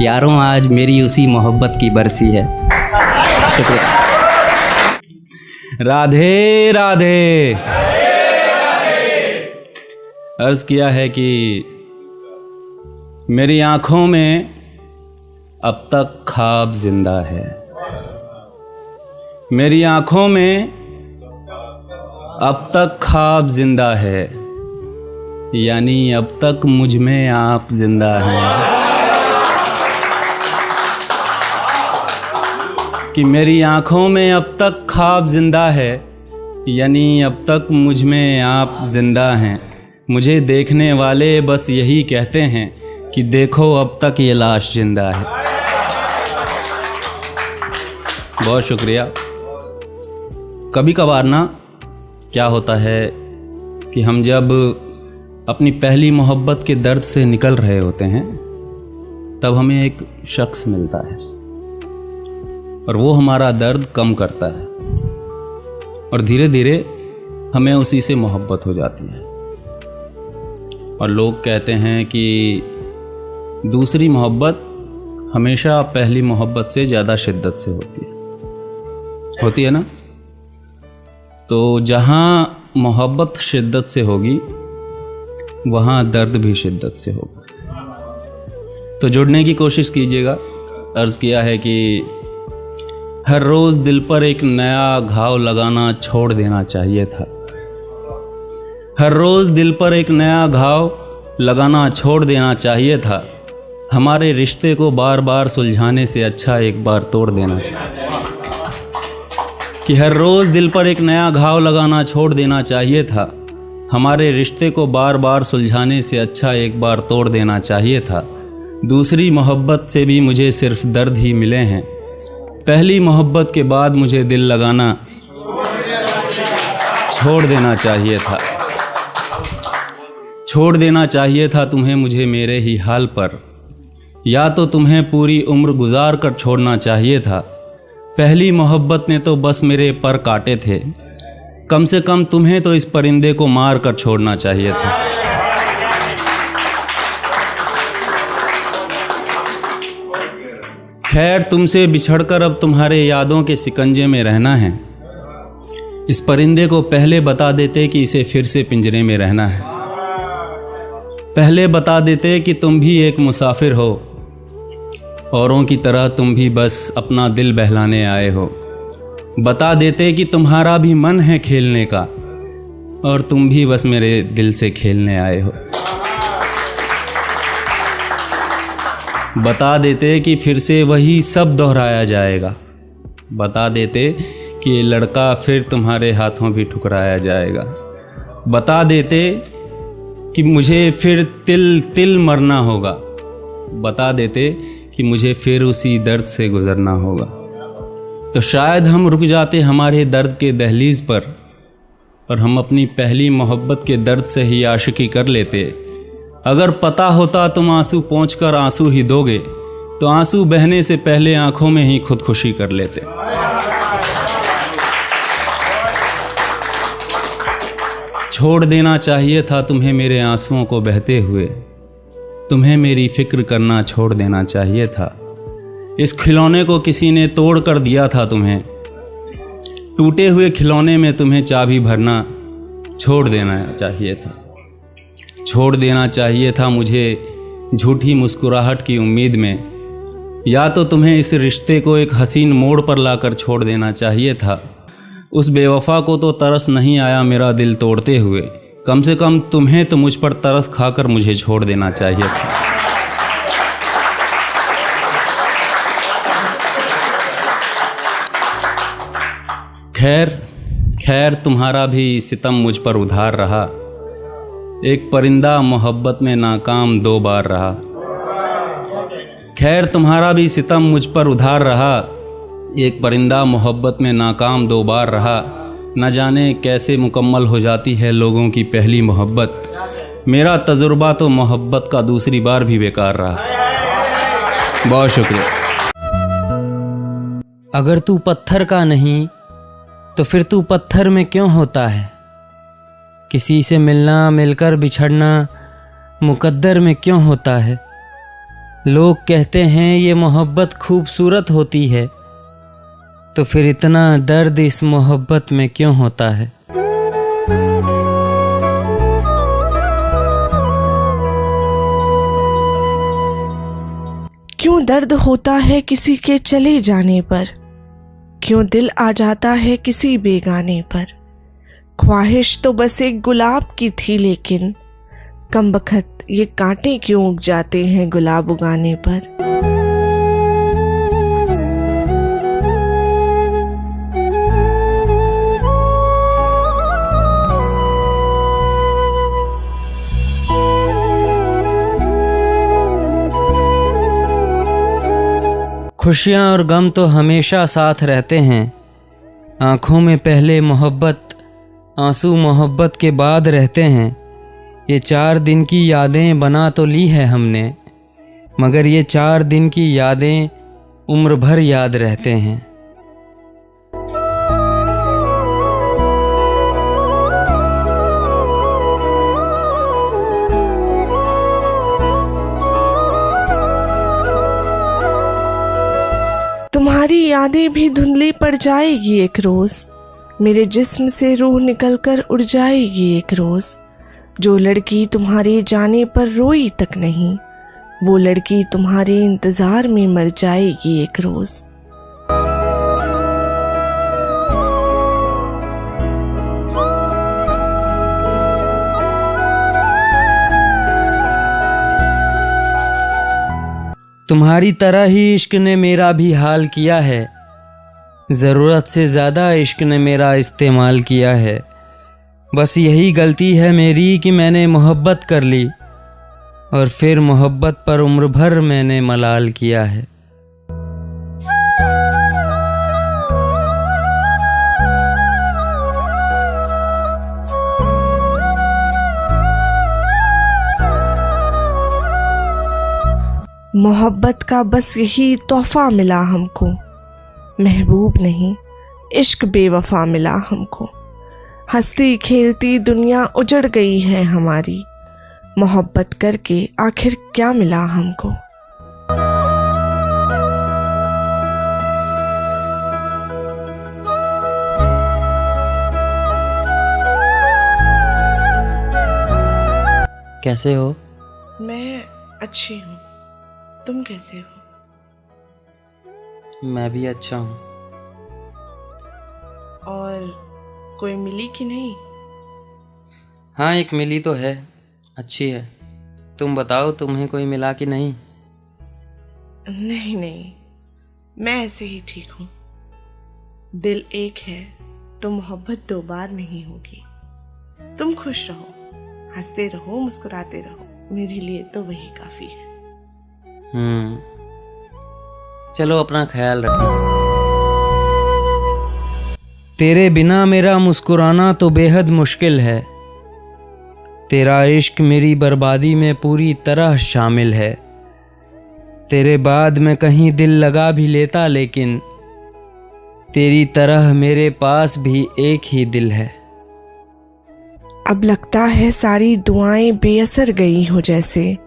यारों, आज मेरी उसी मोहब्बत की बरसी है। शुक्रिया। राधे राधे। अर्ज़ किया है कि मेरी आँखों में अब तक ख्वाब जिंदा है, मेरी आँखों में अब तक ख्वाब जिंदा है, यानी अब तक मुझ में आप जिंदा हैं। कि मेरी आँखों में अब तक ख्वाब जिंदा है, यानी अब तक मुझ में आप जिंदा हैं। मुझे देखने वाले बस यही कहते हैं कि देखो अब तक ये लाश जिंदा है। बहुत शुक्रिया। कभी कभार ना क्या होता है कि हम जब अपनी पहली मोहब्बत के दर्द से निकल रहे होते हैं, तब हमें एक शख्स मिलता है और वो हमारा दर्द कम करता है, और धीरे धीरे हमें उसी से मोहब्बत हो जाती है। और लोग कहते हैं कि दूसरी मोहब्बत हमेशा पहली मोहब्बत से ज़्यादा शिद्दत से होती है ना। तो जहाँ मोहब्बत शिद्दत से होगी, वहाँ दर्द भी शिद्दत से होगा। तो जुड़ने की कोशिश कीजिएगा। अर्ज़ किया है कि हर रोज़ दिल पर एक नया घाव लगाना छोड़ देना चाहिए था। हर रोज़ दिल पर एक नया घाव लगाना छोड़ देना चाहिए था। हमारे रिश्ते को बार बार सुलझाने से अच्छा एक बार तोड़ देना चाहिए। कि हर रोज़ दिल पर एक नया घाव लगाना छोड़ देना चाहिए था। हमारे रिश्ते को बार बार सुलझाने से अच्छा एक बार तोड़ देना चाहिए था। दूसरी मोहब्बत से भी मुझे सिर्फ दर्द ही मिले हैं। पहली मोहब्बत के बाद मुझे दिल लगाना छोड़ देना चाहिए था। छोड़ देना चाहिए था तुम्हें मुझे मेरे ही हाल पर, या तो तुम्हें पूरी उम्र गुजार कर छोड़ना चाहिए था। पहली मोहब्बत ने तो बस मेरे पर काटे थे, कम से कम तुम्हें तो इस परिंदे को मार कर छोड़ना चाहिए था। खैर, तुमसे बिछड़कर अब तुम्हारे यादों के सिकंजे में रहना है। इस परिंदे को पहले बता देते कि इसे फिर से पिंजरे में रहना है। पहले बता देते कि तुम भी एक मुसाफिर हो, औरों की तरह तुम भी बस अपना दिल बहलाने आए हो। बता देते कि तुम्हारा भी मन है खेलने का, और तुम भी बस मेरे दिल से खेलने आए हो। बता देते कि फिर से वही सब दोहराया जाएगा। बता देते कि ये लड़का फिर तुम्हारे हाथों भी ठुकराया जाएगा। बता देते कि मुझे फिर तिल तिल मरना होगा। बता देते कि मुझे फिर उसी दर्द से गुजरना होगा। तो शायद हम रुक जाते हमारे दर्द के दहलीज पर, और हम अपनी पहली मोहब्बत के दर्द से ही आशिकी कर लेते। अगर पता होता तुम आंसू पहुँचकर आंसू ही दोगे, तो आंसू बहने से पहले आंखों में ही खुदकुशी कर लेते। छोड़ देना चाहिए था तुम्हें मेरे आंसुओं को बहते हुए। तुम्हें मेरी फिक्र करना छोड़ देना चाहिए था। इस खिलौने को किसी ने तोड़ कर दिया था तुम्हें। टूटे हुए खिलौने में तुम्हें चाबी भरना छोड़ देना चाहिए था। छोड़ देना चाहिए था मुझे झूठी मुस्कुराहट की उम्मीद में, या तो तुम्हें इस रिश्ते को एक हसीन मोड़ पर लाकर छोड़ देना चाहिए था। उस बेवफा को तो तरस नहीं आया मेरा दिल तोड़ते हुए, कम से कम तुम्हें तो मुझ पर तरस खाकर मुझे छोड़ देना चाहिए था। खैर तुम्हारा भी सितम मुझ पर उधार रहा। एक परिंदा मोहब्बत में नाकाम 2 बार रहा। खैर तुम्हारा भी सितम मुझ पर उधार रहा। एक परिंदा मोहब्बत में नाकाम 2 बार रहा। न जाने कैसे मुकम्मल हो जाती है लोगों की पहली मोहब्बत। मेरा तजुर्बा तो मोहब्बत का दूसरी बार भी बेकार रहा। बहुत शुक्रिया। अगर तू पत्थर का नहीं तो फिर तू पत्थर में क्यों होता है? किसी से मिलना, मिलकर बिछड़ना मुकद्दर में क्यों होता है? लोग कहते हैं ये मोहब्बत खूबसूरत होती है, तो फिर इतना दर्द इस मोहब्बत में क्यों होता है? क्यों दर्द होता है किसी के चले जाने पर, क्यों दिल आ जाता है किसी बेगाने पर। ख्वाहिश तो बस एक गुलाब की थी, लेकिन कमबख्त ये कांटे क्यों उग जाते हैं गुलाब उगाने पर। खुशियाँ और गम तो हमेशा साथ रहते हैं। आँखों में पहले मोहब्बत, आंसू मोहब्बत के बाद रहते हैं। ये 4 दिन की यादें बना तो ली है हमने, मगर ये 4 दिन की यादें उम्र भर याद रहते हैं। तुम्हारी यादें भी धुंधली पड़ जाएगी एक रोज, मेरे जिस्म से रूह निकलकर उड़ जाएगी एक रोज। जो लड़की तुम्हारे जाने पर रोई तक नहीं, वो लड़की तुम्हारे इंतजार में मर जाएगी एक रोज। तुम्हारी तरह ही इश्क ने मेरा भी हाल किया है, ज़रूरत से ज़्यादा इश्क ने मेरा इस्तेमाल किया है। बस यही गलती है मेरी कि मैंने मोहब्बत कर ली और फिर मोहब्बत पर उम्र भर मैंने मलाल किया है। मोहब्बत का बस यही तोहफा मिला हमको, महबूब नहीं इश्क बेवफा मिला हमको। हंसती खेलती दुनिया उजड़ गई है हमारी, मोहब्बत करके आखिर क्या मिला हमको। कैसे हो? मैं अच्छी हूँ, तुम कैसे हो? मैं भी अच्छा हूँ। और कोई मिली कि नहीं? हाँ, एक मिली तो है, अच्छी है। तुम बताओ, तुम्हें कोई मिला कि नहीं? नहीं नहीं, मैं ऐसे ही ठीक हूँ। दिल एक है तो मोहब्बत 2 बार नहीं होगी। तुम खुश रहो, हंसते रहो, मुस्कुराते रहो, मेरे लिए तो वही काफी है। चलो, अपना ख्याल रखना। तेरे बिना मेरा मुस्कुराना तो बेहद मुश्किल है, तेरा इश्क मेरी बर्बादी में पूरी तरह शामिल है। तेरे बाद मैं कहीं दिल लगा भी लेता, लेकिन तेरी तरह मेरे पास भी एक ही दिल है। अब लगता है सारी दुआएं बेअसर गई हो जैसे,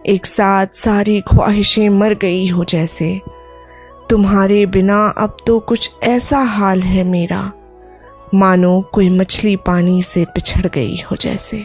एक साथ सारी ख्वाहिशें मर गई हो जैसे। तुम्हारे बिना अब तो कुछ ऐसा हाल है मेरा, मानो कोई मछली पानी से पिछड़ गई हो जैसे।